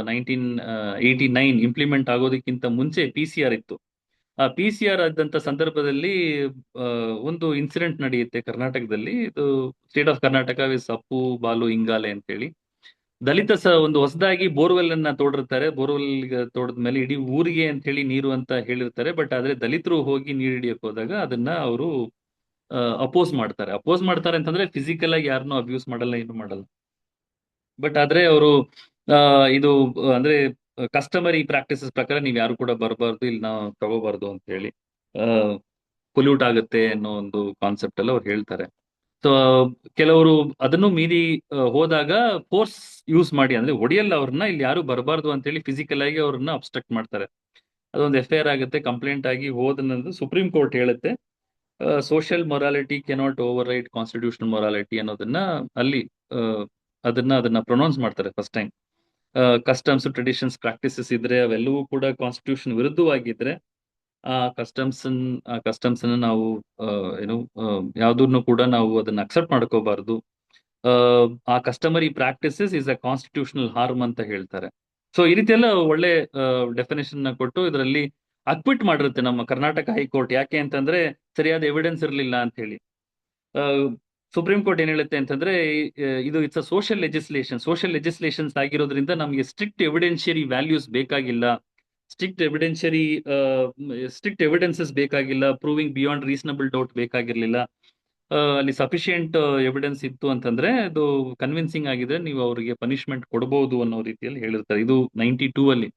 1989 ಇಂಪ್ಲಿಮೆಂಟ್ ಆಗೋದಕ್ಕಿಂತ ಮುಂಚೆ PCR ಇತ್ತು. ಆ PCR ಆದಂತ ಸಂದರ್ಭದಲ್ಲಿ ಒಂದು ಇನ್ಸಿಡೆಂಟ್ ನಡೆಯುತ್ತೆ ಕರ್ನಾಟಕದಲ್ಲಿ. ಇದು ಸ್ಟೇಟ್ ಆಫ್ ಕರ್ನಾಟಕ ವಿಸ್ ಅಪ್ಪು ಬಾಲು ಇಂಗಾಲೆ ಅಂತೇಳಿ ದಲಿತ ಒಂದು ಹೊಸದಾಗಿ ಬೋರ್ವೆಲ್ ಅನ್ನ ತೋಡಿರ್ತಾರೆ. ಬೋರ್ವೆಲ್ ತೋಡದ್ಮೇಲೆ ಇಡೀ ಊರಿಗೆ ಅಂತ ಹೇಳಿ ನೀರು ಅಂತ ಹೇಳಿರ್ತಾರೆ. ಬಟ್ ಆದ್ರೆ ದಲಿತರು ಹೋಗಿ ನೀರು ಹಿಡಿಯಕ್ ಹೋದಾಗ ಅದನ್ನ ಅವರು ಅಪೋಸ್ ಮಾಡ್ತಾರೆ ಅಂತಂದ್ರೆ ಫಿಸಿಕಲ್ ಆಗಿ ಯಾರನ್ನೂ ಅಬ್ಯೂಸ್ ಮಾಡಲ್ಲ, ಏನು ಮಾಡಲ್ಲ. ಬಟ್ ಆದ್ರೆ ಅವರು ಇದು ಅಂದ್ರೆ ಕಸ್ಟಮರಿ ಪ್ರಾಕ್ಟೀಸಸ್ ಪ್ರಕಾರ ನೀವ್ ಯಾರು ಕೂಡ ಬರಬಾರ್ದು, ಇಲ್ಲಿ ನಾವು ತಗೋಬಾರ್ದು ಅಂತ ಹೇಳಿ, ಪೊಲ್ಯೂಟ್ ಆಗುತ್ತೆ ಅನ್ನೋ ಒಂದು ಕಾನ್ಸೆಪ್ಟ್ ಎಲ್ಲ ಅವ್ರು ಹೇಳ್ತಾರೆ. ಸೊ ಕೆಲವರು ಅದನ್ನು ಮೀರಿ ಹೋದಾಗ ಫೋರ್ಸ್ ಯೂಸ್ ಮಾಡಿ, ಅಂದ್ರೆ ಹೊಡಿಯಲ್ಲ ಅವ್ರನ್ನ, ಇಲ್ಲಿ ಯಾರು ಬರಬಾರ್ದು ಅಂತ ಹೇಳಿ ಫಿಸಿಕಲ್ ಆಗಿ ಅವ್ರನ್ನ ಅಬ್ಸ್ಟ್ರಕ್ಟ್ ಮಾಡ್ತಾರೆ. ಅದೊಂದು FIR ಆಗುತ್ತೆ. ಕಂಪ್ಲೇಂಟ್ ಆಗಿ ಹೋದನಂದು ಸುಪ್ರೀಂ ಕೋರ್ಟ್ ಹೇಳುತ್ತೆ, social morality cannot over right constitutional morality ಅನ್ನೋದನ್ನ ಅಲ್ಲಿ ಅದನ್ನ ಪ್ರೊನೌನ್ಸ್ ಮಾಡ್ತಾರೆ first time. Customs, traditions, practices ಇದ್ರೆ ಅವೆಲ್ಲವೂ ಕೂಡ ಕಾನ್ಸ್ಟಿಟ್ಯೂಷನ್ ವಿರುದ್ಧವಾಗಿದ್ರೆ ಆ ಕಸ್ಟಮ್ಸ್ ಅನ್ನ ನಾವು ಏನು ಯಾವ್ದನ್ನು ಕೂಡ ನಾವು ಅದನ್ನ ಅಕ್ಸೆಪ್ಟ್ ಮಾಡ್ಕೋಬಾರ್ದು. ಆ customary practices is a constitutional harm ಅಂತ ಹೇಳ್ತಾರೆ. ಸೊ ಈ ರೀತಿ ಎಲ್ಲ ಒಳ್ಳೆ ಡೆಫಿನೇಷನ್ ಕೊಟ್ಟು ಇದರಲ್ಲಿ ಅಕ್ವಿಟ್ ಮಾಡಿರುತ್ತೆ ನಮ್ಮ ಕರ್ನಾಟಕ ಹೈಕೋರ್ಟ್. ಯಾಕೆ ಅಂತಂದ್ರೆ ಸರಿಯಾದ ಎವಿಡೆನ್ಸ್ ಇರಲಿಲ್ಲ ಅಂತ ಹೇಳಿ. ಸುಪ್ರೀಂ ಕೋರ್ಟ್ ಏನ್ ಹೇಳುತ್ತೆ ಅಂತಂದ್ರೆ, ಇದು ಇಟ್ಸ್ ಅ ಸೋಷಿಯಲ್ ಲೆಜಿಸ್ಲೇಷನ್ಸ್ ಆಗಿರೋದ್ರಿಂದ ನಮಗೆ ಸ್ಟ್ರಿಕ್ಟ್ ಎವಿಡೆನ್ಷಿಯರಿ ವ್ಯಾಲ್ಯೂಸ್ ಬೇಕಾಗಿಲ್ಲ, ಸ್ಟ್ರಿಕ್ಟ್ ಎವಿಡೆನ್ಸಸ್ ಬೇಕಾಗಿಲ್ಲ, ಪ್ರೂವಿಂಗ್ ಬಿಯಾಂಡ್ ರೀಸನಬಲ್ ಡೌಟ್ ಬೇಕಾಗಿರ್ಲಿಲ್ಲ. ಅಲ್ಲಿ ಸಫಿಶಿಯಂಟ್ ಎವಿಡೆನ್ಸ್ ಇತ್ತು ಅಂತಂದ್ರೆ, ಅದು ಕನ್ವಿನ್ಸಿಂಗ್ ಆಗಿದೆ, ನೀವು ಅವರಿಗೆ ಪನಿಷ್ಮೆಂಟ್ ಕೊಡಬಹುದು ಅನ್ನೋ ರೀತಿಯಲ್ಲಿ ಹೇಳಿರ್ತಾರೆ. ಇದು 92 ಅಲ್ಲಿ.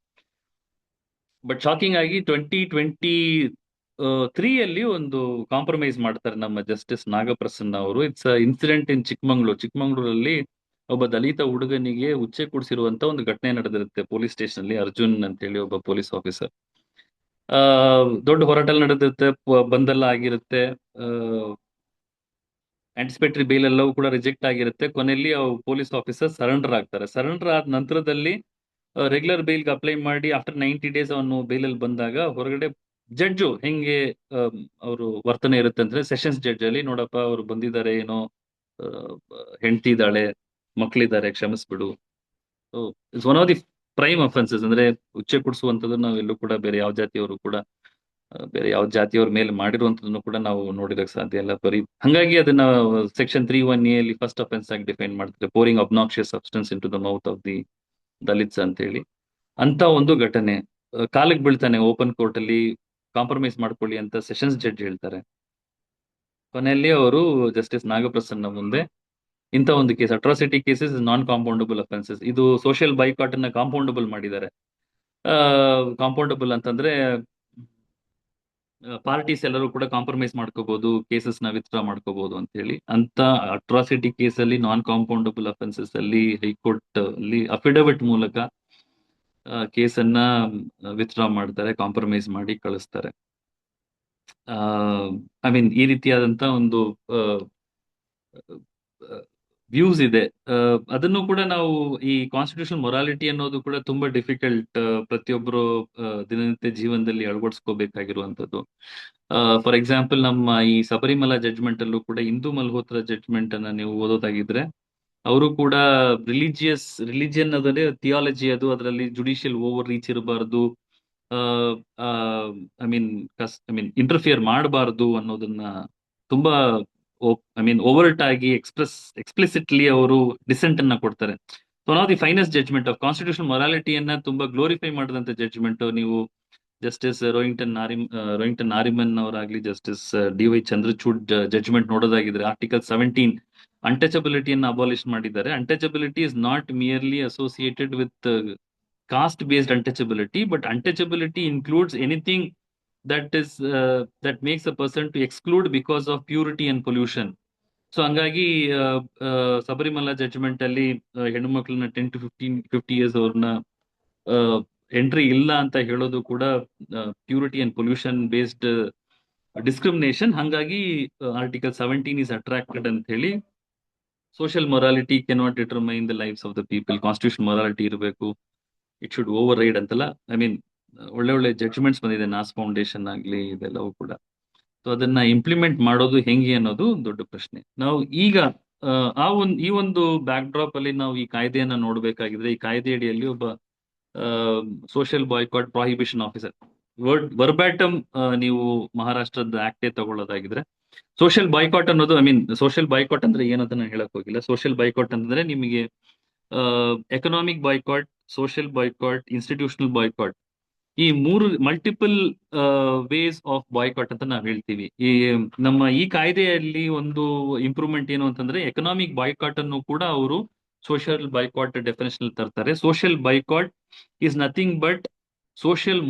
ಬಟ್ ಶಾಕಿಂಗ್ ಆಗಿ 2023 ಅಲ್ಲಿ ಒಂದು ಕಾಂಪ್ರಮೈಸ್ ಮಾಡ್ತಾರೆ ನಮ್ಮ ಜಸ್ಟಿಸ್ ನಾಗಪ್ರಸನ್ನ ಅವರು. ಇಟ್ಸ್ ಇನ್ಸಿಡೆಂಟ್ ಇನ್ ಚಿಕ್ಕಮಂಗ್ಳೂರಲ್ಲಿ ಒಬ್ಬ ದಲಿತ ಹುಡುಗನಿಗೆ ಉಚ್ಚೆ ಕುಡಿಸಿರುವಂತ ಒಂದು ಘಟನೆ ನಡೆದಿರುತ್ತೆ ಪೊಲೀಸ್ ಸ್ಟೇಷನ್ ಅಲ್ಲಿ. ಅರ್ಜುನ್ ಅಂತ ಹೇಳಿ ಒಬ್ಬ ಪೊಲೀಸ್ ಆಫೀಸರ್, ದೊಡ್ಡ ಹೋರಾಟ ನಡೆದಿರುತ್ತೆ, ಬಂದೆಲ್ಲ ಆಗಿರುತ್ತೆ, ಆಂಟಿಸಿಪೇಟರಿ ಬೇಲ್ ಎಲ್ಲವೂ ಕೂಡ ರಿಜೆಕ್ಟ್ ಆಗಿರುತ್ತೆ. ಕೊನೆಯಲ್ಲಿ ಪೊಲೀಸ್ ಆಫೀಸರ್ ಸರೆಂಡರ್ ಆಗ್ತಾರೆ. ಸರೆಂಡರ್ ಆದ ನಂತರದಲ್ಲಿ ರೆಗ್ಯುಲರ್ ಬೇಲ್ಗೆ ಅಪ್ಲೈ ಮಾಡಿ ಆಫ್ಟರ್ 90 days ಅವನು ಬೇಲಲ್ಲಿ ಬಂದಾಗ ಹೊರಗಡೆ ಜಡ್ಜು ಹೆಂಗೆ ಅವರು ವರ್ತನೆ ಇರುತ್ತೆ ಅಂದ್ರೆ, ಸೆಷನ್ಸ್ ಜಡ್ಜ್ ಅಲ್ಲಿ, ನೋಡಪ್ಪ ಅವ್ರು ಬಂದಿದ್ದಾರೆ, ಏನೋ ಹೆಂಡತಿ ಇದ್ದಾಳೆ, ಮಕ್ಕಳಿದ್ದಾರೆ, ಕ್ಷಮಿಸ್ಬಿಡು. It's one of the prime offences. ಅಂದ್ರೆ ಉಚ್ಚೆ ಕುಡಿಸುವಂತದ್ದು ನಾವೆಲ್ಲೂ ಕೂಡ ಬೇರೆ ಯಾವ ಜಾತಿಯವ್ರ ಮೇಲೆ ಮಾಡಿರುವಂತದನ್ನು ಕೂಡ ನಾವು ನೋಡಿರಕ್ ಸಾಧ್ಯ ಇಲ್ಲ. ಹಂಗಾಗಿ ಅದನ್ನ ಸೆಕ್ಷನ್ 3(1)A ಅಲ್ಲಿ ಫಸ್ಟ್ ಅಫೆನ್ಸ್ ಆಗಿ ಡಿಫೈನ್ ಮಾಡ್ತಾರೆ, pouring obnoxious substance into the mouth of the Dalits ಅಂತ ಹೇಳಿ. ಅಂತ ಒಂದು ಘಟನೆ ಕಾಲಿಗೆ ಬೀಳ್ತಾನೆ ಓಪನ್ ಕೋರ್ಟ್ ಅಲ್ಲಿ, ಕಾಂಪ್ರಮೈಸ್ ಮಾಡ್ಕೊಳ್ಳಿ ಅಂತ ಸೆಷನ್ಸ್ ಜಡ್ಜ್ ಹೇಳ್ತಾರೆ. ಕೊನೆಯಲ್ಲಿ ಅವರು ಜಸ್ಟಿಸ್ ನಾಗಪ್ರಸನ್ನ ಮುಂದೆ ಇಂಥ ಒಂದು ಕೇಸ್, ಅಟ್ರಾಸಿಟಿ ಕೇಸಸ್ ನಾನ್ ಕಾಂಪೌಂಡಬಲ್ ಅಫೆನ್ಸಸ್, ಇದು ಸೋಷಿಯಲ್ ಬೈಕಾಟ್ ಅನ್ನ ಕಾಂಪೌಂಡಬಲ್ ಮಾಡಿದ್ದಾರೆ. ಕಾಂಪೌಂಡಬಲ್ ಅಂತಂದ್ರೆ ಪಾರ್ಟೀಸ್ ಎಲ್ಲರೂ ಕೂಡ ಕಾಂಪ್ರಮೈಸ್ ಮಾಡ್ಕೋಬಹುದು, ಕೇಸಸ್ ನ ವಿತ್ಡ್ರಾ ಮಾಡ್ಕೋಬಹುದು ಅಂತ ಹೇಳಿ. ಅಂತ ಅಟ್ರಾಸಿಟಿ ಕೇಸ್ ಅಲ್ಲಿ ನಾನ್ ಕಾಂಪೌಂಡಬಲ್ ಅಫೆನ್ಸಸ್ ಅಲ್ಲಿ ಹೈಕೋರ್ಟ್ ಅಲ್ಲಿ ಅಫಿಡವಿಟ್ ಮೂಲಕ ಕೇಸನ್ನ ವಿತ್ಡ್ರಾ ಮಾಡ್ತಾರೆ, ಕಾಂಪ್ರಮೈಸ್ ಮಾಡಿ ಕಳಿಸ್ತಾರೆ. ಐ ಮೀನ್ ಈ ರೀತಿಯಾದಂತ ಒಂದು ವ್ಯೂಸ್ ಇದೆ. ಅದನ್ನು ಕೂಡ ನಾವು ಈ ಕಾನ್ಸ್ಟಿಟ್ಯೂಷನ್ ಮೊರಾಲಿಟಿ ಅನ್ನೋದು ಕೂಡ ತುಂಬಾ ಡಿಫಿಕಲ್ಟ್, ಪ್ರತಿಯೊಬ್ಬರು ದಿನನಿತ್ಯ ಜೀವನದಲ್ಲಿ ಅಳವಡಿಸ್ಕೋಬೇಕಾಗಿರುವಂತದ್ದು. ಫಾರ್ ಎಕ್ಸಾಂಪಲ್, ನಮ್ಮ ಈ ಶಬರಿಮಲಾ ಜಡ್ಜ್ಮೆಂಟ್ ಅಲ್ಲೂ ಕೂಡ ಹಿಂದೂ ಮಲ್ಹೋತ್ರ ಜಡ್ಜ್ಮೆಂಟ್ ಅನ್ನ ನೀವು ಓದೋದಾಗಿದ್ರೆ, ಅವರು ಕೂಡ ರಿಲಿಜಿಯನ್ ಅದನ್ನೇ ಥಿಯಾಲಜಿ, ಅದು ಅದರಲ್ಲಿ ಜುಡಿಷಿಯಲ್ ಓವರ್ ರೀಚ್ ಇರಬಾರ್ದು, ಇಂಟರ್ಫಿಯರ್ ಮಾಡಬಾರ್ದು ಅನ್ನೋದನ್ನ ತುಂಬಾ ಓವರ್ಟ್ ಆಗಿ ಎಕ್ಸ್ಪ್ಲಿಸಿಟ್ಲಿ ಅವರು ಡಿಸೆಂಟ್ ಅನ್ನ ಕೊಡ್ತಾರೆ. One of the finest judgement of constitution ಮೊರಾಲಿಟಿಯನ್ನ ತುಂಬಾ ಗ್ಲೋರಿಫೈ ಮಾಡಿದಂತ ಜಡ್ಜ್ಮೆಂಟ್ ನೀವು ಜಸ್ಟಿಸ್ ರೋಹಿಂಟನ್ ನಾರಿಮನ್ ಅವರಾಗ್ಲಿ, ಜಸ್ಟಿಸ್ ಡಿ.ವೈ. ಚಂದ್ರಚೂಡ್ ಜಡ್ಜ್ಮೆಂಟ್ ನೋಡೋದಾಗಿದ್ರೆ, ಆರ್ಟಿಕಲ್ 17 ಅನ್ಟಚಬಿಲಿಟಿಯನ್ನು ಅಬಾಲಿಷ್ ಮಾಡಿದ್ದಾರೆ. Untouchability is not merely associated with caste based untouchability, but untouchability includes anything that makes a person to exclude because of purity and pollution. So ಹಂಗಾಗಿ ಶಬರಿಮಲಾ ಜಡ್ಜ್ಮೆಂಟ್ ಅಲ್ಲಿ ಹೆಣ್ಣು ಮಕ್ಕಳನ್ನ 10 to 50 ಇಯರ್ಸ್ ಅವ್ರನ್ನ ಎಂಟ್ರಿ ಇಲ್ಲ ಅಂತ ಹೇಳೋದು ಕೂಡ purity and pollution based discrimination. ಹಂಗಾಗಿ ಆರ್ಟಿಕಲ್ 17 ಇಸ್ ಅಟ್ರಾಕ್ಟೆಡ್ ಅಂತ ಹೇಳಿ, social morality cannot determine the lifes of the people, constitution morality ಇರಬೇಕು, ಇಟ್ ಶುಡ್ ಓವರ್ ರೈಡ್ ಅಂತೆಲ್ಲ. ಒಳ್ಳೆ ಜಡ್ಜ್ಮೆಂಟ್ಸ್ ಬಂದಿದೆ, ನಾಸ್ ಫೌಂಡೇಶನ್ ಆಗ್ಲಿ, ಇದೆಲ್ಲವೂ ಕೂಡ. ಸೊ ಅದನ್ನ ಇಂಪ್ಲಿಮೆಂಟ್ ಮಾಡೋದು ಹೆಂಗೆ ಅನ್ನೋದು ದೊಡ್ಡ ಪ್ರಶ್ನೆ. ನಾವು ಈಗ ಈ ಒಂದು ಬ್ಯಾಕ್ ಡ್ರಾಪ್ ಅಲ್ಲಿ ನಾವು ಈ ಕಾಯ್ದೆಯನ್ನ ನೋಡ್ಬೇಕಾಗಿದ್ರೆ, ಈ ಕಾಯ್ದೆ ಅಡಿಯಲ್ಲಿ ಒಬ್ಬ ಸೋಷಿಯಲ್ ಬಾಯ್ಕಾಟ್ ಪ್ರಾಹಿಬಿಷನ್ ಆಫೀಸರ್, ವರ್ಬ್ಯಾಟಮ್ ನೀವು ಮಹಾರಾಷ್ಟ್ರದ ಆಕ್ಟೇ ತಗೊಳ್ಳೋದಾಗಿದ್ರೆ, ಸೋಷಿಯಲ್ ಬಾಯ್ಕಾಟ್ ಅನ್ನೋದು, ಸೋಷಿಯಲ್ ಬಾಯ್ಕಾಟ್ ಅಂದ್ರೆ ಏನಂತ ನಾನು ಹೇಳಕ್ ಹೋಗಿಲ್ಲ. ಸೋಷಿಯಲ್ ಬಾಯ್ಕಾಟ್ ಅಂದ್ರೆ ನಿಮಗೆ economic boycott, social boycott, institutional boycott, ಈ ಮೂರು ಮಲ್ಟಿಪಲ್ ವೇಸ್ ಆಫ್ ಬಾಯ್ಕಾಟ್ ಅಂತ ನಾವು ಹೇಳ್ತೀವಿ. ನಮ್ಮ ಈ ಕಾಯ್ದೆಯಲ್ಲಿ ಒಂದು ಇಂಪ್ರೂವ್ಮೆಂಟ್ ಏನು ಅಂತಂದ್ರೆ, ಎಕನಾಮಿಕ್ ಬಾಯ್ಕಾಟ್ ಅನ್ನು ಕೂಡ ಅವರು ಸೋಷಿಯಲ್ ಬಾಯ್ಕಾಟ್ ಡೆಫಿನೇಷನ್ ತರ್ತಾರೆ. Social boycott is nothing but social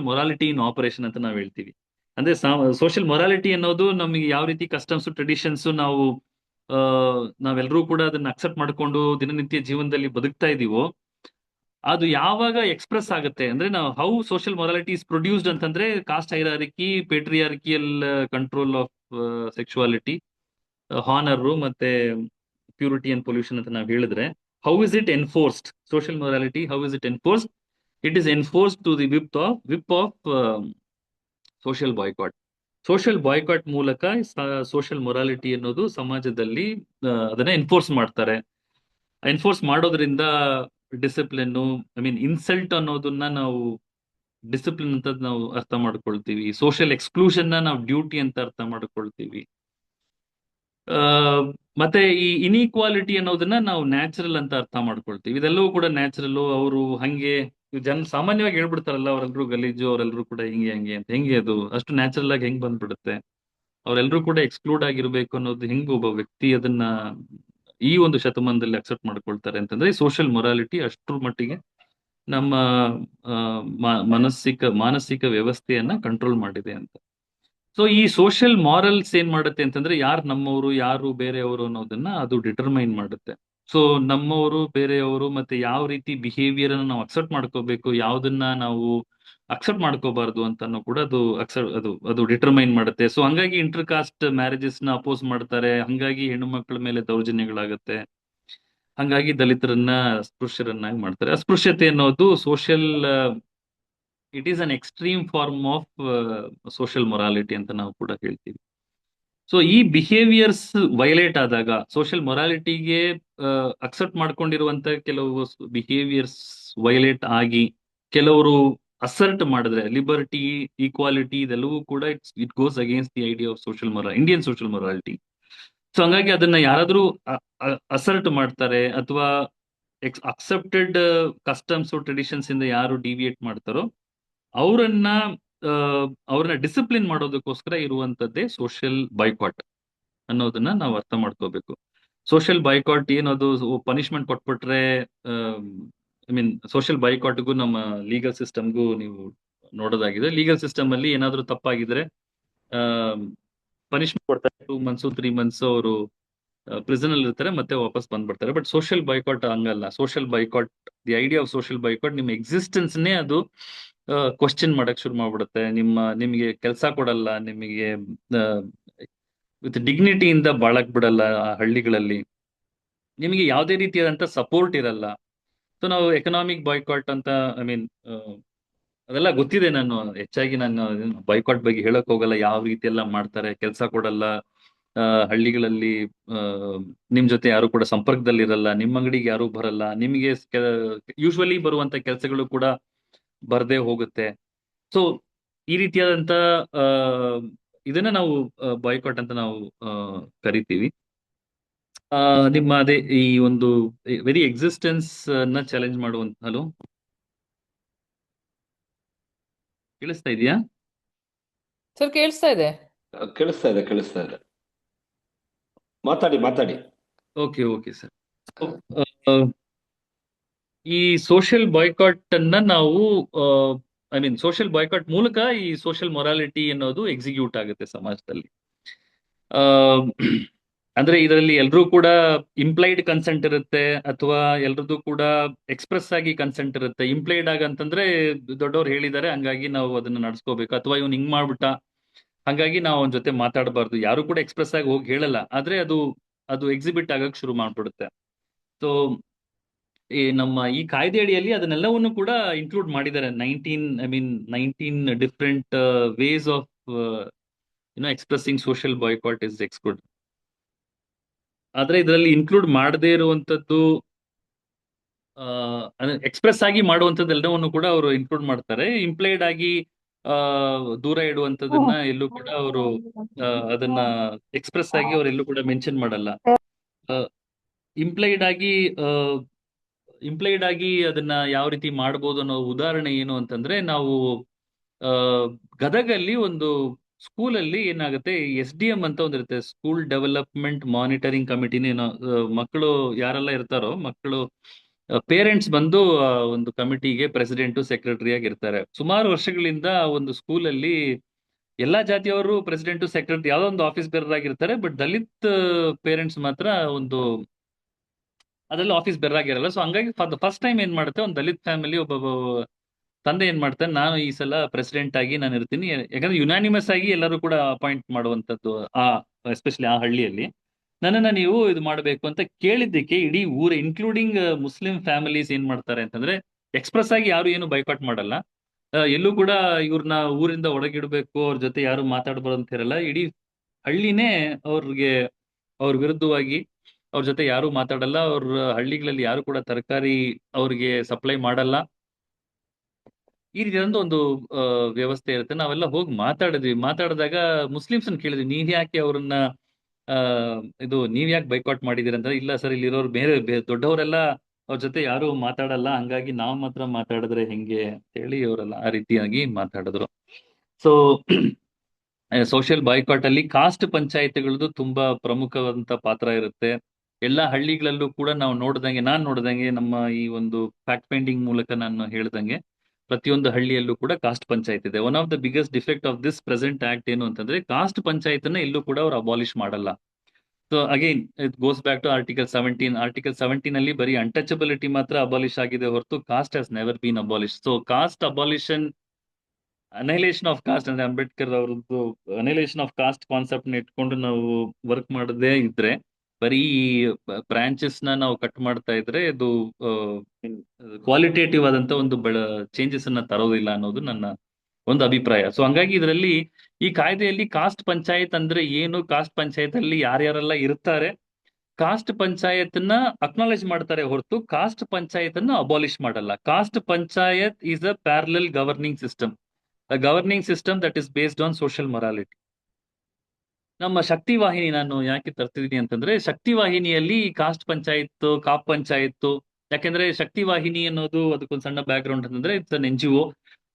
morality in operation ಅಂತ ನಾವು ಹೇಳ್ತೀವಿ. ಅಂದ್ರೆ ಸೋಷಿಯಲ್ ಮೊರಾಲಿಟಿ ಅನ್ನೋದು ನಮಗೆ ಯಾವ ರೀತಿ ಕಸ್ಟಮ್ಸ್, ಟ್ರೆಡಿಷನ್ಸ್ ನಾವೆಲ್ಲರೂ ಕೂಡ ಅದನ್ನ ಅಕ್ಸೆಪ್ಟ್ ಮಾಡ್ಕೊಂಡು ದಿನನಿತ್ಯ ಜೀವನದಲ್ಲಿ ಬದುಕ್ತಾ ಇದೀವೋ, ಅದು ಯಾವಾಗ ಎಕ್ಸ್ಪ್ರೆಸ್ ಆಗುತ್ತೆ ಅಂದ್ರೆ, ನಾವು how social morality is produced ಅಂತಂದ್ರೆ, caste hierarchy, patriarchal control of sexuality, honour ಮತ್ತೆ ಪ್ಯೂರಿಟಿ ಅಂಡ್ ಪೊಲ್ಯೂಷನ್ ಅಂತ ನಾವು ಹೇಳಿದ್ರೆ, how is it enforced? Social morality, how is it enforced? It is enforced to the whip of social boycott. Social boycott ಮೂಲಕ ಸೋಷಿಯಲ್ ಮೊರಾಲಿಟಿ ಅನ್ನೋದು ಸಮಾಜದಲ್ಲಿ ಅದನ್ನ ಎನ್ಫೋರ್ಸ್ ಮಾಡ್ತಾರೆ. ಎನ್ಫೋರ್ಸ್ ಮಾಡೋದ್ರಿಂದ ಡಿಸಿಪ್ಲಿನ್, ಇನ್ಸಲ್ಟ್ ಅನ್ನೋದನ್ನ ನಾವು ಡಿಸಿಪ್ಲಿನ್ ಅಂತ ನಾವು ಅರ್ಥ ಮಾಡ್ಕೊಳ್ತೀವಿ. ಸೋಷಿಯಲ್ ಎಕ್ಸ್ಕ್ಲೂಷನ್ ನಾವು ಡ್ಯೂಟಿ ಅಂತ ಅರ್ಥ ಮಾಡ್ಕೊಳ್ತೀವಿ. ಮತ್ತೆ ಈ ಇನ್ಇಕ್ವಾಲಿಟಿ ಅನ್ನೋದನ್ನ ನಾವು ನ್ಯಾಚುರಲ್ ಅಂತ ಅರ್ಥ ಮಾಡ್ಕೊಳ್ತೀವಿ. ಇದೆಲ್ಲವೂ ಕೂಡ ನ್ಯಾಚುರಲ್. ಅವರು ಹಂಗೆ ಸಾಮಾನ್ಯವಾಗಿ ಹೇಳ್ಬಿಡ್ತಾರಲ್ಲ, ಅವರೆಲ್ಲರೂ ಗಲೀಜು, ಅವರೆಲ್ಲರೂ ಕೂಡ ಹಿಂಗೆ ಹಂಗೆ ಅಂತ. ಹೆಂಗೆ ಅದು ಅಷ್ಟು ನ್ಯಾಚುರಲ್ ಆಗಿ ಹೆಂಗ್ ಬಂದ್ಬಿಡುತ್ತೆ? ಅವರೆಲ್ಲರೂ ಕೂಡ ಎಕ್ಸ್ಕ್ಲೂಡ್ ಆಗಿರ್ಬೇಕು ಅನ್ನೋದು ಹೆಂಗ್ ಒಬ್ಬ ವ್ಯಕ್ತಿ ಅದನ್ನ ಈ ಒಂದು ಶತಮಾನದಲ್ಲಿ ಅಕ್ಸೆಪ್ಟ್ ಮಾಡ್ಕೊಳ್ತಾರೆ ಅಂತಂದ್ರೆ, ಸೋಷಿಯಲ್ ಮೊರಾಲಿಟಿ ಅಷ್ಟರ ಮಟ್ಟಿಗೆ ನಮ್ಮ ಮಾನಸಿಕ ವ್ಯವಸ್ಥೆಯನ್ನ ಕಂಟ್ರೋಲ್ ಮಾಡಿದೆ ಅಂತ. ಸೊ ಈ ಸೋಷಿಯಲ್ ಮಾರಲ್ಸ್ ಏನ್ ಮಾಡುತ್ತೆ ಅಂತಂದ್ರೆ, ಯಾರು ನಮ್ಮವರು, ಯಾರು ಬೇರೆಯವರು ಅನ್ನೋದನ್ನ ಅದು ಡಿಟರ್ಮೈನ್ ಮಾಡುತ್ತೆ. ಸೊ ನಮ್ಮವರು, ಬೇರೆಯವರು, ಮತ್ತೆ ಯಾವ ರೀತಿ ಬಿಹೇವಿಯರ್ ಅನ್ನ ನಾವು ಅಕ್ಸೆಪ್ಟ್ ಮಾಡ್ಕೋಬೇಕು, ಯಾವ್ದನ್ನ ನಾವು ಅಕ್ಸೆಪ್ಟ್ ಮಾಡ್ಕೋಬಾರ್ದು ಅಂತಾನು ಕೂಡ ಅದು ಡಿಟರ್ಮೈನ್ ಮಾಡುತ್ತೆ. ಸೊ ಹಂಗಾಗಿ ಇಂಟರ್ ಕಾಸ್ಟ್ ಮ್ಯಾರೇಜಸ್ ನ ಅಪೋಸ್ ಮಾಡ್ತಾರೆ. ಹಂಗಾಗಿ ಹೆಣ್ಣು ಮಕ್ಕಳ ಮೇಲೆ ದೌರ್ಜನ್ಯಗಳಾಗತ್ತೆ. ಹಂಗಾಗಿ ದಲಿತರನ್ನ ಅಸ್ಪೃಶ್ಯರನ್ನಾಗಿ ಮಾಡ್ತಾರೆ. ಅಸ್ಪೃಶ್ಯತೆ ಅನ್ನೋದು it is an extreme form of social morality ಅಂತ ನಾವು ಕೂಡ ಹೇಳ್ತೀವಿ. ಸೊ ಈ ಬಿಹೇವಿಯರ್ಸ್ ವೈಲೇಟ್ ಆದಾಗ, ಸೋಷಿಯಲ್ ಮೊರಾಲಿಟಿಗೆ ಅಕ್ಸೆಪ್ಟ್ ಮಾಡ್ಕೊಂಡಿರುವಂತ ಕೆಲವು ಬಿಹೇವಿಯರ್ಸ್ ವೈಲೇಟ್ ಆಗಿ ಕೆಲವರು ಅಸರ್ಟ್ ಮಾಡಿದ್ರೆ, ಲಿಬರ್ಟಿ, ಈಕ್ವಾಲಿಟಿ, ಇದೆಲ್ಲವೂ ಕೂಡ it goes against the idea of Indian social morality. So ಹಂಗಾಗಿ ಅದನ್ನ ಯಾರಾದ್ರೂ ಅಸರ್ಟ್ ಮಾಡ್ತಾರೆ ಅಥವಾ ಅಕ್ಸೆಪ್ಟೆಡ್ ಕಸ್ಟಮ್ಸ್ ಟ್ರೆಡಿಷನ್ಸ್ ಇಂದ ಯಾರು ಡಿವಿಯೇಟ್ ಮಾಡ್ತಾರೋ ಅವ್ರನ್ನ ಡಿಸಿಪ್ಲಿನ್ ಮಾಡೋದಕ್ಕೋಸ್ಕರ ಇರುವಂತದ್ದೇ ಸೋಷಿಯಲ್ ಬಾಯ್ಕಾಟ್ ಅನ್ನೋದನ್ನ ನಾವು ಅರ್ಥ ಮಾಡ್ಕೋಬೇಕು. ಸೋಷಿಯಲ್ ಬಾಯ್ಕಾಟ್ ಏನದು ಪನಿಷ್ಮೆಂಟ್ ಕೊಟ್ಬಿಟ್ರೆ, ಸೋಷಿಯಲ್ ಬಾಯ್ಕಾಟ್ಗೂ ನಮ್ಮ ಲೀಗಲ್ ಸಿಸ್ಟಮ್ಗೂ ನೀವು ನೋಡೋದಾಗಿದೆ. ಲೀಗಲ್ ಸಿಸ್ಟಮ್ ಅಲ್ಲಿ ಏನಾದ್ರೂ ತಪ್ಪಾಗಿದ್ರೆ ಪನಿಷ್ಮೆಂಟ್ ಕೊಡ್ತಾರೆ. 2 months 3 months ಅವರು ಪ್ರಿಸನ್ ಅಲ್ಲಿ ಇರ್ತಾರೆ, ಮತ್ತೆ ವಾಪಸ್ ಬಂದ್ಬಿಡ್ತಾರೆ. ಬಟ್ ಸೋಷಿಯಲ್ ಬಾಯ್ಕಾಟ್ ಹಂಗಲ್ಲ. Social boycott, the idea of social boycott, ನಿಮ್ಮ ಎಕ್ಸಿಸ್ಟೆನ್ಸ್ನೇ ಅದು ಕ್ವಶನ್ ಮಾಡಕ್ ಶುರು ಮಾಡ್ಬಿಡುತ್ತೆ. ನಿಮಗೆ ಕೆಲಸ ಕೊಡಲ್ಲ, ನಿಮಗೆ ವಿತ್ ಡಿಗ್ನಿಟಿಯಿಂದ ಬಾಳಕ್ ಬಿಡಲ್ಲ ಆ ಹಳ್ಳಿಗಳಲ್ಲಿ. ನಿಮಗೆ ಯಾವುದೇ ರೀತಿಯಾದಂತ ಸಪೋರ್ಟ್ ಇರಲ್ಲ. ಸೊ ನಾವು ಎಕನಾಮಿಕ್ ಬಾಯ್ಕಾಟ್ ಅಂತ, ಐ ಮೀನ್, ಅದೆಲ್ಲ ಗೊತ್ತಿದೆ. ನಾನು ಹೆಚ್ಚಾಗಿ ನಾನು ಬಾಯ್ಕಾಟ್ ಬಗ್ಗೆ ಹೇಳಕ್ ಹೋಗಲ್ಲ. ಯಾವ ರೀತಿ ಎಲ್ಲ ಮಾಡ್ತಾರೆ, ಕೆಲಸ ಕೊಡಲ್ಲ, ಹಳ್ಳಿಗಳಲ್ಲಿ ನಿಮ್ ಜೊತೆ ಯಾರು ಕೂಡ ಸಂಪರ್ಕದಲ್ಲಿ ಇರಲ್ಲ, ನಿಮ್ ಅಂಗಡಿಗೆ ಯಾರು ಬರಲ್ಲ, ನಿಮಗೆ ಯೂಶ್ವಲಿ ಬರುವಂತ ಕೆಲಸಗಳು ಕೂಡ ಬರ್ದೇ ಹೋಗುತ್ತೆ. ಸೊ ಈ ರೀತಿಯಾದಂತ ಆ, ಇದನ್ನ ನಾವು ಬಾಯ್ಕಾಟ್ ಅಂತ ನಾವು ಕರಿತೀವಿ. ನಿಮ್ಮ ಅದೇ ಈ ಒಂದು ವೆರಿ ಎಕ್ಸಿಸ್ಟೆನ್ಸ್ ನ ಚಾಲೆಂಜ್ ಮಾಡುವಂತ. ಹಲೋ, ಕೇಳಿಸ್ತಾ ಇದೆಯಾ? ಸರ್ ಕೇಳಿಸ್ತಾ ಇದೆ. ಕೇಳಿಸ್ತಾ ಇದೆ. ಮಾತಾಡಿ. Okay sir. ಈ ಸೋಷಿಯಲ್ ಬಾಯ್ಕಾಟ್ ಅನ್ನ ನಾವು, ಐ ಮೀನ್ ಸೋಷಿಯಲ್ ಬಾಯ್ಕಾಟ್ ಮೂಲಕ ಈ ಸೋಷಿಯಲ್ ಮೊರಾಲಿಟಿ ಅನ್ನೋದು ಎಕ್ಸಿಕ್ಯೂಟ್ ಆಗುತ್ತೆ ಸಮಾಜದಲ್ಲಿ. ಆ, ಅಂದ್ರೆ ಇದರಲ್ಲಿ ಎಲ್ರೂ ಕೂಡ ಇಂಪ್ಲೈಡ್ ಕನ್ಸೆಂಟ್ ಇರುತ್ತೆ, ಅಥವಾ ಎಲ್ರದ್ದು ಕೂಡ ಎಕ್ಸ್ಪ್ರೆಸ್ ಆಗಿ ಕನ್ಸೆಂಟ್ ಇರುತ್ತೆ. ಇಂಪ್ಲೈಡ್ ಆಗ ಅಂತಂದ್ರೆ ದೊಡ್ಡವ್ರು ಹೇಳಿದ್ದಾರೆ ಹಂಗಾಗಿ ನಾವು ಅದನ್ನ ನಡ್ಸ್ಕೋಬೇಕು, ಅಥವಾ ಇವ್ನು ಹಿಂಗ್ ಮಾಡ್ಬಿಟ್ಟ ಹಂಗಾಗಿ ನಾವು ಅವನ ಜೊತೆ ಮಾತಾಡಬಾರ್ದು. ಯಾರು ಕೂಡ ಎಕ್ಸ್ಪ್ರೆಸ್ ಆಗಿ ಹೋಗಿ ಹೇಳಲ್ಲ, ಆದ್ರೆ ಅದು ಎಕ್ಸಿಬಿಟ್ ಆಗಕ್ ಶುರು ಮಾಡ್ಬಿಡುತ್ತೆ. ಸೊ ಈ ನಮ್ಮ ಈ ಕಾಯ್ದೆ ಅಡಿಯಲ್ಲಿ ಅದನ್ನೆಲ್ಲವನ್ನು ಕೂಡ ಇನ್ಕ್ಲೂಡ್ ಮಾಡಿದ್ದಾರೆ. 19 different ways of expressing social boycott is exclude. ಆದ್ರೆ ಇದರಲ್ಲಿ ಇನ್ಕ್ಲೂಡ್ ಮಾಡದೇ ಇರುವಂತದ್ದು, ಎಕ್ಸ್ಪ್ರೆಸ್ ಆಗಿ ಮಾಡುವಂತದ್ದೆಲ್ಲವನ್ನು ಕೂಡ ಅವರು ಇನ್ಕ್ಲೂಡ್ ಮಾಡ್ತಾರೆ. ಇಂಪ್ಲೈಡ್ ಆಗಿ ದೂರ ಇಡುವಂತದನ್ನ ಎಲ್ಲೂ ಕೂಡ ಅವರು ಅದನ್ನ ಎಕ್ಸ್ಪ್ರೆಸ್ ಆಗಿ ಅವರೆಲ್ಲೂ ಕೂಡ ಮೆನ್ಷನ್ ಮಾಡಲ್ಲ. ಇಂಪ್ಲೈಡ್ ಆಗಿ ಅದನ್ನ ಯಾವ ರೀತಿ ಮಾಡ್ಬೋದು ಅನ್ನೋ ಉದಾಹರಣೆ ಏನು ಅಂತಂದ್ರೆ, ನಾವು ಗದಗಲ್ಲಿ ಒಂದು ಸ್ಕೂಲಲ್ಲಿ ಏನಾಗುತ್ತೆ, SDM ಅಂತ ಒಂದಿರುತ್ತೆ, ಸ್ಕೂಲ್ ಡೆವಲಪ್ಮೆಂಟ್ ಮಾನಿಟರಿಂಗ್ ಕಮಿಟಿನ. ಮಕ್ಕಳು ಯಾರೆಲ್ಲ ಇರ್ತಾರೋ, ಮಕ್ಕಳು ಪೇರೆಂಟ್ಸ್ ಬಂದು ಒಂದು ಕಮಿಟಿಗೆ ಪ್ರೆಸಿಡೆಂಟ್ ಸೆಕ್ರೆಟರಿ ಆಗಿರ್ತಾರೆ. ಸುಮಾರು ವರ್ಷಗಳಿಂದ ಒಂದು ಸ್ಕೂಲಲ್ಲಿ ಎಲ್ಲಾ ಜಾತಿಯವರು ಪ್ರೆಸಿಡೆಂಟ್ ಸೆಕ್ರೆಟರಿ ಯಾವ್ದೋ ಒಂದು ಆಫೀಸ್ ಬೇರರ್ ಆಗಿರ್ತಾರೆ. ಬಟ್ ದಲಿತ್ ಪೇರೆಂಟ್ಸ್ ಮಾತ್ರ ಅದೆಲ್ಲ ಆಫೀಸ್ ಬೇರರ್ ಆಗಿರಲ್ಲ. ಸೊ ಹಂಗಾಗಿ ಫಸ್ಟ್ ಟೈಮ್ ಏನ್ ಮಾಡುತ್ತೆ, ಒಂದು ದಲಿತ್ ಫ್ಯಾಮಿಲಿ ಒಬ್ಬ ತಂದೆ ಏನ್ ಮಾಡ್ತಾನೆ, ನಾನು ಈ ಸಲ ಪ್ರೆಸಿಡೆಂಟ್ ಆಗಿ ನಾನು ಇರ್ತೀನಿ, ಯಾಕಂದ್ರೆ ಯುನಾನಿಮಸ್ ಆಗಿ ಎಲ್ಲರೂ ಕೂಡ ಅಪಾಯಿಂಟ್ ಮಾಡುವಂತದ್ದು ಎಸ್ಪೆಷಲಿ ಆ ಹಳ್ಳಿಯಲ್ಲಿ. ನನ್ನನ್ನ ನೀವು ಇದು ಮಾಡಬೇಕು ಅಂತ ಕೇಳಿದ್ದಕ್ಕೆ ಇಡೀ ಊರ ಇನ್ಕ್ಲೂಡಿಂಗ್ ಮುಸ್ಲಿಂ ಫ್ಯಾಮಿಲೀಸ್ ಏನ್ ಮಾಡ್ತಾರೆ ಅಂತಂದ್ರೆ, ಎಕ್ಸ್ಪ್ರೆಸ್ ಆಗಿ ಯಾರು ಏನು ಬೈಕಾಟ್ ಮಾಡಲ್ಲ, ಎಲ್ಲೂ ಕೂಡ ಇವ್ರನ್ನ ಊರಿಂದ ಒಳಗಿಡ್ಬೇಕು, ಅವ್ರ ಜೊತೆ ಯಾರು ಮಾತಾಡಬಾರ್ದು ಅಂತ ಇರಲ್ಲ. ಇಡೀ ಹಳ್ಳಿನೇ ಅವ್ರ ವಿರುದ್ಧವಾಗಿ, ಅವ್ರ ಜೊತೆ ಯಾರು ಮಾತಾಡಲ್ಲ, ಅವ್ರ ಹಳ್ಳಿಗಳಲ್ಲಿ ಯಾರು ಕೂಡ ತರಕಾರಿ ಅವ್ರಿಗೆ ಸಪ್ಲೈ ಮಾಡಲ್ಲ. ಈ ರೀತಿಯಾದಂತ ಒಂದು ವ್ಯವಸ್ಥೆ ಇರುತ್ತೆ. ನಾವೆಲ್ಲ ಹೋಗಿ ಮಾತಾಡಿದಾಗ ಮುಸ್ಲಿಮ್ಸ್ ಕೇಳಿದ್ವಿ, ನೀವ್ ಯಾಕೆ ಅವ್ರನ್ನ ನೀವ್ ಯಾಕೆ ಬೈಕಾಟ್ ಮಾಡಿದಿರಿ ಅಂತ. ಇಲ್ಲ ಸರ್, ಇಲ್ಲಿರೋರು ಬೇರೆ ದೊಡ್ಡವರೆಲ್ಲ ಅವ್ರ ಜೊತೆ ಯಾರು ಮಾತಾಡಲ್ಲ, ಹಂಗಾಗಿ ನಾವ್ ಮಾತ್ರ ಮಾತಾಡಿದ್ರೆ ಹೆಂಗೆ ಅಂತ ಹೇಳಿ ಅವರೆಲ್ಲ ಆ ರೀತಿಯಾಗಿ ಮಾತಾಡಿದ್ರು. ಸೊ ಸೋಷಿಯಲ್ ಬಾಯ್ಕಾಟ್ ಅಲ್ಲಿ ಕಾಸ್ಟ್ ಪಂಚಾಯತ್ಗಳದ್ದು ತುಂಬಾ ಪ್ರಮುಖವಾದಂತ ಪಾತ್ರ ಇರುತ್ತೆ. ಎಲ್ಲಾ ಹಳ್ಳಿಗಳಲ್ಲೂ ಕೂಡ ನಾವು ನಾನ್ ನೋಡ್ದಂಗೆ ನಮ್ಮ ಈ ಒಂದು ಫ್ಯಾಕ್ಟ್ ಫೈಂಡಿಂಗ್ ಮೂಲಕ ನಾನು ಹೇಳ್ದಂಗೆ, ಪ್ರತಿಯೊಂದು ಹಳ್ಳಿಯಲ್ಲೂ ಕೂಡ ಕಾಸ್ಟ್ ಪಂಚಾಯತ್ ಇದೆ. One of the biggest defect of this present act ಏನು ಅಂತಂದ್ರೆ, ಕಾಸ್ಟ್ ಪಂಚಾಯತ್ ಅನ್ನ ಎಲ್ಲೂ ಕೂಡ ಅವ್ರು ಅಬಾಲಿಷ್ ಮಾಡಲ್ಲ. So again it goes back to article 17. Article 17 ಅಲ್ಲಿ ಬರೀ ಅನ್ಟಚಬಿಲಿಟಿ ಮಾತ್ರ ಅಬಾಲಿಷ್ ಆಗಿದೆ ಹೊರತು caste has never been abolish. So caste abolition, annihilation of caste ಅಂದ್ರೆ ಅಂಬೇಡ್ಕರ್ ಅವರದ್ದು ಅನೈಲೇಷನ್ ಆಫ್ ಕಾಸ್ಟ್ ಕಾನ್ಸೆಪ್ಟ್ ನ ಇಟ್ಕೊಂಡು ನಾವು ವರ್ಕ್ ಮಾಡದೇ ಇದ್ರೆ, ಬರೀ ಬ್ರಾಂಚಸ್ ನಾವು ಕಟ್ ಮಾಡ್ತಾ ಇದ್ರೆ ಇದು ಕ್ವಾಲಿಟೇಟಿವ್ ಆದಂತ ಒಂದು ಚೇಂಜಸ್ ಅನ್ನ ತರೋದಿಲ್ಲ ಅನ್ನೋದು ನನ್ನ ಒಂದು ಅಭಿಪ್ರಾಯ. ಸೊ ಹಂಗಾಗಿ ಇದರಲ್ಲಿ ಈ ಕಾಯ್ದೆಯಲ್ಲಿ ಕಾಸ್ಟ್ ಪಂಚಾಯತ್ ಅಂದ್ರೆ ಏನು, ಕಾಸ್ಟ್ ಪಂಚಾಯತ್ ಅಲ್ಲಿ ಯಾರ್ಯಾರೆಲ್ಲ ಇರ್ತಾರೆ, ಕಾಸ್ಟ್ ಪಂಚಾಯತ್ ನ ಅಕ್ನಾಲೇಜ್ ಮಾಡ್ತಾರೆ ಹೊರತು ಕಾಸ್ಟ್ ಪಂಚಾಯತ್ ಅನ್ನು ಅಬಾಲಿಷ್ ಮಾಡಲ್ಲ. Cost panchayat is a parallel governing system, governing system that is based on social morality. ನಮ್ಮ ಶಕ್ತಿ ವಾಹಿನಿ ನಾನು ಯಾಕೆ ತರ್ತಿದೀನಿ ಅಂತಂದ್ರೆ, ಶಕ್ತಿ ವಾಹಿನಿಯಲ್ಲಿ ಕಾಸ್ಟ್ ಪಂಚಾಯತ್, ಕಾಪ್ ಪಂಚಾಯತ್, ಯಾಕೆಂದ್ರೆ ಶಕ್ತಿ ವಾಹಿನಿ ಅನ್ನೋದು ಅದಕ್ಕೊಂದು ಸಣ್ಣ ಬ್ಯಾಕ್ ಗ್ರೌಂಡ್ ಅಂತಂದ್ರೆ ಇಟ್ಸ್ ಅನ್ NGO.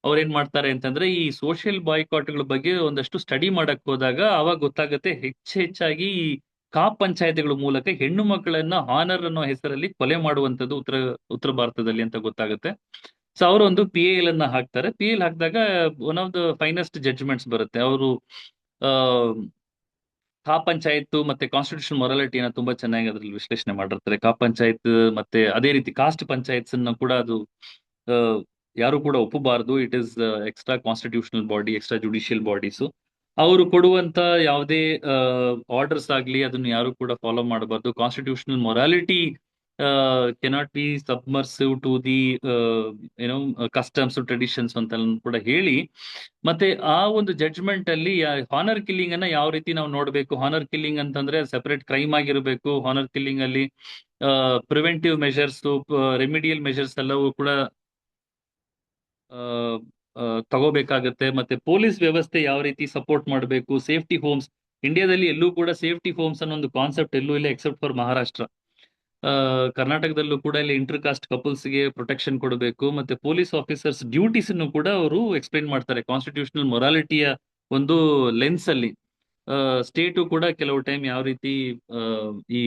ಅವ್ರು ಏನ್ ಮಾಡ್ತಾರೆ ಅಂತಂದ್ರೆ, ಈ ಸೋಷಿಯಲ್ ಬಾಯ್ಕಾಟ್ಗಳ ಬಗ್ಗೆ ಒಂದಷ್ಟು ಸ್ಟಡಿ ಮಾಡಕ್ ಹೋದಾಗ ಅವಾಗ ಗೊತ್ತಾಗುತ್ತೆ, ಹೆಚ್ಚಾಗಿ ಈ ಕಾಪ್ ಪಂಚಾಯತ್ಗಳ ಮೂಲಕ ಹೆಣ್ಣು ಮಕ್ಕಳನ್ನ ಹಾನರ್ ಅನ್ನೋ ಹೆಸರಲ್ಲಿ ಕೊಲೆ ಮಾಡುವಂತದ್ದು ಉತ್ತರ ಭಾರತದಲ್ಲಿ ಅಂತ ಗೊತ್ತಾಗುತ್ತೆ. ಸೊ ಅವರು ಒಂದು PAL ಅನ್ನ ಹಾಕ್ತಾರೆ. PAL ಹಾಕಿದಾಗ one of the finest judgements ಬರುತ್ತೆ. ಅವರು ಕಾಪ್ ಪಂಚಾಯತ್ ಮತ್ತೆ ಕಾನ್ಸ್ಟಿಟ್ಯೂಷನ್ ಮೊರಾಲಿಟಿನ ತುಂಬಾ ಚೆನ್ನಾಗಿ ಅದ್ರಲ್ಲಿ ವಿಶ್ಲೇಷಣೆ ಮಾಡಿರ್ತಾರೆ. ಕಾಪ್ ಪಂಚಾಯತ್ ಮತ್ತೆ ಅದೇ ರೀತಿ ಕಾಸ್ಟ್ ಪಂಚಾಯತ್ಸ್ ಅನ್ನ ಕೂಡ ಅದು ಯಾರು ಕೂಡ ಒಪ್ಪಬಾರದು. It is extra constitutional body, extra judicial bodies. ಅವರು ಕೊಡುವಂತ ಯಾವುದೇ ಆರ್ಡರ್ಸ್ ಆಗ್ಲಿ ಅದನ್ನು ಯಾರು ಕೂಡ ಫಾಲೋ ಮಾಡಬಾರ್ದು. Constitutional morality cannot be submersive to the ಏನೋ ಕಸ್ಟಮ್ಸ್ ಟ್ರೆಡಿಷನ್ಸ್ ಅಂತ ಕೂಡ ಹೇಳಿ, ಮತ್ತೆ ಆ ಒಂದು ಜಡ್ಜ್ಮೆಂಟ್ ಅಲ್ಲಿ ಹಾನರ್ ಕಿಲ್ಲಿಂಗ್ ಅನ್ನ ಯಾವ ರೀತಿ ನಾವು ನೋಡ್ಬೇಕು. ಹಾನರ್ ಕಿಲ್ಲಿಂಗ್ ಅಂತಂದ್ರೆ ಸೆಪರೇಟ್ ಕ್ರೈಮ್ ಆಗಿರಬೇಕು. ಹಾನರ್ ಕಿಲ್ಲಿಂಗ್ ಅಲ್ಲಿ ಪ್ರಿವೆಂಟಿವ್ ಮೆಷರ್ಸ್, ರೆಮಿಡಿಯಲ್ ಮೆಷರ್ಸ್ ಎಲ್ಲವೂ ಕೂಡ ತಗೋಬೇಕಾಗತ್ತೆ. ಮತ್ತೆ ಪೊಲೀಸ್ ವ್ಯವಸ್ಥೆ ಯಾವ ರೀತಿ ಸಪೋರ್ಟ್ ಮಾಡಬೇಕು. ಸೇಫ್ಟಿ ಹೋಮ್ಸ್, ಇಂಡಿಯಾದಲ್ಲಿ ಎಲ್ಲೂ ಕೂಡ ಸೇಫ್ಟಿ ಹೋಮ್ಸ್ ಅನ್ನೋ ಒಂದು ಕಾನ್ಸೆಪ್ಟ್ ಎಲ್ಲೂ ಇಲ್ಲ ಎಕ್ಸೆಪ್ಟ್ ಫಾರ್ ಮಹಾರಾಷ್ಟ್ರ. ಕರ್ನಾಟಕದಲ್ಲೂ ಕೂಡ ಇಲ್ಲಿ ಇಂಟರ್ ಕಾಸ್ಟ್ ಕಪಲ್ಸ್ಗೆ ಪ್ರೊಟೆಕ್ಷನ್ ಕೊಡಬೇಕು. ಮತ್ತೆ ಪೊಲೀಸ್ ಆಫೀಸರ್ಸ್ ಡ್ಯೂಟೀಸ್ ಅನ್ನು ಕೂಡ ಅವರು ಎಕ್ಸ್ಪ್ಲೈನ್ ಮಾಡ್ತಾರೆ ಕಾನ್ಸ್ಟಿಟ್ಯೂಷನಲ್ ಮೊರಾಲಿಟಿಯ ಒಂದು ಲೆನ್ಸ್ ಅಲ್ಲಿ. ಸ್ಟೇಟು ಕೂಡ ಕೆಲವು ಟೈಮ್ ಯಾವ ರೀತಿ ಈ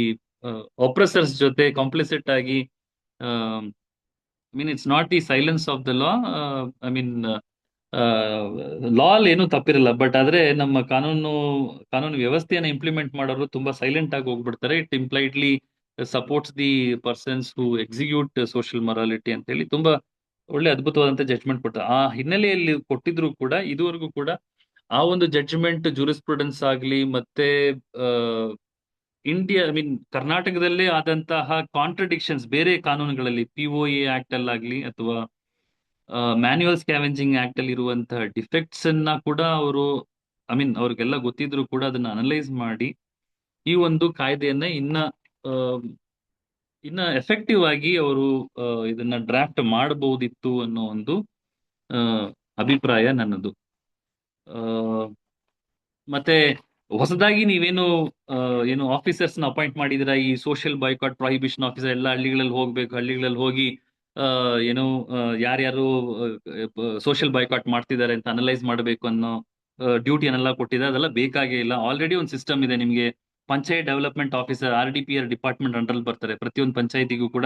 ಆಪ್ರೆಸರ್ಸ್ ಜೊತೆ ಕಾಂಪ್ಲಿಸಿಟ್ ಆಗಿ, it's not the silence of the law. Law ಅಲ್ಲಿ ಏನು ತಪ್ಪಿರಲ್ಲ, ಬಟ್ ಆದ್ರೆ ನಮ್ಮ ಕಾನೂನು ವ್ಯವಸ್ಥೆಯನ್ನ ಇಂಪ್ಲಿಮೆಂಟ್ ಮಾಡೋರು ತುಂಬಾ ಸೈಲೆಂಟ್ ಆಗಿ ಹೋಗ್ಬಿಡ್ತಾರೆ. It ಇಂಪ್ಲೈಡ್ಲಿ supports the persons who execute social morality ಅಂತ ಹೇಳಿ ತುಂಬಾ ಒಳ್ಳೆ ಅದ್ಭುತವಾದಂತ ಜಡ್ಜ್ಮೆಂಟ್ ಕೊಡ್ತಾರೆ. ಆ ಹಿನ್ನೆಲೆಯಲ್ಲಿ ಕೊಟ್ಟಿದ್ರು ಕೂಡ ಇದುವರೆಗೂ ಕೂಡ ಆ ಒಂದು ಜಡ್ಜ್ಮೆಂಟ್ ಜೂರಿಸ್ಪ್ರುಡೆನ್ಸ್ ಆಗ್ಲಿ, ಮತ್ತೆ ಕರ್ನಾಟಕದಲ್ಲೇ ಆದಂತಹ ಕಾಂಟ್ರಡಿಕ್ಷನ್ಸ್ ಬೇರೆ ಕಾನೂನುಗಳಲ್ಲಿ, POA ಆಕ್ಟ್ ಅಲ್ಲಾಗ್ಲಿ ಅಥವಾ ಮ್ಯಾನ್ಯುವಲ್ ಸ್ಕ್ಯಾವೆಂಜಿಂಗ್ ಆಕ್ಟ್ ಅಲ್ಲಿ ಇರುವಂತಹ ಡಿಫೆಕ್ಟ್ಸ್ ಅನ್ನ ಕೂಡ ಅವರು ಅವ್ರಿಗೆಲ್ಲ ಗೊತ್ತಿದ್ರು ಕೂಡ ಅದನ್ನ ಅನಲೈಸ್ ಮಾಡಿ ಈ ಒಂದು ಕಾಯ್ದೆಯನ್ನ ಇನ್ನ ಎಫೆಕ್ಟಿವ್ ಆಗಿ ಅವರು ಇದನ್ನ ಡ್ರಾಫ್ಟ್ ಮಾಡಬಹುದಿತ್ತು ಅನ್ನೋ ಒಂದು ಅಭಿಪ್ರಾಯ ನನ್ನದು. ಮತ್ತೆ ಹೊಸದಾಗಿ ನೀವೇನು ಏನು ಆಫೀಸರ್ಸ್ ನ ಅಪಾಯಿಂಟ್ ಮಾಡಿದಿರ, ಈ ಸೋಷಿಯಲ್ ಬಾಯ್ಕಾಟ್ ಪ್ರಾಹಿಬಿಷನ್ ಆಫೀಸರ್ ಎಲ್ಲ ಹಳ್ಳಿಗಳಲ್ಲಿ ಹೋಗ್ಬೇಕು, ಹಳ್ಳಿಗಳಲ್ಲಿ ಹೋಗಿ ಏನು ಯಾರ್ಯಾರು ಸೋಷಿಯಲ್ ಬಾಯ್ಕಾಟ್ ಮಾಡ್ತಿದ್ದಾರೆ ಅಂತ ಅನಲೈಸ್ ಮಾಡಬೇಕು ಅನ್ನೋ ಡ್ಯೂಟಿಯನ್ನೆಲ್ಲ ಕೊಟ್ಟಿದ್ದಾರೆ. ಅದೆಲ್ಲ ಬೇಕಾಗೇ ಇಲ್ಲ. ಆಲ್ರೆಡಿ ಒಂದು ಸಿಸ್ಟಮ್ ಇದೆ. ನಿಮ್ಗೆ panchayat development officer RDPR department under ಬರ್ತಾರೆ. ಪ್ರತಿಯೊಂದು ಪಂಚಾಯತಿಗೂ ಕೂಡ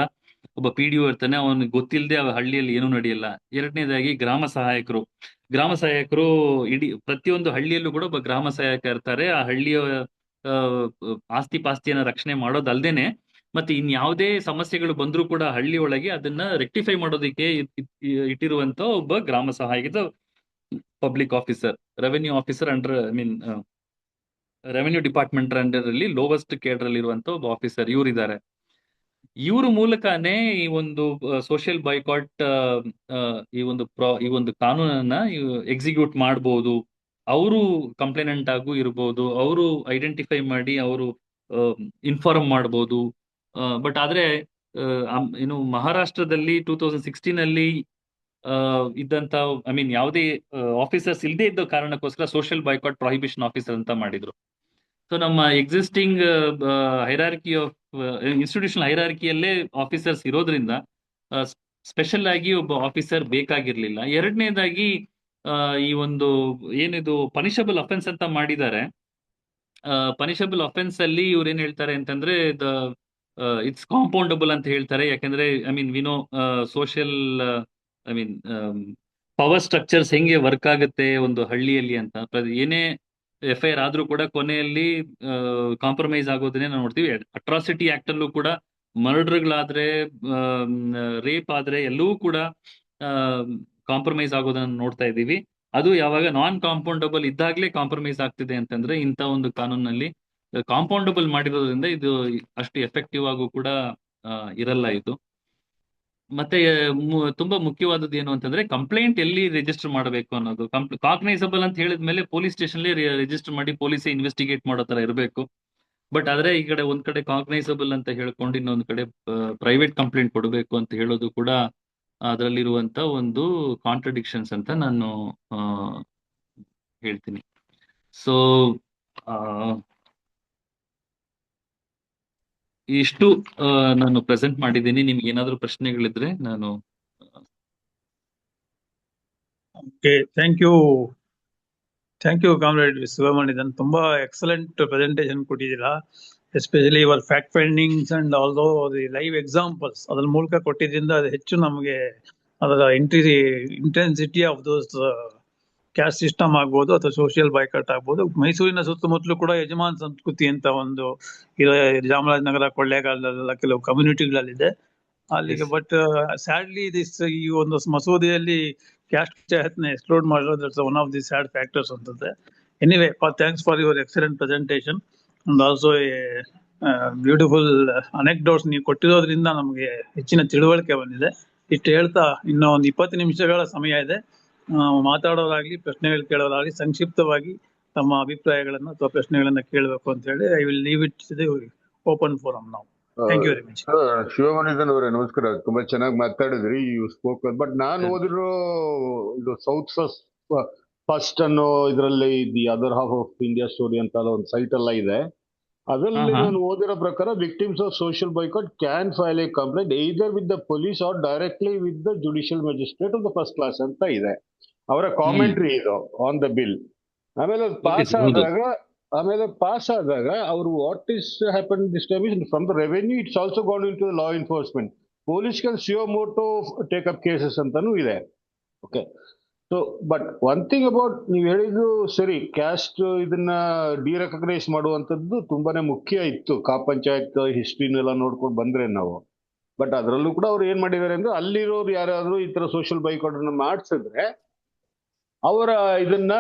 ಒಬ್ಬ PDO ಇರ್ತಾನೆ. ಅವನಿಗೆ ಗೊತ್ತಿಲ್ಲದೆ ಆ ಹಳ್ಳಿಯಲ್ಲಿ ಏನೂ ನಡೆಯಲ್ಲ. ಎರಡನೇದಾಗಿ ಗ್ರಾಮ ಸಹಾಯಕರು ಇಡೀ ಪ್ರತಿಯೊಂದು ಹಳ್ಳಿಯಲ್ಲೂ ಕೂಡ ಒಬ್ಬ ಗ್ರಾಮ ಸಹಾಯಕ ಇರ್ತಾರೆ. ಆ ಹಳ್ಳಿಯ ಆಸ್ತಿ ಪಾಸ್ತಿಯನ್ನ ರಕ್ಷಣೆ ಮಾಡೋದಲ್ದೇನೆ ಮತ್ತೆ ಇನ್ಯಾವುದೇ ಸಮಸ್ಯೆಗಳು ಬಂದ್ರೂ ಕೂಡ ಹಳ್ಳಿ ಒಳಗೆ ಅದನ್ನ ರೆಕ್ಟಿಫೈ ಮಾಡೋದಕ್ಕೆ ಇಟ್ಟಿರುವಂತ ಒಬ್ಬ ಗ್ರಾಮ ಸಹಾಯಕ public officer, revenue officer under revenue department under ಅಲ್ಲಿ ಲೋವೆಸ್ಟ್ ಕೇಡರ್ ಅಲ್ಲಿ ಇರುವಂತ ಒಬ್ಬ ಆಫೀಸರ್ ಇವರಿದ್ದಾರೆ. ಇವ್ರ ಮೂಲಕನೇ ಈ ಒಂದು ಸೋಷಿಯಲ್ ಬಾಯ್ಕಾಟ್ ಈ ಒಂದು ಕಾನೂನನ್ನ ಎಕ್ಸಿಕ್ಯೂಟ್ ಮಾಡಬಹುದು. ಅವರು ಕಂಪ್ಲೇನೆಂಟ್ ಆಗು ಇರಬಹುದು, ಅವರು ಐಡೆಂಟಿಫೈ ಮಾಡಿ ಅವರು ಇನ್ಫಾರ್ಮ್ ಮಾಡಬಹುದು. ಬಟ್ ಆದ್ರೆ ಏನು ಮಹಾರಾಷ್ಟ್ರದಲ್ಲಿ 2016 ಅಲ್ಲಿ ಇದ್ದಂತ ಯಾವುದೇ ಆಫೀಸರ್ಸ್ ಇಲ್ಲದೆ ಇದ್ದ ಕಾರಣಕ್ಕೋಸ್ಕರ ಸೋಷಿಯಲ್ ಬಾಯ್ಕಾಟ್ ಪ್ರಾಹಿಬಿಷನ್ ಆಫೀಸರ್ ಅಂತ ಮಾಡಿದ್ರು. ಸೊ ನಮ್ಮ ಎಕ್ಸಿಸ್ಟಿಂಗ್ ಹೈರಾರ್ಕಿ ಆಫ್ ಇನ್ಸ್ಟಿಟ್ಯೂಷನಲ್ ಹೈರಾರ್ಕಿಯಲ್ಲೇ ಆಫೀಸರ್ಸ್ ಇರೋದ್ರಿಂದ ಸ್ಪೆಷಲ್ ಆಗಿ ಒಬ್ಬ ಆಫೀಸರ್ ಬೇಕಾಗಿರ್ಲಿಲ್ಲ. ಎರಡನೇದಾಗಿ ಈ ಒಂದು ಏನಿದು ಪನಿಷಬಲ್ ಅಫೆನ್ಸ್ ಅಂತ ಮಾಡಿದ್ದಾರೆ. ಪನಿಷಬಲ್ ಅಫೆನ್ಸ್ ಅಲ್ಲಿ ಇವ್ರು ಏನ್ ಹೇಳ್ತಾರೆ ಅಂತಂದ್ರೆ ಇಟ್ಸ್ ಕಾಂಪೌಂಡಬಲ್ ಅಂತ ಹೇಳ್ತಾರೆ. ಯಾಕಂದ್ರೆ ವಿನೋ ಸೋಷಿಯಲ್ ಪವರ್ ಸ್ಟ್ರಕ್ಚರ್ಸ್ ಹೆಂಗೆ ವರ್ಕ್ ಆಗುತ್ತೆ ಒಂದು ಹಳ್ಳಿಯಲ್ಲಿ ಅಂತ. ಏನೇ FIR ಆದ್ರೂ ಕೂಡ ಕೊನೆಯಲ್ಲಿ ಕಾಂಪ್ರಮೈಸ್ ಆಗೋದನ್ನೇ ನಾವು ನೋಡ್ತೀವಿ. ಅಟ್ರಾಸಿಟಿ ಆಕ್ಟ್ ಅಲ್ಲೂ ಕೂಡ ಮರ್ಡರ್ಗಳಾದ್ರೆ, ರೇಪ್ ಆದ್ರೆ ಎಲ್ಲವೂ ಕೂಡ ಕಾಂಪ್ರಮೈಸ್ ಆಗೋದನ್ನ ನೋಡ್ತಾ ಇದ್ದೀವಿ. ಅದು ಯಾವಾಗ ನಾನ್ ಕಾಂಪೌಂಡಬಲ್ ಇದ್ದಾಗ್ಲೇ ಕಾಂಪ್ರಮೈಸ್ ಆಗ್ತಿದೆ ಅಂತಂದ್ರೆ ಇಂಥ ಒಂದು ಕಾನೂನಲ್ಲಿ ಕಾಂಪೌಂಡಬಲ್ ಮಾಡಿರೋದ್ರಿಂದ ಇದು ಅಷ್ಟು ಎಫೆಕ್ಟಿವ್ ಆಗು ಕೂಡ ಇರಲ್ಲ ಇದು. ಮತ್ತೆ ತುಂಬಾ ಮುಖ್ಯವಾದದ್ದು ಏನು ಅಂತಂದ್ರೆ ಕಂಪ್ಲೇಂಟ್ ಎಲ್ಲಿ ರಿಜಿಸ್ಟರ್ ಮಾಡಬೇಕು ಅನ್ನೋದು. ಕಾಗ್ನೈಸಬಲ್ ಅಂತ ಹೇಳಿದ್ಮೇಲೆ ಪೊಲೀಸ್ ಸ್ಟೇಷನ್ ರಿಜಿಸ್ಟರ್ ಮಾಡಿ ಪೊಲೀಸ್ ಇನ್ವೆಸ್ಟಿಗೇಟ್ ಮಾಡೋ ತರ ಇರಬೇಕು. ಬಟ್ ಆದ್ರೆ ಈ ಕಡೆ ಒಂದ್ ಕಡೆ ಕಾಗ್ನೈಸಬಲ್ ಅಂತ ಹೇಳ್ಕೊಂಡು ಇನ್ನೊಂದ್ ಕಡೆ ಪ್ರೈವೇಟ್ ಕಂಪ್ಲೇಂಟ್ ಕೊಡಬೇಕು ಅಂತ ಹೇಳೋದು ಕೂಡ ಅದರಲ್ಲಿರುವಂತ ಒಂದು ಕಾಂಟ್ರಡಿಕ್ಷನ್ಸ್ ಅಂತ ನಾನು ಹೇಳ್ತೀನಿ. ಸೊ ಇಷ್ಟು ನಾನು ಪ್ರೆಸೆಂಟ್ ಮಾಡಿದ್ದೀನಿ. ನಿಮ್ಗೆ ಏನಾದ್ರು ಪ್ರಶ್ನೆಗಳಿದ್ರೆ ನಾನು ಥ್ಯಾಂಕ್ ಯು ಕಾಮ್ರೇಡ್ ಶಿವಮಣಿಧನ್. ತುಂಬಾ ಎಕ್ಸಲೆಂಟ್ ಪ್ರೆಸೆಂಟೇಶನ್ ಕೊಟ್ಟಿದ್ದೀರಾ. Especially your fact findings and also the live examples ಅದ್ರ ಮೂಲಕ ಕೊಟ್ಟಿದ್ರಿಂದ ಅದು ಹೆಚ್ಚು ನಮಗೆ ಅದರ intensity of those caste system ಆಗ್ಬೋದು ಅಥವಾ ಸೋಷಿಯಲ್ ಬಾಯ್ಕಾಟ್ ಆಗ್ಬೋದು. ಮೈಸೂರಿನ ಸುತ್ತಮುತ್ತಲೂ ಕೂಡ ಯಜಮಾನ್ ಸಂಸ್ಕೃತಿ ಅಂತ ಒಂದು ಚಾಮರಾಜನಗರ, ಕೊಳ್ಳೇಗಾಲದಲ್ಲೆಲ್ಲ ಕೆಲವು ಕಮ್ಯುನಿಟಿಗಳಲ್ಲಿದೆ ಅಲ್ಲಿಗೆ. ಬಟ್ ಸ್ಯಾಡ್ಲಿ ಈ ಒಂದು ಮಸೂದೆಯಲ್ಲಿ ಕ್ಯಾಸ್ಟ್ ಪಂಚಾಯತ್ನ ಎಕ್ಸ್ಕ್ಲೂಡ್ ಮಾಡಿರೋದು one of the sad factors ಅಂತಂದ್ರೆ. Anyway, thanks for your excellent presentation and also a beautiful anecdotes ನೀವು ಕೊಟ್ಟಿರೋದ್ರಿಂದ ನಮಗೆ ಹೆಚ್ಚಿನ ತಿಳುವಳಿಕೆ ಬಂದಿದೆ. ಇಷ್ಟು ಹೇಳ್ತಾ ಇನ್ನೂ ಒಂದು 20 ನಿಮಿಷಗಳ ಸಮಯ ಇದೆ. ಮಾತಾಡೋರಾಗ್ಲಿ ಪ್ರಶ್ನೆಗಳು ಕೇಳೋರಾಗ್ಲಿ ಸಂಕ್ಷಿಪ್ತವಾಗಿ ತಮ್ಮ ಅಭಿಪ್ರಾಯಗಳನ್ನ ಅಥವಾ ಪ್ರಶ್ನೆಗಳನ್ನ ಕೇಳಬೇಕು ಅಂತ ಹೇಳಿ I will leave it open forum ನಾವು. Thank you very much. Shivamanidhan ಅವರೇ ನಮಸ್ಕಾರ. ತುಂಬಾ ಚೆನ್ನಾಗಿ ಮಾತಾಡಿದ್ರಿ. ಯು ಸ್ಪೋಕ್ ಬಟ್ ನಾನು ಓದಿರೋ ಇದು ಸೌತ್ ಫಸ್ಟ್ ಅನ್ನೋ ಇದರಲ್ಲಿ the other half of India story ಅಂತ ಒಂದು ಸೈಟ್ ಎಲ್ಲ ಇದೆ. ಅದರಲ್ಲಿ ನಾನು ಓದಿರೋ ಪ್ರಕಾರ victims of social boycott can file a complaint either with the police or directly with the judicial magistrate of the first class ಅಂತ ಇದೆ ಅವರ ಕಾಮೆಂಟ್ರಿ ಇದು ಆನ್ ದ ಬಿಲ್. ಆಮೇಲೆ ಪಾಸ್ ಆದಾಗ ಅವರು what is happen this time is from the revenue it's also gone into law enforcement. Police can suo motu take up cases ಅಂತಾನೂ ಇದೆ. Okay, so but one thing about ನೀವು ಹೇಳಿದ್ದು ಸರಿ, ಕ್ಯಾಸ್ಟ್ ಇದನ್ನ ಡಿರೆಕಗ್ನೈಸ್ ಮಾಡುವಂತದ್ದು ತುಂಬಾನೇ ಮುಖ್ಯ ಇತ್ತು. ಪಂಚಾಯತ್ ಹಿಸ್ಟ್ರಿನೆಲ್ಲ ನೋಡ್ಕೊಂಡು ಬಂದ್ರೆ ನಾವು. ಬಟ್ ಅದರಲ್ಲೂ ಕೂಡ ಅವ್ರು ಏನ್ ಮಾಡಿದ್ದಾರೆ ಅಂದ್ರೆ ಅಲ್ಲಿರೋರು ಯಾರಾದ್ರೂ ಈ ತರ ಸೋಷಿಯಲ್ ಬೈಕಾಟ್ ಅನ್ನ ಮಾಡಿಸಿದ್ರೆ ಅವರ ಇದನ್ನ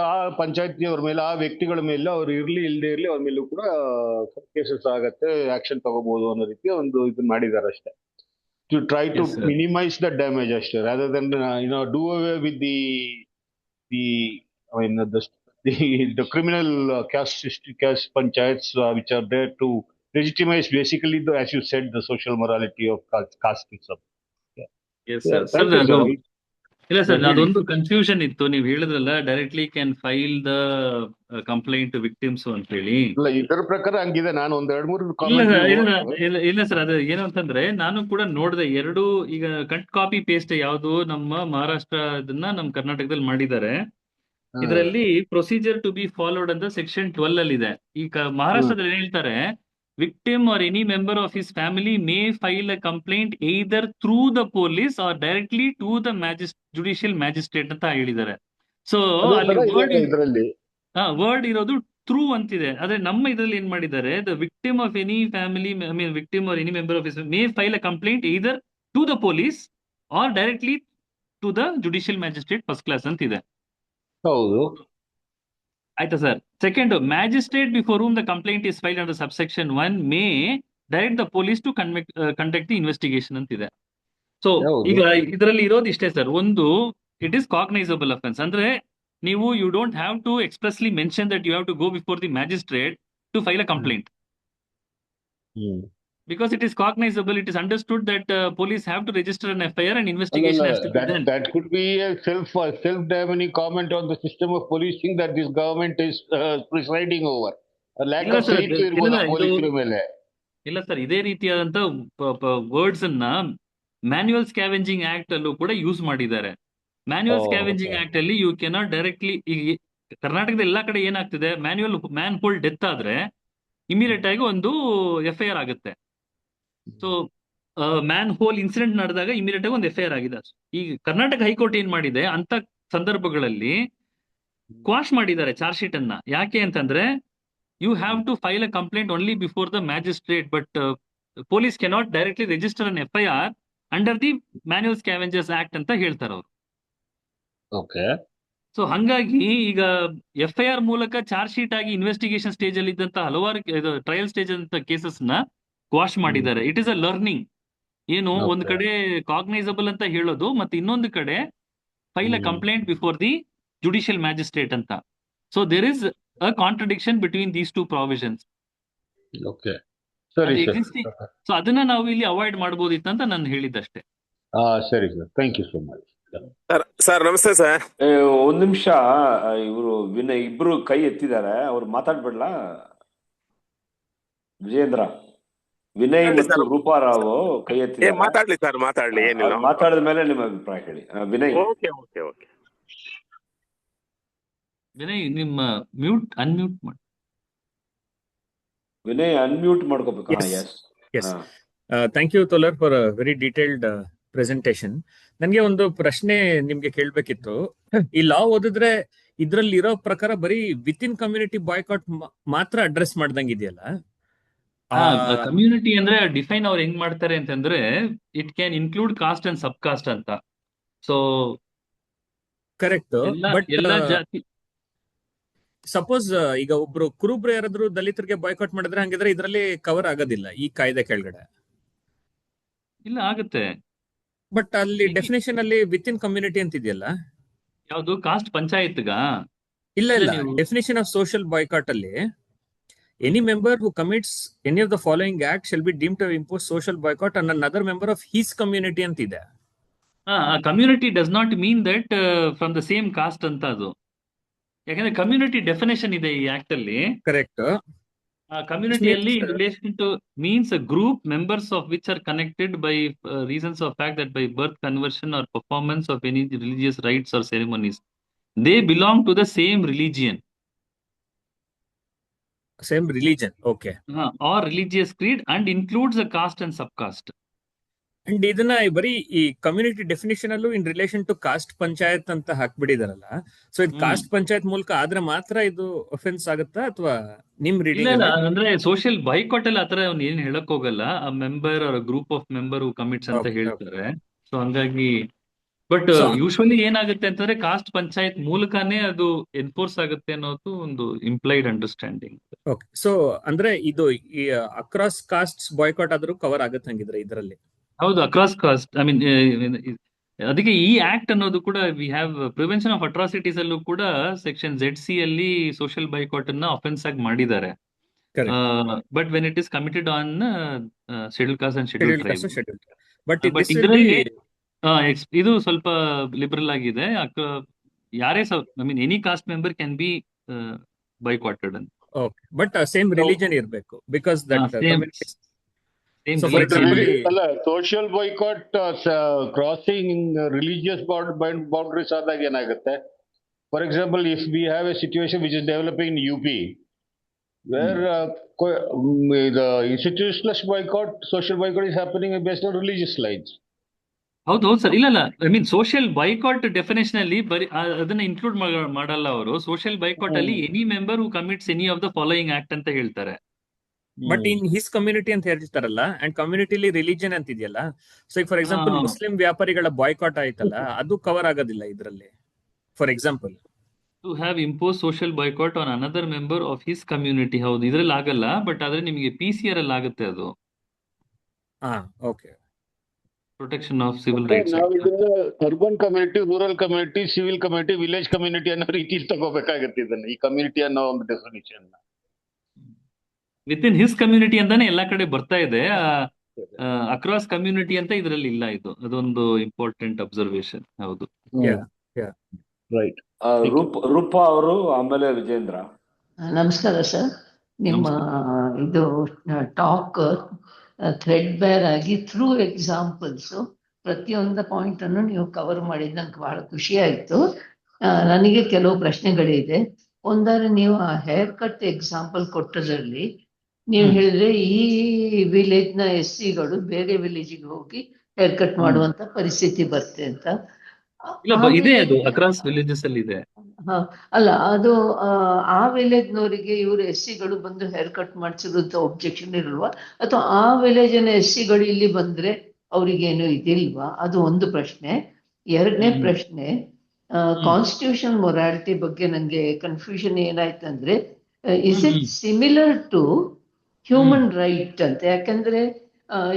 ಆ ಪಂಚಾಯತಿಯವ್ರ ಮೇಲೆ, ಆ ವ್ಯಕ್ತಿಗಳ ಮೇಲೆ ಅವ್ರು ಇರ್ಲಿ ಇಲ್ಲದೆ ಇರ್ಲಿ ಅವ್ರ ಮೇಲೂ ಕೂಡ ಕೇಸಸ್ ಆಗತ್ತೆ, ಆಕ್ಷನ್ ತಗೋಬಹುದು ಅನ್ನೋ ರೀತಿಯ ಒಂದು ಇದನ್ನ ಮಾಡಿದ್ದಾರೆ ಅಷ್ಟೇ. To try to minimize the damage ಅಷ್ಟೇ, rather than do away with the criminal caste panchayats which are there to legitimize basically as you said the social morality of casteism. Yes sir. Sir, ಇಲ್ಲ ಸರ್, ಅದೊಂದು ಕನ್ಫ್ಯೂಷನ್ ಇತ್ತು. ನೀವು ಹೇಳಿದ್ರಲ್ಲ directly can file the complaint victims ಅಂತ ಹೇಳಿ. ಇದರ ಪ್ರಕಾರ ಹಂಗಿದೆ. ನಾನು ಒಂದ್ 2-3 ಇಲ್ಲ ಸರ್, ಅದು ಏನು ಅಂತಂದ್ರೆ ನಾನು ಕೂಡ ನೋಡಿದೆ. ಎರಡು ಈಗ ಕಟ್ ಕಾಪಿ ಪೇಸ್ಟ್ ಯಾವುದು ನಮ್ಮ ಮಹಾರಾಷ್ಟ್ರ ಇದನ್ನ ನಮ್ಮ ಕರ್ನಾಟಕದಲ್ಲಿ ಮಾಡಿದ್ದಾರೆ. ಇದರಲ್ಲಿ ಪ್ರೊಸೀಜರ್ ಟು ಬಿ ಫಾಲೋಡ್ ಅಂತ ಸೆಕ್ಷನ್ 12 ಅಲ್ಲಿ ಇದೆ. ಈಗ ಮಹಾರಾಷ್ಟ್ರದಲ್ಲಿ ಏನ್ ಹೇಳ್ತಾರೆ, victim or any member of his family may file a complaint either through the police or directly to the judicial magistrate ಅಂತ ಹೇಳಿದ್ದಾರೆ. ಸೊ ಅಲ್ಲಿ ವರ್ಡ್ ಇರೋದು ಥ್ರೂ ಅಂತಿದೆ. ಆದ್ರೆ ನಮ್ಮ ಇದರಲ್ಲಿ ಏನ್ ಮಾಡಿದ್ದಾರೆ, the victim of any family victim R any member of his May file a complaint either to the police or directly to the judicial magistrate first class ಅಂತಿದೆ. ಹೌದು, ಆಯ್ತಾ sir. Second, magistrate before whom the complaint is filed under subsection 1 may direct the police to conduct the investigation ಅಂತಿದೆ. ಸೊ ಈಗ ಇದರಲ್ಲಿ ಇರೋದು ಇಷ್ಟೇ ಸರ್. ಒಂದು, ಇಟ್ ಈಸ್ ಕಾಗ್ನೈಸಬಲ್ ಅಫೆನ್ಸ್ ಅಂದ್ರೆ ನೀವು you don't have to expressly mention that you have to go before the magistrate to file a complaint. Because it is cognizable, it is understood that police have to register an FIR and investigation has to be done. That could be a self-defining comment on the system of policing that this government is presiding over. A lack of faith ಇರಬಹುದು ಪೊಲೀಸರ ಮೇಲೆ. ಇಲ್ಲ ಸರ್, ಇದೇ ರೀತಿಯಾದಂತ ವರ್ಡ್ಸ್ ಅನ್ನ ಮ್ಯಾನ್ಯುಯಲ್ ಸ್ಕ್ಯಾವೆಂಜಿಂಗ್ ಆಕ್ಟ್ ಅಲ್ಲೂ ಕೂಡ ಯೂಸ್ ಮಾಡಿದ್ದಾರೆ. ಮ್ಯಾನ್ಯುಯಲ್ ಸ್ಕ್ಯಾವೆಂಜಿಂಗ್ ಆಕ್ಟ್ ಅಲ್ಲಿ ಯು ಕೆನಾಟ್ ಡೈರೆಕ್ಟ್ಲಿ, ಈಗ ಕರ್ನಾಟಕದ ಎಲ್ಲಾ ಕಡೆ ಏನಾಗ್ತಿದೆ, ಮ್ಯಾನ್ ಹೋಲ್ ಡೆತ್ ಆದ್ರೆ ಇಮಿಡಿಯೇಟ್ ಆಗಿ ಒಂದು FIR ಆಗುತ್ತೆ. ಸೊ ಮ್ಯಾನ್ ಹೋಲ್ ಇನ್ಸಿಡೆಂಟ್ ನಡೆದಾಗ ಇಮಿಡಿಯೇಟ್ ಆಗಿ ಒಂದು FIR ಆಗಿದೆ. ಈಗ ಕರ್ನಾಟಕ ಹೈಕೋರ್ಟ್ ಏನ್ ಮಾಡಿದೆ, ಅಂತ ಸಂದರ್ಭಗಳಲ್ಲಿ ಕ್ವಾಶ್ ಮಾಡಿದ್ದಾರೆ ಚಾರ್ಜ್ ಶೀಟ್ ಅನ್ನ. ಯಾಕೆ ಅಂತಂದ್ರೆ you have to file a complaint only before the magistrate, but police cannot directly register an FIR under the manual scavengers act ಅಂತ ಹೇಳ್ತಾರೆ ಅವರು. ಓಕೆ, ಸೊ ಹಂಗಾಗಿ ಈಗ FIR ಮೂಲಕ ಚಾರ್ಜ್ ಶೀಟ್ ಆಗಿ ಇನ್ವೆಸ್ಟಿಗೇಷನ್ ಸ್ಟೇಜ್ ಅಲ್ಲಿ ಇದ್ದಂತ ಹಲವಾರು ಟ್ರಯಲ್ ಸ್ಟೇಜ್ ಅಂತ ಕೇಸಸ್ ನ ಕ್ವಾಶ್ ಮಾಡಿದ್ದಾರೆ. It is a learning. ಏನು ಒಂದ್ ಕಡೆ ಕಾಗ್ನೈಸಬಲ್ ಅಂತ ಹೇಳೋದು, ಮತ್ತೆ ಇನ್ನೊಂದು ಕಡೆ file a complaint before the judicial magistrate ಅಂತ. So there is a contradiction between these two provisions. So ಅದನ್ನ ನಾವು ಇಲ್ಲಿ ಅವಾಯ್ಡ್ ಮಾಡಬಹುದಿತ್ತು ಅಂತ ನಾನು ಹೇಳಿದ್ದಷ್ಟೇ. ಸರಿ sir, thank you so much. Sir ನಮಸ್ತೆ ಸರ್. ಒಂದ್ ನಿಮಿಷ, ಇವರು ವಿನಯ್ ಇಬ್ರು ಕೈ ಎತ್ತಿದ್ದಾರೆ, ಅವ್ರು ಮಾತಾಡ್ಬಿಡ್ಲಾ? ವಿಜೇಂದ್ರ, ವಿನಯ್ ಮತ್ತು ರೂಪಾರಾವ್ ಕೈ ಎತ್ತಿದ್ದಾರೆ. ಮಾತಾಡ್ಲಿ ಸರ್, ಮಾತಾಡ್ಲಿ, ಏನಿಲ್ಲ. ಮಾತಾಡಿದ ಮೇಲೆ ನಿಮ್ಮ ಅಭಿಪ್ರಾಯ ಹೇಳಿ. ವಿನಯ್. ಓಕೆ. ವಿನಯ್, ನಿಮ್ಮ ಅನ್ಮ್ಯೂಟ್ ಮಾಡಿ. ವಿನಯ್ ಅನ್ಮ್ಯೂಟ್ ಮಾಡ್ಕೋಬೇಕು. Yes. Thank you, Tolar, for a very detailed presentation. ನನಗೆ ಒಂದು ಪ್ರಶ್ನೆ ನಿಮ್ಗೆ ಕೇಳ್ಬೇಕಿತ್ತು. ಈ ಲಾ ಓದಿದ್ರೆ ಇದ್ರಲ್ಲಿ ಇರೋ ಪ್ರಕಾರ ಬರೀ ವಿತ್ ಇನ್ ಕಮ್ಯುನಿಟಿ ಬಾಯ್ಕಾಟ್ ಮಾತ್ರ ಅಡ್ರೆಸ್ ಮಾಡ್ದಂಗಿದೆಯಲ್ಲ? ಕಮ್ಯುನಿಟಿ ಅಂದ್ರೆ ಡಿಫೈನ್ ಅವ್ರು ಹೆಂಗ್ ಮಾಡ್ತಾರೆ ಅಂತಂದ್ರೆ it can include cost and sub cost ಅಂತ. ಸೊ ಕರೆಕ್ಟ್, ಬಟ್ ಎಲ್ಲ ಜಾತಿ ಸಪೋಸ್ ಈಗ ಒಬ್ರು ಕುರುಬ್ರು ಯಾರಾದ್ರೂ ದಲಿತರಿಗೆ ಬಾಯ್ಕಾಟ್ ಮಾಡಿದ್ರೆ ಹಂಗಿದ್ರೆ ಇದರಲ್ಲಿ ಕವರ್ ಆಗೋದಿಲ್ಲ ಈ ಕಾಯ್ದೆ ಕೆಳಗಡೆ. ಇಲ್ಲ, ಆಗುತ್ತೆ. ಬಟ್ ಅಲ್ಲಿ ಡೆಫಿನೇಷನ್ ಅಲ್ಲಿ ವಿತ್ ಇನ್ ಕಮ್ಯುನಿಟಿ ಅಂತ ಇದೆಯಲ್ಲ. ಯಾವ್ದು ಕಾಸ್ಟ್ ಪಂಚಾಯತ್ಗ? ಇಲ್ಲ ಇಲ್ಲ, ಇಲ್ಲ, ನೀವು ಡೆಫಿನೇಷನ್ ಆಫ್ ಸೋಷಿಯಲ್ ಬಾಯ್ಕಾಟ್ ಅಲ್ಲಿ any member who commits any of the following act shall be deem to impose social boycott on another member of his community ಅಂತ ಇದೆ. Community does not mean that from the same caste ಅಂತ ಅದು. ಯಾಕಂದ್ರೆ ಕಮ್ಯುನಿಟಿ ಡೆಫಿನೇಷನ್ ಇದೆ ಈ ಆಕ್ಟ್ ಅಲ್ಲಿ. ಕರೆಕ್ಟ್. ಕಮ್ಯುನಿಟಿಯಲ್ಲಿ in relation to means a group members of which are connected by reasons of fact that by birth, conversion or performance of any religious rites or ceremonies they belong to the same religion same religion. Okay. Or religious creed and includes a caste and sub caste. And ಇದನ್ನ ಬರೀ ಈ ಕಮ್ಯುನಿಟಿ ಡೆಫಿನೇಷನ್ ಅಲ್ಲೂ in relation to caste panchayat ಅಂತ ಹಾಕ್ಬಿಟ್ಟಿದಾರಲ್ಲ. ಸೊ ಇದು ಕಾಸ್ಟ್ ಪಂಚಾಯತ್ ಮೂಲಕ ಆದ್ರೆ ಮಾತ್ರ ಇದು ಒಫೆನ್ಸ್ ಆಗುತ್ತಾ ಅಥವಾ ನಿಮ್ ಇಲ್ಲ ರೀಡಿಂಗ್ ಇಲ್ಲ, ಅಲ್ಲಿ? ಅಂದ್ರೆ ಸೋಷಿಯಲ್ ಬೈಕಾಟ್ ಅಲ್ಲಿ ಆತರ ಅವ್ನು ಏನ್ ಹೇಳಕ್ ಹೋಗಲ್ಲ. ಆ member or group of member commits ಅಂತ Okay, ಹೇಳ್ತಾರೆ. ಸೊ ಹಂಗಾಗಿ ಬಟ್ ಸೊ ಯೂಶುವಲಿ ಏನಾಗುತ್ತೆ ಅಂತಂದ್ರೆ ಕಾಸ್ಟ್ ಪಂಚಾಯತ್ ಮೂಲಕನೇ ಅದು ಎನ್ಫೋರ್ಸ್ ಆಗುತ್ತೆ ಅನ್ನೋದು ಒಂದು ಇಂಪ್ಲೈಡ್ ಅಂಡರ್ಸ್ಟ್ಯಾಂಡಿಂಗ್. ಓಕೆ. ಸೊ ಅಂದ್ರೆ ಇದು ಈ ಅಕ್ರಾಸ್ ಕಾಸ್ಟ್ ಬಾಯ್ಕಾಟ್ ಆದ್ರೂ ಕವರ್ ಆಗುತ್ತೆ ಹಂಗಿದ್ರೆ ಇದರಲ್ಲಿ? ಹೌದು, ಅಕ್ರಾಸ್ ಕಾಸ್ಟ್. ಐ ಮೀನ್ ಅದಕ್ಕೆ ಈ ಆಕ್ಟ್ ಅನ್ನೋದು ಕೂಡ we have prevention of atrocities ಅಲ್ಲೂ ಕೂಡ ಸೆಕ್ಷನ್ ZC ಅಲ್ಲಿ ಸೋಷಿಯಲ್ ಬೈಕಾಟ್ ಅನ್ನ ಅಫೆನ್ಸ್ ಆಗಿ ಮಾಡಿದ್ದಾರೆ. But when it is committed on schedule caste and schedule tribe. Schedule. But but ಇದರಲ್ಲಿ ಇದು ಸ್ವಲ್ಪ ಲಿಬರಲ್ ಆಗಿದೆ. ಯಾರೇ I mean any caste member can be boycotted ಅಂತ. ಓಕೆ. ಬಟ್ ಸೇಮ್ ರಿಲಿಜನ್ ಇರಬೇಕು because that community. So for example, ಅಲ್ಲ, social boycott crossing religious boundaries ಆದಾಗ ಏನಾಗುತ್ತೆ? For example, if we have A situation which is developing in UP where the institutionalist boycott, social boycott is happening based on religious lines. ಹೌದು ಸರ್. ಇಲ್ಲ ಇಲ್ಲ, I mean social boycott definition ಅಲ್ಲಿ ಬರೀ ಅದನ್ನ ಇನ್ಕ್ಲೂಡ್ ಮಾಡಲ್ಲ ಅವರು. ಸೋಷಿಯಲ್ ಬೈಕಾಟ್ ಅಲ್ಲಿ any member who commits any of the following act ಅಂತ ಹೇಳ್ತಾರೆ. ಬಟ್ ಇನ್ ಹಿಸ್ ಕಮ್ಯುನಿಟಿ ಅಂತ ಹೇಳ್ತಾರಲ್ಲ, ಅಂಡ್ ಕಮ್ಯುನಿಟಿಲಿ ರಿಲಿಜನ್ ಅಂತ ಇದೆಯಲ್ಲ. ಸೊ ಈಗ ಫಾರ್ ಎಕ್ಸಾಂಪಲ್ ಮುಸ್ಲಿಂ ವ್ಯಾಪಾರಿಗಳ ಬಾಯ್ಕಾಟ್ ಆಯ್ತಲ್ಲ, ಅದು ಕವರ್ ಆಗೋದಿಲ್ಲ ಇದರಲ್ಲಿ. For example to have impose social boycott on another member of his community. ಹೌದು, ಇದ್ರಲ್ಲಿ ಆಗಲ್ಲ. ಬಟ್ ಆದ್ರೆ ನಿಮಗೆ PCR ಅಲ್ಲಿ ಆಗುತ್ತೆ ಅದು. Okay. Protection of civil rights. ನಾವು ಇದನ್ನ urban community, rural community, civil community, village community ಅನ್ನೋ ರೀತಿಯಲ್ಲಿ ತಗೋಬೇಕಾಗುತ್ತೆ ಇದನ್ನ, ಈ ಕಮ್ಯುನಿಟಿ ಅನ್ನೋ ಒಂದು definition. With in his community ಅಂತಾನೆ ಎಲ್ಲಾ ಕಡೆ ಬರ್ತಾ ಇದೆ. ಅಕ್ರಾಸ್ ಕಮ್ಯುನಿಟಿ ಅಂತ ಇದರಲ್ಲಿ ಇಲ್ಲ. ಅದೊಂದು ಇಂಪಾರ್ಟೆಂಟ್ ಅಬ್ಸರ್ವೇಷನ್. ಹೌದು. ರೈಟ್. ರೂಪಾ ಅವರು, ಆಮೇಲೆ ವಿಜೇಂದ್ರ. ನಮಸ್ಕಾರ ಸರ್. ನಿಮ್ಮ ಇದು ಟಾಕ್ ಥ್ರೆಡ್ ಬೇರ್ ಆಗಿ ಥ್ರೂ ಎಕ್ಸಾಂಪಲ್ಸ್ ಪ್ರತಿಯೊಂದು ಪಾಯಿಂಟ್ ಅನ್ನು ನೀವು ಕವರ್ ಮಾಡಿದ್ದು ನಂಗೆ ಬಹಳ ಖುಷಿ ಆಯ್ತು. ನನಗೆ ಕೆಲವು ಪ್ರಶ್ನೆಗಳಿದೆ. ಒಂದಾದ್ರೆ ನೀವು ಆ ಹೇರ್ ಕಟ್ ಎಕ್ಸಾಂಪಲ್ ಕೊಟ್ಟದ್ರಲ್ಲಿ ನೀವು ಹೇಳಿದ್ರೆ ಈ ವಿಲೇಜ್ ನ SCಗಳು ಬೇರೆ ವಿಲೇಜಿಗೆ ಹೋಗಿ ಹೇರ್ ಕಟ್ ಮಾಡುವಂತ ಪರಿಸ್ಥಿತಿ ಬರುತ್ತೆ ಅಂತ. ಇದೆ, ಅದು ಅಕ್ರಾಸ್ ವಿಲೇಜಸ್ ಅಲ್ಲಿ ಇದೆ. ಅಲ್ಲ, ಅದು ಆ ವಿಲೇಜ್ನವರಿಗೆ ಇವರು SCಗಳು ಬಂದು ಹೇರ್ ಕಟ್ ಮಾಡಿಸಿರುವಂತ ಒಬ್ಜೆಕ್ಷನ್ ಇರಲ್ವಾ? ಅಥವಾ ಆ ವಿಲೇಜಿನ SCಗಳು ಇಲ್ಲಿ ಬಂದ್ರೆ ಅವ್ರಿಗೇನು ಇದಿಲ್ವಾ? ಅದು ಒಂದು ಪ್ರಶ್ನೆ. ಎರಡನೇ ಪ್ರಶ್ನೆ, ಕಾನ್ಸ್ಟಿಟ್ಯೂಷನ್ ಮೊರಾಲಿಟಿ ಬಗ್ಗೆ ನನಗೆ ಕನ್ಫ್ಯೂಷನ್ ಏನಾಯ್ತಂದ್ರೆ, is it similar to human right ಅಂತ? ಯಾಕಂದ್ರೆ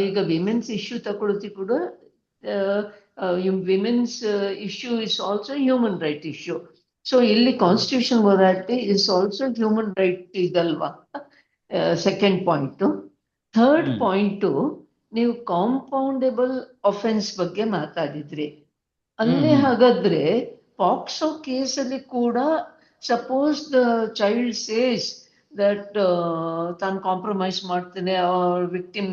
ಈಗ ವಿಮೆನ್ಸ್ ಇಶ್ಯೂ ತಗೊಳ್ತಿ ಕೂಡ women's issue is also human right issue. So ಇಲ್ಲಿ constitution morality is also human right ಇದಲ್ವಾ? Second point. ಥರ್ಡ್ ಪಾಯಿಂಟು, ನೀವು ಕಾಂಪೌಂಡೇಬಲ್ ಅಫೆನ್ಸ್ ಬಗ್ಗೆ ಮಾತಾಡಿದ್ರಿ. ಅಲ್ಲೇ ಹಾಗಾದ್ರೆ ಪಾಕ್ಸೋ ಕೇಸಲ್ಲಿ ಕೂಡ suppose the child says that ತಾನು ಕಾಂಪ್ರಮೈಸ್ ಮಾಡ್ತೇನೆ ವಿಕ್ಟಿಮ್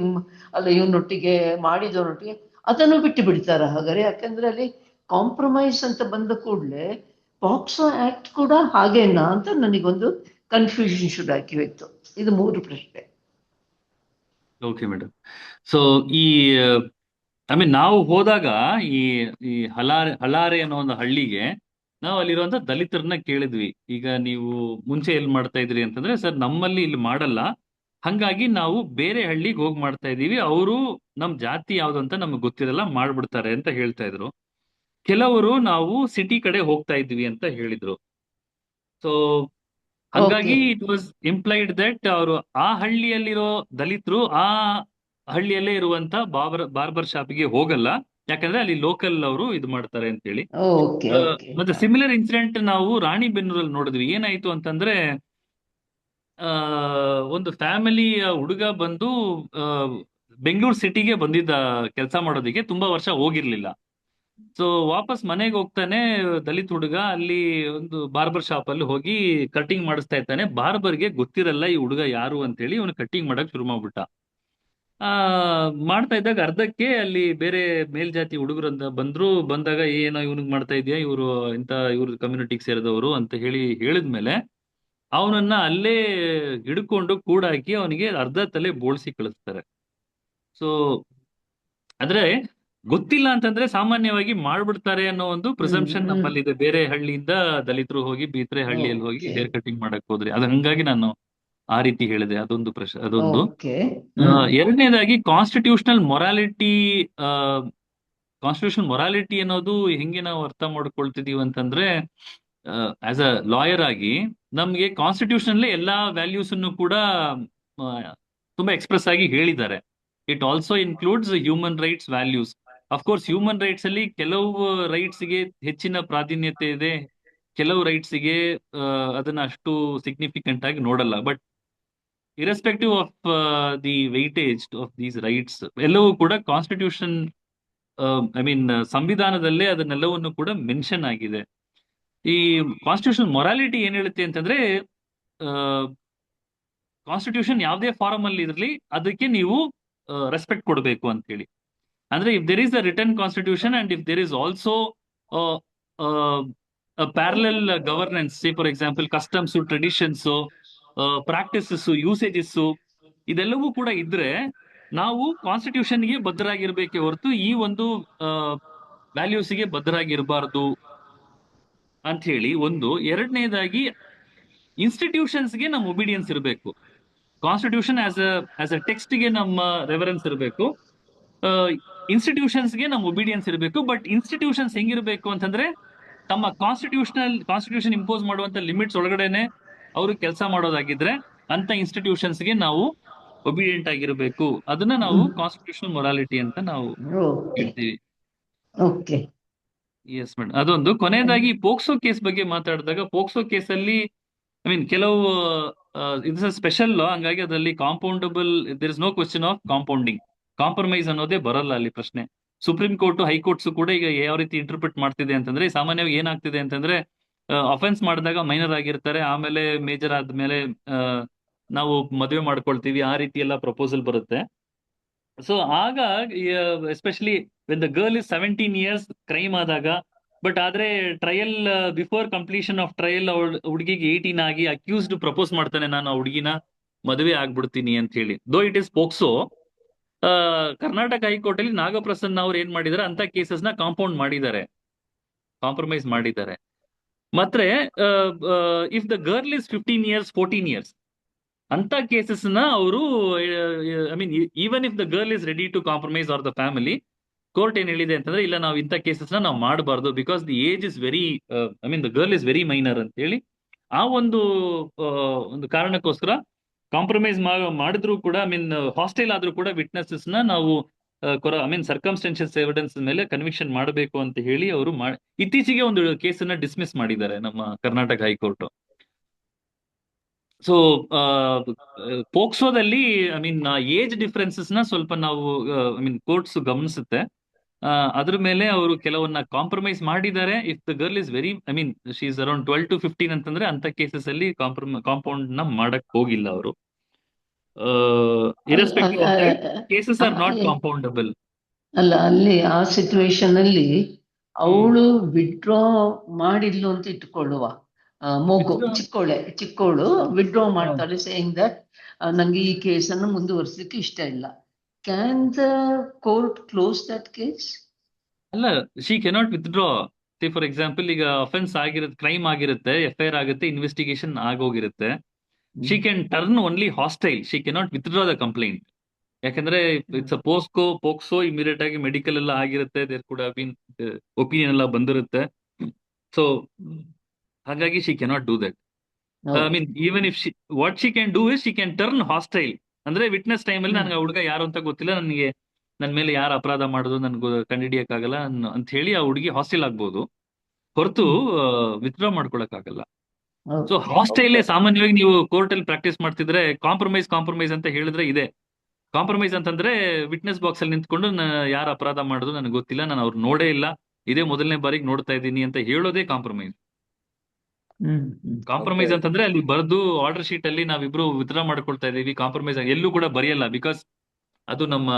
ಅಲ್ಲ ಇವನೊಟ್ಟಿಗೆ ಮಾಡಿದವನೊಟ್ಟಿಗೆ, ಅದನ್ನು ಬಿಟ್ಟು ಬಿಡ್ತಾರ ಹಾಗಾದ್ರೆ? ಯಾಕಂದ್ರೆ ಅಲ್ಲಿ ಕಾಂಪ್ರಮೈಸ್ ಅಂತ ಬಂದ ಕೂಡಲೇ ಪಾಕ್ಸೋ ಆಕ್ಟ್ ಕೂಡ ಹಾಗೇನಾ ಅಂತ ನನಗೊಂದು ಕನ್ಫ್ಯೂಷನ್ ಶುರು ಆಗಿ ಹೋಯ್ತು. ಇದು ಮೂರು ಪ್ರಶ್ನೆ. Okay madam. So I mean ನಾವು ಹೋದಾಗ ಈ ಹಲಾರೆ ಅನ್ನೋ ಒಂದು ಹಳ್ಳಿಗೆ ನಾವು ಅಲ್ಲಿರುವಂತ ದಲಿತರನ್ನ ಕೇಳಿದ್ವಿ. ಈಗ ನೀವು ಮುಂಚೆ ಎಲ್ಲಿ ಮಾಡ್ತಾ ಇದ್ರಿ ಅಂತಂದ್ರೆ, ಸರ್ ನಮ್ಮಲ್ಲಿ ಇಲ್ಲಿ ಮಾಡಲ್ಲ, ಹಂಗಾಗಿ ನಾವು ಬೇರೆ ಹಳ್ಳಿಗೆ ಹೋಗಿ ಮಾಡ್ತಾ ಇದೀವಿ, ಅವರು ನಮ್ ಜಾತಿ ಯಾವ್ದು ಅಂತ ನಮ್ಗೆ ಗೊತ್ತಿರಲ್ಲ, ಮಾಡ್ಬಿಡ್ತಾರೆ ಅಂತ ಹೇಳ್ತಾ ಇದ್ರು. ಕೆಲವರು ನಾವು ಸಿಟಿ ಕಡೆ ಹೋಗ್ತಾ ಇದ್ವಿ ಅಂತ ಹೇಳಿದ್ರು. ಸೊ ಹಂಗಾಗಿ Okay. It was implied that ಅವರು ಆ ಹಳ್ಳಿಯಲ್ಲಿರೋ ದಲಿತರು ಆ ಹಳ್ಳಿಯಲ್ಲೇ ಇರುವಂತ ಬಾರ್ಬರ್ ಶಾಪ್ಗೆ ಹೋಗಲ್ಲ, ಯಾಕಂದ್ರೆ ಅಲ್ಲಿ ಲೋಕಲ್ ಅವರು ಇದು ಮಾಡ್ತಾರೆ ಅಂತ ಹೇಳಿ. Okay. Okay. ಮತ್ತೆ ಸಿಮಿಲರ್ ಇನ್ಸಿಡೆಂಟ್ ನಾವು ರಾಣಿಬೆನ್ನೂರಲ್ಲಿ ನೋಡಿದ್ವಿ. ಏನಾಯ್ತು ಅಂತಂದ್ರೆ ಒಂದು ಫ್ಯಾಮಿಲಿಯ ಹುಡುಗ ಬಂದು ಬೆಂಗಳೂರು ಸಿಟಿಗೆ ಬಂದಿದ್ದ ಕೆಲಸ ಮಾಡೋದಿಕ್ಕೆ, ತುಂಬಾ ವರ್ಷ ಹೋಗಿರ್ಲಿಲ್ಲ. ಸೊ ವಾಪಸ್ ಮನೆಗೆ ಹೋಗ್ತಾನೆ ದಲಿತ ಹುಡುಗ, ಅಲ್ಲಿ ಒಂದು ಬಾರ್ಬರ್ ಶಾಪ್ ಅಲ್ಲಿ ಹೋಗಿ ಕಟಿಂಗ್ ಮಾಡಿಸ್ತಾ ಇರ್ತಾನೆ. ಬಾರ್ಬರ್ಗೆ ಗೊತ್ತಿರಲ್ಲ ಈ ಹುಡುಗ ಯಾರು ಅಂತ ಹೇಳಿ, ಇವನು ಕಟಿಂಗ್ ಮಾಡಕ್ ಶುರು ಮಾಡ್ಬಿಟ್ಟ. ಮಾಡ್ತಾ ಇದ್ದಾಗ ಅರ್ಧಕ್ಕೆ ಅಲ್ಲಿ ಬೇರೆ ಮೇಲ್ಜಾತಿ ಹುಡುಗರು ಅಂತ ಬಂದಾಗ ಏನೋ ಇವನಿಗೆ ಮಾಡ್ತಾ ಇದೆಯಾ, ಇವ್ರ ಕಮ್ಯುನಿಟಿಗೆ ಸೇರಿದವರು ಅಂತ ಹೇಳಿದ್ಮೇಲೆ ಅವನನ್ನ ಅಲ್ಲೇ ಹಿಡ್ಕೊಂಡು ಕೂಡಾಕಿ ಅವನಿಗೆ ಅರ್ಧ ತಲೆ ಬೋಳ್ಸಿ ಕಳಿಸ್ತಾರೆ. ಸೊ ಆದ್ರೆ ಗೊತ್ತಿಲ್ಲ ಅಂತಂದ್ರೆ ಸಾಮಾನ್ಯವಾಗಿ ಮಾಡ್ಬಿಡ್ತಾರೆ ಅನ್ನೋ ಒಂದು ಪ್ರಿಸಂಪ್ಷನ್ ನಮ್ಮಲ್ಲಿದೆ. ಬೇರೆ ಹಳ್ಳಿಯಿಂದ ದಲಿತರು ಹೋಗಿ ಬೇರೆ ಹಳ್ಳಿಯಲ್ಲಿ ಹೋಗಿ ಹೇರ್ ಕಟಿಂಗ್ ಮಾಡಕ್ ಹೋದ್ರಿ, ಅದು ಹಂಗಾಗಿ ನಾನು ಆ ರೀತಿ ಹೇಳಿದೆ. ಅದೊಂದು ಅದೊಂದು. Okay. ಎರಡನೇದಾಗಿ ಕಾನ್ಸ್ಟಿಟ್ಯೂಷನಲ್ ಮೊರಾಲಿಟಿ ಅನ್ನೋದು ಹೆಂಗೆ ನಾವು ಅರ್ಥ ಮಾಡ್ಕೊಳ್ತಿದೀವಿ ಅಂತಂದ್ರೆ, ಆಸ್ ಅ ಲಾಯರ್ ಆಗಿ ನಮ್ಗೆ ಕಾನ್ಸ್ಟಿಟ್ಯೂಷನ್ ಎಲ್ಲಾ ವ್ಯಾಲ್ಯೂಸ್ ಅನ್ನು ಕೂಡ ತುಂಬಾ ಎಕ್ಸ್ಪ್ರೆಸ್ ಆಗಿ ಹೇಳಿದ್ದಾರೆ. It also includes human rights values. Of course human rights ಅಲ್ಲಿ ಕೆಲವು ರೈಟ್ಸ್ ಗೆ ಹೆಚ್ಚಿನ ಪ್ರಾಧಾನ್ಯತೆ ಇದೆ, ಕೆಲವು ರೈಟ್ಸ್ ಗೆ ಅದನ್ನ ಅಷ್ಟು ಸಿಗ್ನಿಫಿಕೆಂಟ್ ಆಗಿ ನೋಡಲ್ಲ. But irrespective of the weightage of these rights ಎಲ್ಲವೂ ಕೂಡ ಕಾನ್ಸ್ಟಿಟ್ಯೂಷನ್ ಸಂವಿಧಾನದಲ್ಲೇ ಅದನ್ನೆಲ್ಲವನ್ನು ಕೂಡ ಮೆನ್ಷನ್ ಆಗಿದೆ. ಈ ಕಾನ್ಸ್ಟಿಟ್ಯೂಷನ್ ಮೊರಾಲಿಟಿ ಏನ್ ಹೇಳುತ್ತೆ ಅಂತಂದ್ರೆ, ಕಾನ್ಸ್ಟಿಟ್ಯೂಷನ್ ಯಾವುದೇ ಫಾರಮ್ ಅಲ್ಲಿ ಇರಲಿ ಅದಕ್ಕೆ ನೀವು ರೆಸ್ಪೆಕ್ಟ್ ಕೊಡಬೇಕು ಅಂತ ಹೇಳಿ. ಅಂದ್ರೆ if there is a return constitution and if there is also parallel governance, for example customs, traditions, practices, usages, ಇದೆಲ್ಲವೂ ಕೂಡ ಇದ್ರೆ ನಾವು ಕಾನ್ಸ್ಟಿಟ್ಯೂಷನ್ಗೆ ಬದ್ಧರಾಗಿರ್ಬೇಕೆ ಹೊರತು ಈ ಒಂದು ವ್ಯಾಲ್ಯೂಸ್ಗೆ ಬದ್ಧರಾಗಿರಬಾರ್ದು ಅಂತ ಹೇಳಿ ಒಂದು. ಎರಡನೇದಾಗಿ ಇನ್ಸ್ಟಿಟ್ಯೂಷನ್ಸ್ಗೆ ನಮ್ಮ ಒಬಿಡಿಯನ್ಸ್ ಇರಬೇಕು. ಕಾನ್ಸ್ಟಿಟ್ಯೂಷನ್ ಆಸ್ ಅ ಟೆಕ್ಸ್ಟ್ಗೆ ನಮ್ಮ ರೆಫರೆನ್ಸ್ ಇರಬೇಕು, ಇನ್ಸ್ಟಿಟ್ಯೂಷನ್ಸ್ಗೆ ನಮ್ಮ ಒಬಿಡಿಯನ್ಸ್ ಇರಬೇಕು. ಬಟ್ ಇನ್ಸ್ಟಿಟ್ಯೂಷನ್ಸ್ ಹೆಂಗಿರ್ಬೇಕು ಅಂತಂದ್ರೆ, ತಮ್ಮ ಕಾನ್ಸ್ಟಿಟ್ಯೂಷನ್ ಇಂಪೋಸ್ ಮಾಡುವಂತ ಲಿಮಿಟ್ಸ್ ಒಳಗಡೆನೆ ಅವರು ಕೆಲಸ ಮಾಡೋದಾಗಿದ್ರೆ ಅಂತ ಇನ್ಸ್ಟಿಟ್ಯೂಷನ್ಸ್ಗೆ ನಾವು ಒಬಿಡಿಯಂಟ್ ಆಗಿರಬೇಕು. ಅದನ್ನ ನಾವು ಕಾನ್ಸ್ಟಿಟ್ಯೂಷನಲ್ ಮೊರಾಲಿಟಿ ಅಂತ ನಾವು ಹೇಳ್ತೀವಿ. Okay. ಎಸ್ ಮೇಡಮ್, ಅದೊಂದು. ಕೊನೆಯದಾಗಿ ಪೋಕ್ಸೋ ಕೇಸ್ ಬಗ್ಗೆ ಮಾತಾಡಿದಾಗ, ಪೋಕ್ಸೋ ಕೇಸಲ್ಲಿ ಕೆಲವು ಇಟ್ಸ್ ಅ ಸ್ಪೆಷಲ್ ಲಾ, ಹಂಗಾಗಿ ಅದರಲ್ಲಿ compoundable, there is no question of compounding. Compromise ಅನ್ನೋದೇ ಬರಲ್ಲ ಅಲ್ಲಿ ಪ್ರಶ್ನೆ. ಸುಪ್ರೀಂ ಕೋರ್ಟ್, ಹೈಕೋರ್ಟ್ಸ್ ಕೂಡ ಈಗ ಯಾವ ರೀತಿ ಇಂಟರ್ಪ್ರಿಟ್ ಮಾಡ್ತಿದೆ ಅಂತಂದ್ರೆ, ಸಾಮಾನ್ಯವಾಗಿ ಏನಾಗ್ತಿದೆ ಅಂತಂದ್ರೆ, ಅಫೆನ್ಸ್ ಮಾಡಿದಾಗ ಮೈನರ್ ಆಗಿರ್ತಾರೆ, ಆಮೇಲೆ ಮೇಜರ್ ಆದ್ಮೇಲೆ ನಾವು ಮದುವೆ ಮಾಡ್ಕೊಳ್ತೀವಿ, ಆ ರೀತಿ ಎಲ್ಲ ಪ್ರಪೋಸಲ್ ಬರುತ್ತೆ. ಸೊ ಆಗ especially when the girl is 17 years crime ಆದಾಗ, ಬಟ್ ಆದ್ರೆ trial before completion of trial ಹುಡುಗಿಗೆ 18 ಆಗಿ ಅಕ್ಯೂಸ್ಡ್ ಪ್ರಪೋಸ್ ಮಾಡ್ತಾನೆ, ನಾನು ಆ ಹುಡುಗಿನ ಮದುವೆ ಆಗ್ಬಿಡ್ತೀನಿ ಅಂತ ಹೇಳಿ. Though it is POCSO, Karnataka high court ಅಲ್ಲಿ ನಾಗಪ್ರಸನ್ನ ಅವ್ರು ಏನ್ ಮಾಡಿದಾರೆ, ಅಂತ ಕೇಸಸ್ ನ ಕಾಂಪ್ರಮೈಸ್ ಮಾಡಿದ್ದಾರೆ. ಮತ್ತೆ if the girl is 15 years 14 years ಅಂತ ಕೇಸಸ್ ನ ಅವರು even if the girl is ready to compromise or the family, court ಏನ್ ಹೇಳಿದೆ ಅಂತಂದ್ರೆ, ಇಲ್ಲ, ನಾವು ಇಂಥ ಕೇಸಸ್ ನಾವು ಮಾಡಬಾರ್ದು, because the age is very the girl is very minor ಅಂತ ಹೇಳಿ. ಆ ಒಂದು ಕಾರಣಕ್ಕೋಸ್ಕರ ಕಾಂಪ್ರಮೈಸ್ ಮಾಡಿದ್ರು ಕೂಡ, ಹಾಸ್ಟೈಲ್ ಆದ್ರೂ ಕೂಡ ವಿಟ್ನೆಸಸ್ ನ ನಾವು ಸರ್ಕಮ್ಸ್ಟೆನ್ಷಿಯಲ್ ಎವಿಡೆನ್ಸ್ ಮೇಲೆ ಕನ್ವಿಕ್ಷನ್ ಮಾಡಬೇಕು ಅಂತ ಹೇಳಿ ಅವರು ಇತ್ತೀಚೆಗೆ ಒಂದು ಕೇಸನ್ನ ಡಿಸ್ಮಿಸ್ ಮಾಡಿದ್ದಾರೆ ನಮ್ಮ ಕರ್ನಾಟಕ ಹೈಕೋರ್ಟ್. ಸೊ ಪೋಕ್ಸೋದಲ್ಲಿ ಏಜ್ ಡಿಫರೆನ್ಸಸ್ ನ ಸ್ವಲ್ಪ ನಾವು ಕೋರ್ಟ್ಸ್ ಗಮನಿಸುತ್ತೆ. ಅದ್ರ ಮೇಲೆ ಅವರು ಕೆಲವನ್ನ ಕಾಂಪ್ರಮೈಸ್ ಮಾಡಿದ್ದಾರೆ. If the girl is very she is around 12 to 15 ಅಂತಂದ್ರೆ, ಅಂತ ಕೇಸಸ್ ಅಲ್ಲಿ ಕಾಂಪೌಂಡ್ ನ ಮಾಡಕ್ ಹೋಗಿಲ್ಲ ಅವರು. Irrespective of that, cases are not compoundable. ಅಲ್ಲ, ಅಲ್ಲಿ ಆ ಸಿಚುವೇಶನ್ ಅಲ್ಲಿ ಅವಳು ವಿಡ್ರಾ ಮಾಡಿದ್ಲು ಅಂತ ಇಟ್ಕೊಳ್ಳುವ, ಮಗು ಚಿಕ್ಕವಳು ವಿಡ್ರಾ ಮಾಡ್ತಾಳೆ, ಸೇಯಿಂಗ್ ದಟ್ ನಂಗೆ ಈ ಕೇಸನ್ನು ಮುಂದುವರಿಸಲಿಕ್ಕೆ ಇಷ್ಟ ಇಲ್ಲ. Can the court close that case? ಅಲ್ಲ, she cannot withdraw. For example, ಈಗ ಅಫೆನ್ಸ್ ಆಗಿರುತ್ತೆ, ಕ್ರೈಮ್ ಆಗಿರುತ್ತೆ, FIR ಆಗುತ್ತೆ, ಇನ್ವೆಸ್ಟಿಗೇಷನ್ ಆಗೋಗಿರುತ್ತೆ. She can turn only hostile, she cannot withdraw the complaint. ಯಾಕಂದ್ರೆ ಇಟ್ಸ್ ಅ ಪೋಕ್ಸೋ ಇಮಿಡಿಯೇಟ್ ಆಗಿ ಮೆಡಿಕಲ್ ಎಲ್ಲ ಆಗಿರುತ್ತೆ, ದೇರ್ ಕೂಡ ಒಪಿನಿಯನ್ ಎಲ್ಲ ಬಂದಿರುತ್ತೆ. ಸೊ ಹಾಗಾಗಿ she cannot do that. I mean even if what she can do is she can turn hostile. ಅಂದ್ರೆ ವಿಟ್ನೆಸ್ ಟೈಮ್ ಅಲ್ಲಿ ನನಗೆ ಆ ಹುಡುಗ ಯಾರು ಅಂತ ಗೊತ್ತಿಲ್ಲ, ನನಗೆ ನನ್ನ ಮೇಲೆ ಯಾರು ಅಪರಾಧ ಮಾಡೋದು ನನ್ಗೆ ಕಂಡುಹಿಡಿಯಕ್ಕಾಗಲ್ಲ ಅಂತ ಹೇಳಿ ಆ ಹುಡುಗಿ ಹಾಸ್ಟೈಲ್ ಆಗ್ಬೋದು, ಹೊರತು ವಿತ್ಡ್ರಾ ಮಾಡ್ಕೊಳಕ್ ಆಗಲ್ಲ. ಸೊ ಹಾಸ್ಟೈಲ್ ಸಾಮಾನ್ಯವಾಗಿ ನೀವು ಕೋರ್ಟ್ ಅಲ್ಲಿ ಪ್ರಾಕ್ಟೀಸ್ ಮಾಡ್ತಿದ್ರೆ ಕಾಂಪ್ರಮೈಸ್ ಅಂತ ಹೇಳಿದ್ರೆ ಇದೆ. ಕಾಂಪ್ರಮೈಸ್ ಅಂತಂದ್ರೆ ವಿಟ್ನೆಸ್ ಬಾಕ್ಸ್ ಅಲ್ಲಿ ನಿಂತ್ಕೊಂಡು ಯಾರು ಅಪರಾಧ ಮಾಡೋದು ನನಗೆ ಗೊತ್ತಿಲ್ಲ, ನಾನು ಅವ್ರು ನೋಡೇ ಇಲ್ಲ, ಇದೇ ಮೊದಲನೇ ಬಾರಿಗೆ ನೋಡ್ತಾ ಇದ್ದೀನಿ ಅಂತ ಹೇಳೋದೇ ಕಾಂಪ್ರಮೈಸ್. ಕಾಂಪ್ರಮೈಸ್ ಅಂತಂದ್ರೆ ಅಲ್ಲಿ ಬರೆದು ಆರ್ಡರ್ ಶೀಟ್ ಅಲ್ಲಿ ನಾವಿಬ್ರು ವಿತ್ಡ್ರಾ ಮಾಡ್ಕೊಳ್ತಾ ಇದೀವಿ, ಕಾಂಪ್ರಮೈಸ್ ಎಲ್ಲೂ ಕೂಡ ಬರೆಯಲ್ಲ. ಬಿಕಾಸ್ ಅದು ನಮ್ಮ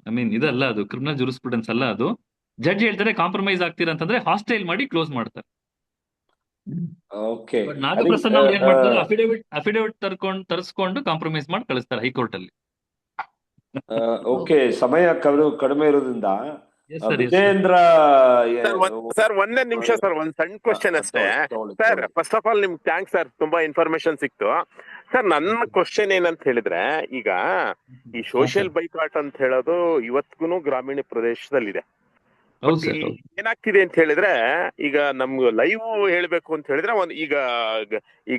ಐ ಮೀನ್ ಇದಲ್ಲ, ಅದು ಕ್ರಿಮಿನಲ್ ಜೂರಿಸ್ಪ್ರುಡೆನ್ಸ್ ಅಲ್ಲ. ಅದು ಜಡ್ಜ್ ಹೇಳ್ತಾರೆ ಕಾಂಪ್ರಮೈಸ್ ಆಗ್ತೀರಾ ಅಂತಂದ್ರೆ ಹಾಸ್ಟೈಲ್ ಮಾಡಿ ಕ್ಲೋಸ್ ಮಾಡ್ತಾರೆ. ಓಕೆ. ನಾಗಪ್ರಸನ್ನ ಅವ್ರು ಏನ್ ಮಾಡ್ತಾರೆ, ಅಫಿಡೇವಿಟ್ ತರಿಸ್ಕೊಂಡು ಕಾಂಪ್ರಮೈಸ್ ಮಾಡಿ ಕಳಿಸ್ತಾರೆ ಹೈಕೋರ್ಟ್ ಅಲ್ಲಿ. ಓಕೆ, ಸಮಯ ಕಡಿಮೆ ಇರೋದ್ರಿಂದ ವಿಜೇಂದ್ರ ಸರ್ ಒಂದೇ ನಿಮಿಷ ಸರ್, ಒಂದ್ ಸಣ್ಣ ಕ್ವಶನ್ ಅಷ್ಟೇ ಸರ್. ಫಸ್ಟ್ ಆಫ್ ಆಲ್ ನಿಮ್ಗೆ ಥ್ಯಾಂಕ್ಸ್ ಸರ್, ತುಂಬಾ ಇನ್ಫಾರ್ಮೇಶನ್ ಸಿಕ್ತು ಸರ್. ನನ್ನ ಕ್ವಶನ್ ಏನಂತ ಹೇಳಿದ್ರೆ, ಈಗ ಈ ಸೋಷಿಯಲ್ ಬೈಕಾಟ್ ಅಂತ ಹೇಳೋದು ಇವತ್ತಿಗೂ ಗ್ರಾಮೀಣ ಪ್ರದೇಶದಲ್ಲಿದೆ. ಏನಾಗ್ತಿದೆ ಅಂತ ಹೇಳಿದ್ರೆ, ಈಗ ನಮ್ಗೆ ಲೈವ್ ಹೇಳ್ಬೇಕು ಅಂತ ಹೇಳಿದ್ರೆ, ಈಗ ಈ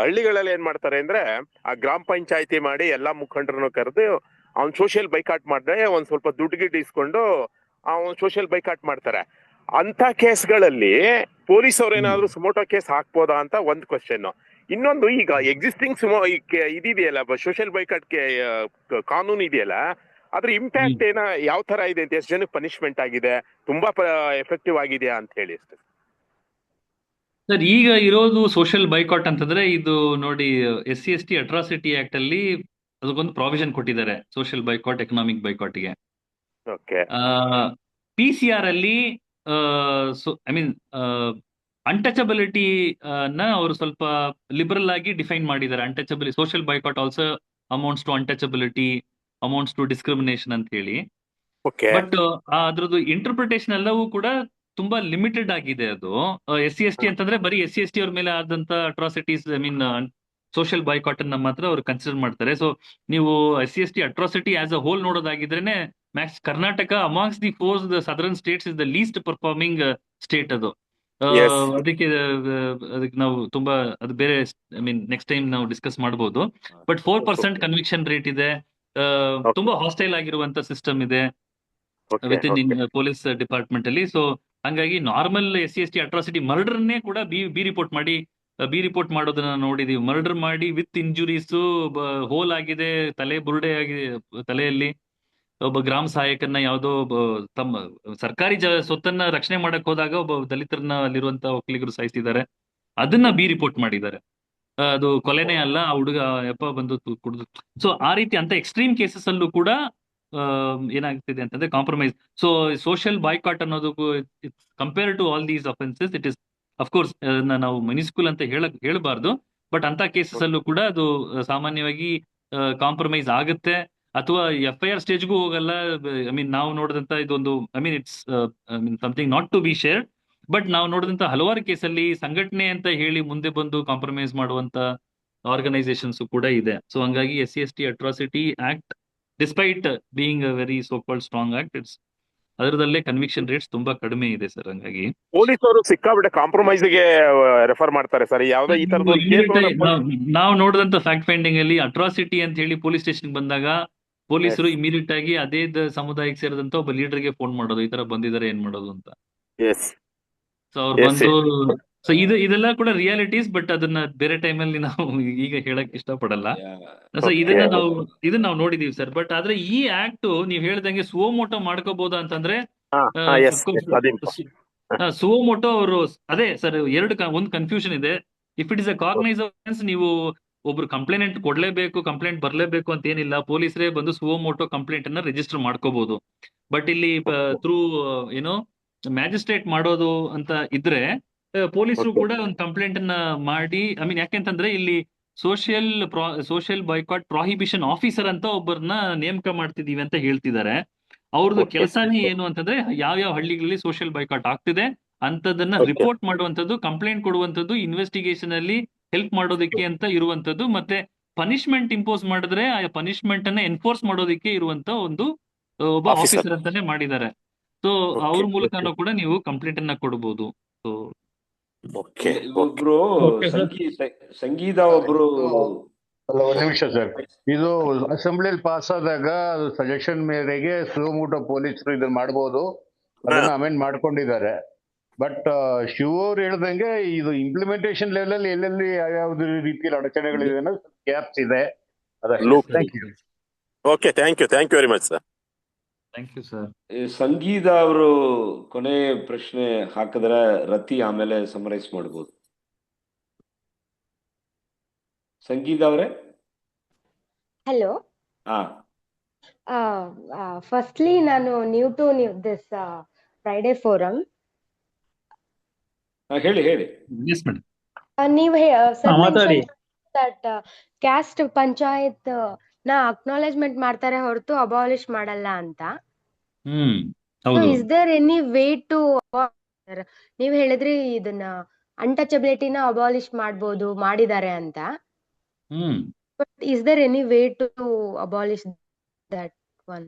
ಹಳ್ಳಿಗಳಲ್ಲಿ ಏನ್ ಮಾಡ್ತಾರೆ ಅಂದ್ರೆ, ಆ ಗ್ರಾಮ ಪಂಚಾಯತಿ ಮಾಡಿ ಎಲ್ಲಾ ಮುಖಂಡರನ್ನು ಕರೆದು ಅವ್ನ್ ಸೋಷಿಯಲ್ ಬೈಕಾಟ್ ಮಾಡಿದ್ರೆ ಒಂದ್ ಸ್ವಲ್ಪ ದುಡ್ಡು ಗಿಡ್ಡು ಇಸ್ಕೊಂಡು ಅವ್ನ್ ಸೋಷಿಯಲ್ ಬೈಕಾಟ್ ಮಾಡ್ತಾರೆ. ಅಂತ ಕೇಸ್ಗಳಲ್ಲಿ ಪೊಲೀಸ್ ಅವ್ರು ಏನಾದ್ರು ಸುಮೋಟೋ ಕೇಸ್ ಹಾಕ್ಬೋದಾ ಅಂತ ಒಂದ್ ಕ್ವಶನ್. ಇನ್ನೊಂದು, ಈಗ ಎಕ್ಸಿಸ್ಟಿಂಗ್ ಇದಿದೆಯಲ್ಲ ಸೋಷಿಯಲ್ ಬೈಕಾಟ್ ಕಾನೂನು ಇದೆಯಲ್ಲ, ಅದ್ರ ಇಂಪ್ಯಾಕ್ಟ್ ಯಾವ ತರ ಇದೆ ಅಂತ, ಎಷ್ಟು ಜನಕ್ಕೆ ಪನಿಷ್ಮೆಂಟ್ ಆಗಿದೆ, ತುಂಬಾ ಎಫೆಕ್ಟಿವ್ ಆಗಿದೆಯಾ ಅಂತ ಹೇಳಿ ಅಷ್ಟೇ ಸರ್. ಈಗ ಇರೋದು ಸೋಷಿಯಲ್ ಬೈಕಾಟ್ ಅಂತಂದ್ರೆ, ಇದು ನೋಡಿ SC/ST ಅಟ್ರಾಸಿಟಿ ಆಕ್ಟ್ ಅಲ್ಲಿ ಅದಕ್ಕೊಂದು ಪ್ರಾವಿಷನ್ ಕೊಟ್ಟಿದ್ದಾರೆ, ಸೋಷಿಯಲ್ ಬೈಕಾಟ್, ಎಕನಾಮಿಕ್ ಬೈಕಾಟ್ಗೆ. PCR ಅಲ್ಲಿ ಐ ಮೀನ್ ಅನ್ಟಚಬಿಲಿಟಿ ನ ಅವರು ಸ್ವಲ್ಪ ಲಿಬರಲ್ ಆಗಿ ಡಿಫೈನ್ ಮಾಡಿದ್ದಾರೆ. Untouchability social boycott also amounts to untouchability, amounts to discrimination ಅಂತ ಹೇಳಿ. ಬಟ್ ಅದ್ರದ್ದು ಇಂಟರ್ಪ್ರಿಟೇಷನ್ ಎಲ್ಲವೂ ಕೂಡ ತುಂಬಾ ಲಿಮಿಟೆಡ್ ಆಗಿದೆ. ಅದು SC/ST ಅಂತಂದ್ರೆ ಬರೀ SC/ST ಅವ್ರ ಮೇಲೆ ಆದಂತ atrocities, I mean social boycott ಅನ್ನ ಮಾತ್ರ ಅವ್ರು ಕನ್ಸಿಡರ್ ಮಾಡ್ತಾರೆ. ಸೊ ನೀವು SC/ST atrocity as a whole ನೋಡೋದಾಗಿದ್ರೇನೆ, Karnataka amongst the 4 southern states is the least performing state ಅದು. ಅದಕ್ಕೆ ನಾವು ತುಂಬಾ ಅದು ಬೇರೆ, ಐ ಮೀನ್ ನೆಕ್ಸ್ಟ್ ಟೈಮ್ ನಾವು ಡಿಸ್ಕಸ್ ಮಾಡಬಹುದು. ಬಟ್ 4% ಕನ್ವಿಕ್ಷನ್ ರೇಟ್ ಇದೆ, ತುಂಬಾ ಹಾಸ್ಟೈಲ್ ಆಗಿರುವಂತ ಸಿಸ್ಟಮ್ ಇದೆ ವಿತ್ ಇನ್ ಪೊಲೀಸ್ ಡಿಪಾರ್ಟ್ಮೆಂಟ್ ಅಲ್ಲಿ. ಸೊ ಹಂಗಾಗಿ ನಾರ್ಮಲ್ SC/ST ಅಟ್ರಾಸಿಟಿ ಮರ್ಡರ್ನೇ ಕೂಡ ಬಿ ರಿಪೋರ್ಟ್ ಮಾಡೋದನ್ನ ನೋಡಿದೀವಿ. ಮರ್ಡರ್ ಮಾಡಿ ವಿತ್ ಇಂಜುರೀಸ್, ಹೋಲ್ ಆಗಿದೆ, ತಲೆ ಬುರುಡೆ ಆಗಿದೆ ತಲೆಯಲ್ಲಿ. ಒಬ್ಬ ಗ್ರಾಮ ಸಹಾಯಕನ್ನ ಯಾವುದೋ ತಮ್ಮ ಸರ್ಕಾರಿ ಸ್ವತ್ತನ್ನ ರಕ್ಷಣೆ ಮಾಡಕ್ ಹೋದಾಗ ಒಬ್ಬ ದಲಿತರನ್ನ ಅಲ್ಲಿರುವಂತ ಒಕ್ಕಲಿಗರು ಸಾಯಿಸಿದ್ದಾರೆ, ಅದನ್ನ ಬಿ ರಿಪೋರ್ಟ್ ಮಾಡಿದ್ದಾರೆ. ಅದು ಕೊಲೆನೇ ಅಲ್ಲ, ಆ ಹುಡುಗ ಯಪ್ಪ ಬಂದು ಕುಡಿದು. ಸೊ ಆ ರೀತಿ ಅಂತ ಎಕ್ಸ್ಟ್ರೀಮ್ ಕೇಸಸ್ ಅಲ್ಲೂ ಕೂಡ ಏನಾಗ್ತಿದೆ ಅಂತಂದ್ರೆ ಕಾಂಪ್ರಮೈಸ್. ಸೊ ಸೋಷಿಯಲ್ ಬೈಕಾಟ್ ಅನ್ನೋದು compare to all these offences, it is of course ನಾವು ಮಿನಿಸ್ಕೂಲ್ ಅಂತ ಹೇಳಬಾರ್ದು. ಬಟ್ ಅಂತ ಕೇಸಸ್ ಅಲ್ಲೂ ಕೂಡ ಅದು ಸಾಮಾನ್ಯವಾಗಿ ಕಾಂಪ್ರಮೈಸ್ ಆಗುತ್ತೆ, ಅಥವಾ FIR ಸ್ಟೇಜ್ಗೂ ಹೋಗಲ್ಲ. ಐ ಮೀನ್ ನಾವು ನೋಡಿದಂತ ಇದೊಂದು, I mean it's something not to be share. But ನಾವು ನೋಡಿದಂತ ಹಲವಾರು ಕೇಸಲ್ಲಿ ಸಂಘಟನೆ ಅಂತ ಹೇಳಿ ಮುಂದೆ ಬಂದು ಕಾಂಪ್ರಮೈಸ್ ಮಾಡುವಂತ ಆರ್ಗನೈಸೇಷನ್ಸ್ ಕೂಡ ಇದೆ. ಸೊ ಹಂಗಾಗಿ SC/ST atrocity act, despite being a very so called strong act, ಅದರದಲ್ಲೇ ಕನ್ವಿಕ್ಷನ್ ರೇಟ್ಸ್ ತುಂಬಾ ಕಡಿಮೆ ಇದೆ ಸರ್. ಹಂಗಾಗಿ ಪೊಲೀಸ್ ಅವರು ಸಿಕ್ಕಾಬಿಟ್ಟೆ ಕಾಂಪ್ರಮೈಸ್ ಗೆ ರೆಫರ್ ಮಾಡ್ತಾರೆ ಸರ್. ಯಾವ್ದೋ ಈ ತರದ ನಾವು ನೋಡಿದಂತ ಫ್ಯಾಕ್ಟ್ ಫೈಂಡಿಂಗ್ ಅಲ್ಲಿ ಅಟ್ರಾಸಿಟಿ ಅಂತ ಹೇಳಿ ಪೊಲೀಸ್ ಸ್ಟೇಷನ್ ಬಂದಾಗ ಪೊಲೀಸರು ಇಮಿಡಿಯೇಟ್ ಆಗಿ ಅದೇ ಸಮುದಾಯಕ್ಕೆ ಸೇರಿದಂತ ಒಬ್ಬ ಲೀಡರ್ಗೆ ಫೋನ್ ಮಾಡೋದು, ಈ ತರ ಬಂದಿದ್ದಾರೆ ಏನ್ ಮಾಡೋದು ಅಂತ. ಸೊ ಅವ್ರು ಬಂದು, ಸೊ ಇದೆಲ್ಲ ಕೂಡ ರಿಯಾಲಿಟೀಸ್. ಬಟ್ ಅದನ್ನ ಬೇರೆ ಟೈಮಲ್ಲಿ ನಾವು ಈಗ ಹೇಳಕ್ ಇಷ್ಟಪಡಲ್ಲ. ಸೊ ಇದನ್ನ ನಾವು ನೋಡಿದೀವಿ ಸರ್. ಬಟ್ ಆದ್ರೆ ಈ ಆಕ್ಟ್ ನೀವ್ ಹೇಳ್ದಂಗೆ ಸುವೋಮೋಟೋ ಮಾಡ್ಕೋಬಹುದಾ ಅಂತಂದ್ರೆ, ಸುವೋಮೋಟೋ ಅವರು ಅದೇ ಸರ್, ಒಂದು ಕನ್ಫ್ಯೂಷನ್ ಇದೆ. If it is a cognise offence, ನೀವು ಒಬ್ರು ಕಂಪ್ಲೇಂಟ್ ಕೊಡ್ಲೇಬೇಕು, ಕಂಪ್ಲೇಂಟ್ ಬರ್ಲೇಬೇಕು ಅಂತ ಏನಿಲ್ಲ. ಪೊಲೀಸರೇ ಬಂದು ಸುವೋಮೋಟೋ ಕಂಪ್ಲೇಂಟ್ ಅನ್ನ ರಿಜಿಸ್ಟರ್ ಮಾಡ್ಕೋಬಹುದು. ಬಟ್ ಇಲ್ಲಿ ಥ್ರೂ ಮ್ಯಾಜಿಸ್ಟ್ರೇಟ್ ಮಾಡೋದು ಅಂತ ಇದ್ರೆ, ಪೊಲೀಸರು ಕೂಡ ಒಂದು ಕಂಪ್ಲೇಂಟ್ ಅನ್ನ ಮಾಡಿ, ಐ ಮೀನ್ ಯಾಕೆಂತಂದ್ರೆ ಇಲ್ಲಿ ಸೋಷಿಯಲ್ ಬೈಕಾಟ್ ಪ್ರಾಹಿಬಿಷನ್ ಆಫೀಸರ್ ಅಂತ ಒಬ್ಬರನ್ನ ನೇಮಕ ಮಾಡ್ತಿದೀವಿ ಅಂತ ಹೇಳ್ತಿದ್ದಾರೆ. ಅವ್ರದ್ದು ಕೆಲಸನೇ ಏನು ಅಂತಂದ್ರೆ, ಯಾವ್ಯಾವ ಹಳ್ಳಿಗಳಲ್ಲಿ ಸೋಷಿಯಲ್ ಬೈಕಾಟ್ ಆಗ್ತಿದೆ ಅಂತದನ್ನ ರಿಪೋರ್ಟ್ ಮಾಡುವಂತದ್ದು, ಕಂಪ್ಲೇಂಟ್ ಕೊಡುವಂತದ್ದು, ಇನ್ವೆಸ್ಟಿಗೇಷನ್ ಅಲ್ಲಿ ಹೆಲ್ಪ್ ಮಾಡೋದಕ್ಕೆ ಅಂತ ಇರುವಂತದ್ದು, ಮತ್ತೆ ಪನಿಷ್ಮೆಂಟ್ ಇಂಪೋಸ್ ಮಾಡಿದ್ರೆ ಆ ಪನಿಷ್ಮೆಂಟ್ ಅನ್ನ ಎನ್ಫೋರ್ಸ್ ಮಾಡೋದಕ್ಕೆ ಇರುವಂತ ಒಬ್ಬ ಆಫೀಸರ್ ಅಂತಾನೆ ಮಾಡಿದ್ದಾರೆ. ಸೊ ಅವ್ರ ಮೂಲಕನೂ ಕೂಡ ನೀವು ಕಂಪ್ಲೇಂಟ್ ಅನ್ನ ಕೊಡಬಹುದು. ಸೊ ಓಕೆ ಒಬ್ರು Okay, sir. ಸಂಗೀತ ಒಬ್ರು ಅಲ್ಲ, ಒಂದ್ ನಿಮಿಷ ಸರ್. ಇದು ಅಸೆಂಬ್ಲಿಯಲ್ಲಿ ಪಾಸ್ ಆದಾಗ ಸಜೆಷನ್ ಮೇರೆಗೆ ಸುಮೋಟೋ ಪೊಲೀಸರು ಇದನ್ನ ಮಾಡ್ಬೋದು, ಅದನ್ನ ಅಮೆಂಡ್ ಮಾಡ್ಕೊಂಡಿದ್ದಾರೆ. ಬಟ್ ಶಿವ ಅವ್ರು ಹೇಳ್ದಂಗೆ ಇದು ಇಂಪ್ಲಿಮೆಂಟೇಷನ್ ಲೆವೆಲ್ ಎಲ್ಲೆಲ್ಲಿ ಯಾವ್ಯಾವ್ದು ರೀತಿಯಲ್ಲಿ ಅಡಚಣೆಗಳಿದೆ ಅನ್ನೋ ಗ್ಯಾಪ್ಸ್ ಇದೆ. Thank you. Okay, thank you very much sir. Thank you sir. Sangeetha ಅವರು ಕೊನೆ ಪ್ರಶ್ನೆ ಹಾಕಿದ್ರೆ ರತಿ ಆಮೇಲೆ ಸಮರೈಸ್ ಮಾಡ್ಬೋದು. ಸಂಗೀತ ಅವರೇ. ಹಲೋ. ಫಸ್ಟ್ಲಿ ನಾನು new to this Friday forum. ಹೇಳಿ. ನೀವು ಮಾತಾಡಿ. ದಟ್ ಕ್ಯಾಸ್ಟ್ ಪಂಚಾಯತ್ ನ ಅಕ್ನಾಲೇಜ್ಮೆಂಟ್ ಮಾಡ್ತಾರೆ ಹೊರತು ಅಬಾಲಿಷ್ ಮಾಡಲ್ಲ ಅಂತ. ಹೌದು. Is there any way to, ನೀವ್ ಹೇಳಿದ್ರಿ ಇದನ್ನ ಅನ್ಟಚಬಿಲಿಟಿನ ಅಬಾಲಿಷ್ ಮಾಡಿದ್ದಾರೆ ಅಂತ. But is there any way to abolish that one?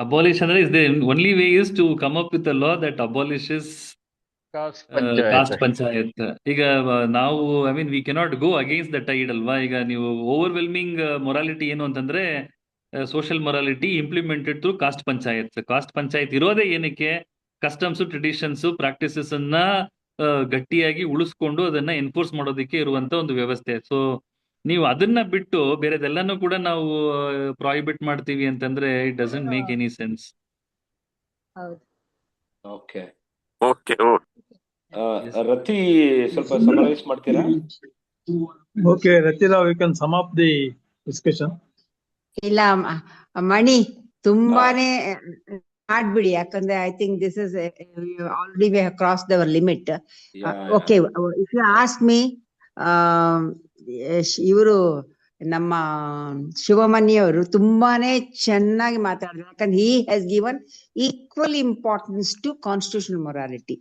Abolish ಅಂದ್ರೆ is the only way is to come up with a law that abolishes caste panchayat. ಈಗ ನಾವು we cannot go against the tide ಅಲ್ವಾ. ಈಗ ನೀವು ಓವರ್ವೆಲ್ಮಿಂಗ್ ಮೊರಾಲಿಟಿ ಏನು ಅಂತಂದ್ರೆ social morality implemented through cost panchayat. Cost panchayat ಇರೋದೇ ಏನಕ್ಕೆ? ಕಸ್ಟಮ್ಸ್, ಟ್ರೆಡಿಷನ್ಸ್, ಪ್ರಾಕ್ಟೀಸಸ್ ಅನ್ನ ಗಟ್ಟಿಯಾಗಿ ಉಳಿಸ್ಕೊಂಡು ಅದನ್ನ ಎನ್ಫೋರ್ಸ್ ಮಾಡೋದಕ್ಕೆ ಇರುವಂತ ಒಂದು ವ್ಯವಸ್ಥೆ. ಸೊ ನೀವು ಅದನ್ನ ಬಿಟ್ಟು ಬೇರೆದೆಲ್ಲಾನು ಕೂಡ ನಾವು ಪ್ರಾಹಿಬಿಟ್ ಮಾಡ್ತೀವಿ ಅಂತಂದ್ರೆ it doesn't make any sense. Okay. Rathi ಸ್ವಲ್ಪ ಸಮರೈಸ್ ಮಾಡ್ತೀರಾ? Okay, Ratira, we can sum up the discussion. ಇಲ್ಲ ಮಣಿ, ತುಂಬಾನೇ ಮಾಡ್ಬಿಡಿ, ಯಾಕಂದ್ರೆ I think this is already we have crossed our limit. Okay, if you ask me, ಇವರು ನಮ್ಮ ಶಿವಮಣಿಯವರು ತುಂಬಾನೇ ಚೆನ್ನಾಗಿ ಮಾತಾಡಿದ್ರು. ಯಾಕಂದ್ರೆ he has given equal importance to constitutional morality.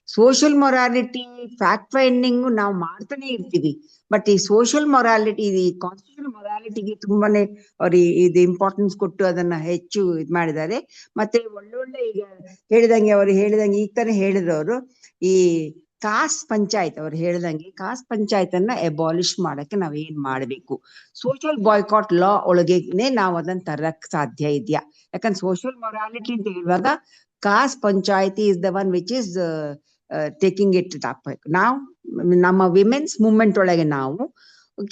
Social morality fact finding ನಾವು ಮಾಡ್ತಾನೆ ಇರ್ತೀವಿ, ಬಟ್ ಈ ಸೋಷಿಯಲ್ ಮೊರಾಲಿಟಿ, ಈ ಕಾನ್ಸ್ಟಿಟ್ಯೂಷನಲ್ ಮೊರಾಲಿಟಿಗೆ ತುಂಬಾನೇ ಅವ್ರು ಇದು ಇಂಪಾರ್ಟೆನ್ಸ್ ಕೊಟ್ಟು ಅದನ್ನ ಹೆಚ್ಚು ಇದ್ ಮಾಡಿದ್ದಾರೆ. ಮತ್ತೆ ಒಳ್ಳೊಳ್ಳೆ ಈಗ ಹೇಳಿದಂಗೆ ಈಗ ತಾನೇ ಹೇಳಿದ್ರು ಅವರು, ಈ ಕಾಸ್ಟ್ ಪಂಚಾಯತ್ ಅವ್ರು ಹೇಳ್ದಂಗೆ ಕಾಸ್ಟ್ ಪಂಚಾಯತ್ ಅನ್ನ ಅಬಾಲಿಷ್ ಮಾಡಕ್ಕೆ ನಾವ್ ಏನ್ ಮಾಡ್ಬೇಕು? ಸೋಷಿಯಲ್ ಬಾಯ್ಕಾಟ್ ಲಾ ಒಳಗೇನೆ ನಾವ್ ಅದನ್ನ ತರಕ್ ಸಾಧ್ಯ ಇದೆಯಾ? ಯಾಕಂದ್ರೆ ಸೋಷಿಯಲ್ ಮೊರಾಲಿಟಿ ಅಂತ ಹೇಳುವಾಗ caste panchayati is the one which is taking it up. ನಾವು ನಮ್ಮ ವಿಮೆನ್ಸ್ ಮೂವ್ಮೆಂಟ್ ಒಳಗೆ ನಾವು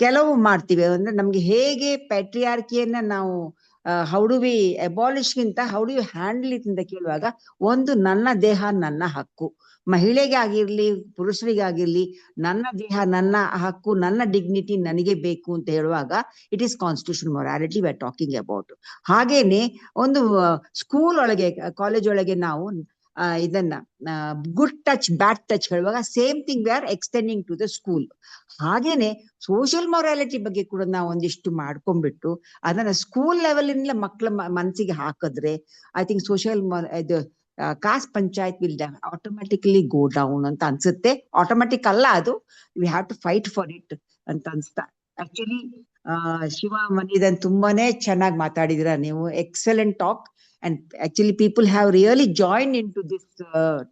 ಕೆಲವು ಮಾಡ್ತೀವಿ. ಅಂದ್ರೆ ನಮ್ಗೆ ಹೇಗೆ ಪ್ಯಾಟ್ರಿಯಾರ್ಕಿಯನ್ನ ನಾವು ಹೌ ಡು ವಿ ಅಬಾಲಿಷ್ಗಿಂತ how do you handle it ಅಂತ ಕೇಳುವಾಗ, ಒಂದು ನನ್ನ ದೇಹ ನನ್ನ ಹಕ್ಕು, ಮಹಿಳೆಗೆ ಆಗಿರ್ಲಿ ಪುರುಷರಿಗಾಗಿರ್ಲಿ ನನ್ನ ದೇಹ ನನ್ನ ಹಕ್ಕು, ನನ್ನ ಡಿಗ್ನಿಟಿ ನನಗೆ ಬೇಕು ಅಂತ ಹೇಳುವಾಗ it is constitution morality we are talking about. ಹಾಗೇನೆ ಒಂದು ಸ್ಕೂಲ್ ಒಳಗೆ, ಕಾಲೇಜ್ ಒಳಗೆ ನಾವು ಇದನ್ನ ಗುಡ್ ಟಚ್ ಬ್ಯಾಡ್ ಟಚ್ ಹೇಳುವಾಗ same thing we are extending to the school. ಹಾಗೇನೆ ಸೋಷಿಯಲ್ ಮೊರಾಲಿಟಿ ಬಗ್ಗೆ ಕೂಡ ನಾವು ಒಂದಿಷ್ಟು ಮಾಡ್ಕೊಂಡ್ಬಿಟ್ಟು ಅದನ್ನ ಸ್ಕೂಲ್ ಲೆವೆಲ್ ಇಂದ ಮಕ್ಕಳ ಮನಸ್ಸಿಗೆ ಹಾಕಿದ್ರೆ ಐ ಥಿಂಕ್ ಸೋಷಿಯಲ್ ಇದು caste panchayat will automatically go down ಅಂತ ಅನ್ಸುತ್ತೆ. ಆಟೋಮ್ಯಾಟಿಕ್ ಅಲ್ಲ ಅದು, we have to fight for it ಅಂತ ಅನ್ಸ್ತಾ. ಆಕ್ಚುಲಿ ಶಿವ ಮನಿದನ್ ತುಂಬಾನೇ ಚೆನ್ನಾಗಿ ಮಾತಾಡಿದಿರ ನೀವು. Excellent talk. And actually people have really joined into this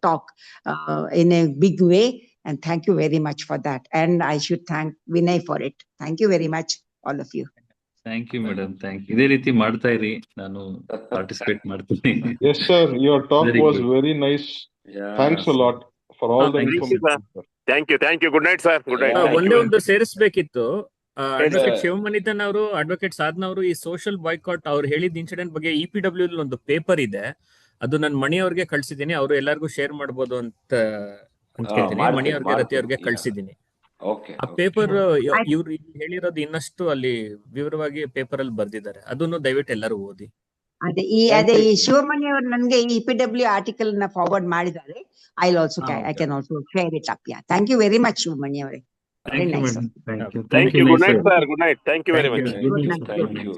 talk in a big way, and thank you very much for that. And I should thank Vinay for it. Thank you very much, all of you. Thank you madam, thank you. ಇದೇ ರೀತಿ ಮಾಡ್ತಾ ಇರಿ, ನಾನು ಪಾರ್ಟಿಸಿಪೇಟ್ ಮಾಡ್ತೀನಿ. Yes sir, your talk Very was good. very nice. Yeah. Thanks a lot for all the Thank you, information. Thank you. Good night sir. Good night. ಒಂದೇ ಒಂದು ಸೇರಿಸ್ಬೇಕಿತ್ತು. Advocate Yes. ಶಿವಮನಿತನ್ ಅವರು, ಅಡ್ವೊಕೇಟ್ ಸಾಧನ ಅವರು ಈ ಸೋಷಿಯಲ್ ಬಾಯ್ಕಾಟ್ ಅವ್ರು ಹೇಳಿದ ಇನ್ಸಿಡೆಂಟ್ ಬಗ್ಗೆ EPW ಒಂದು ಪೇಪರ್ ಇದೆ, ಅದು ನಾನು ಮಣಿ ಅವ್ರಿಗೆ ಕಳ್ಸಿದ್ದೀನಿ. ಅವರು ಎಲ್ಲರಿಗೂ ಶೇರ್ ಮಾಡ್ಬೋದು ಅಂತ ಹೇಳ್ತೀನಿ. ಮಣಿ ಅವ್ರಿಗೆ, ರತಿ ಅವ್ರಿಗೆ ಕಳ್ಸಿದ್ದೀನಿ. ಆ ಪೇಪರ್ ಇವ್ರು ಹೇಳಿರೋದು ಇನ್ನಷ್ಟು ಅಲ್ಲಿ ವಿವರವಾಗಿ ಪೇಪರ್ ಅಲ್ಲಿ ಬರ್ದಿದ್ದಾರೆ. ಅದನ್ನು ದಯವಿಟ್ಟು ಎಲ್ಲರೂ ಓದಿ. ಅದೇ ಈ ಶಿವಮಣಿ ಅವರು ನನಗೆ ಈ EPW ಆರ್ಟಿಕಲ್ ನ ಫಾರ್ವರ್ಡ್ ಮಾಡಿದ್ದಾರೆ. I can also share it up. Thank you very much Shivamani ಅವರೇ. Thank you madam. Thank you. Good night sir. Good night. Thank you very much. Good night. Thank you.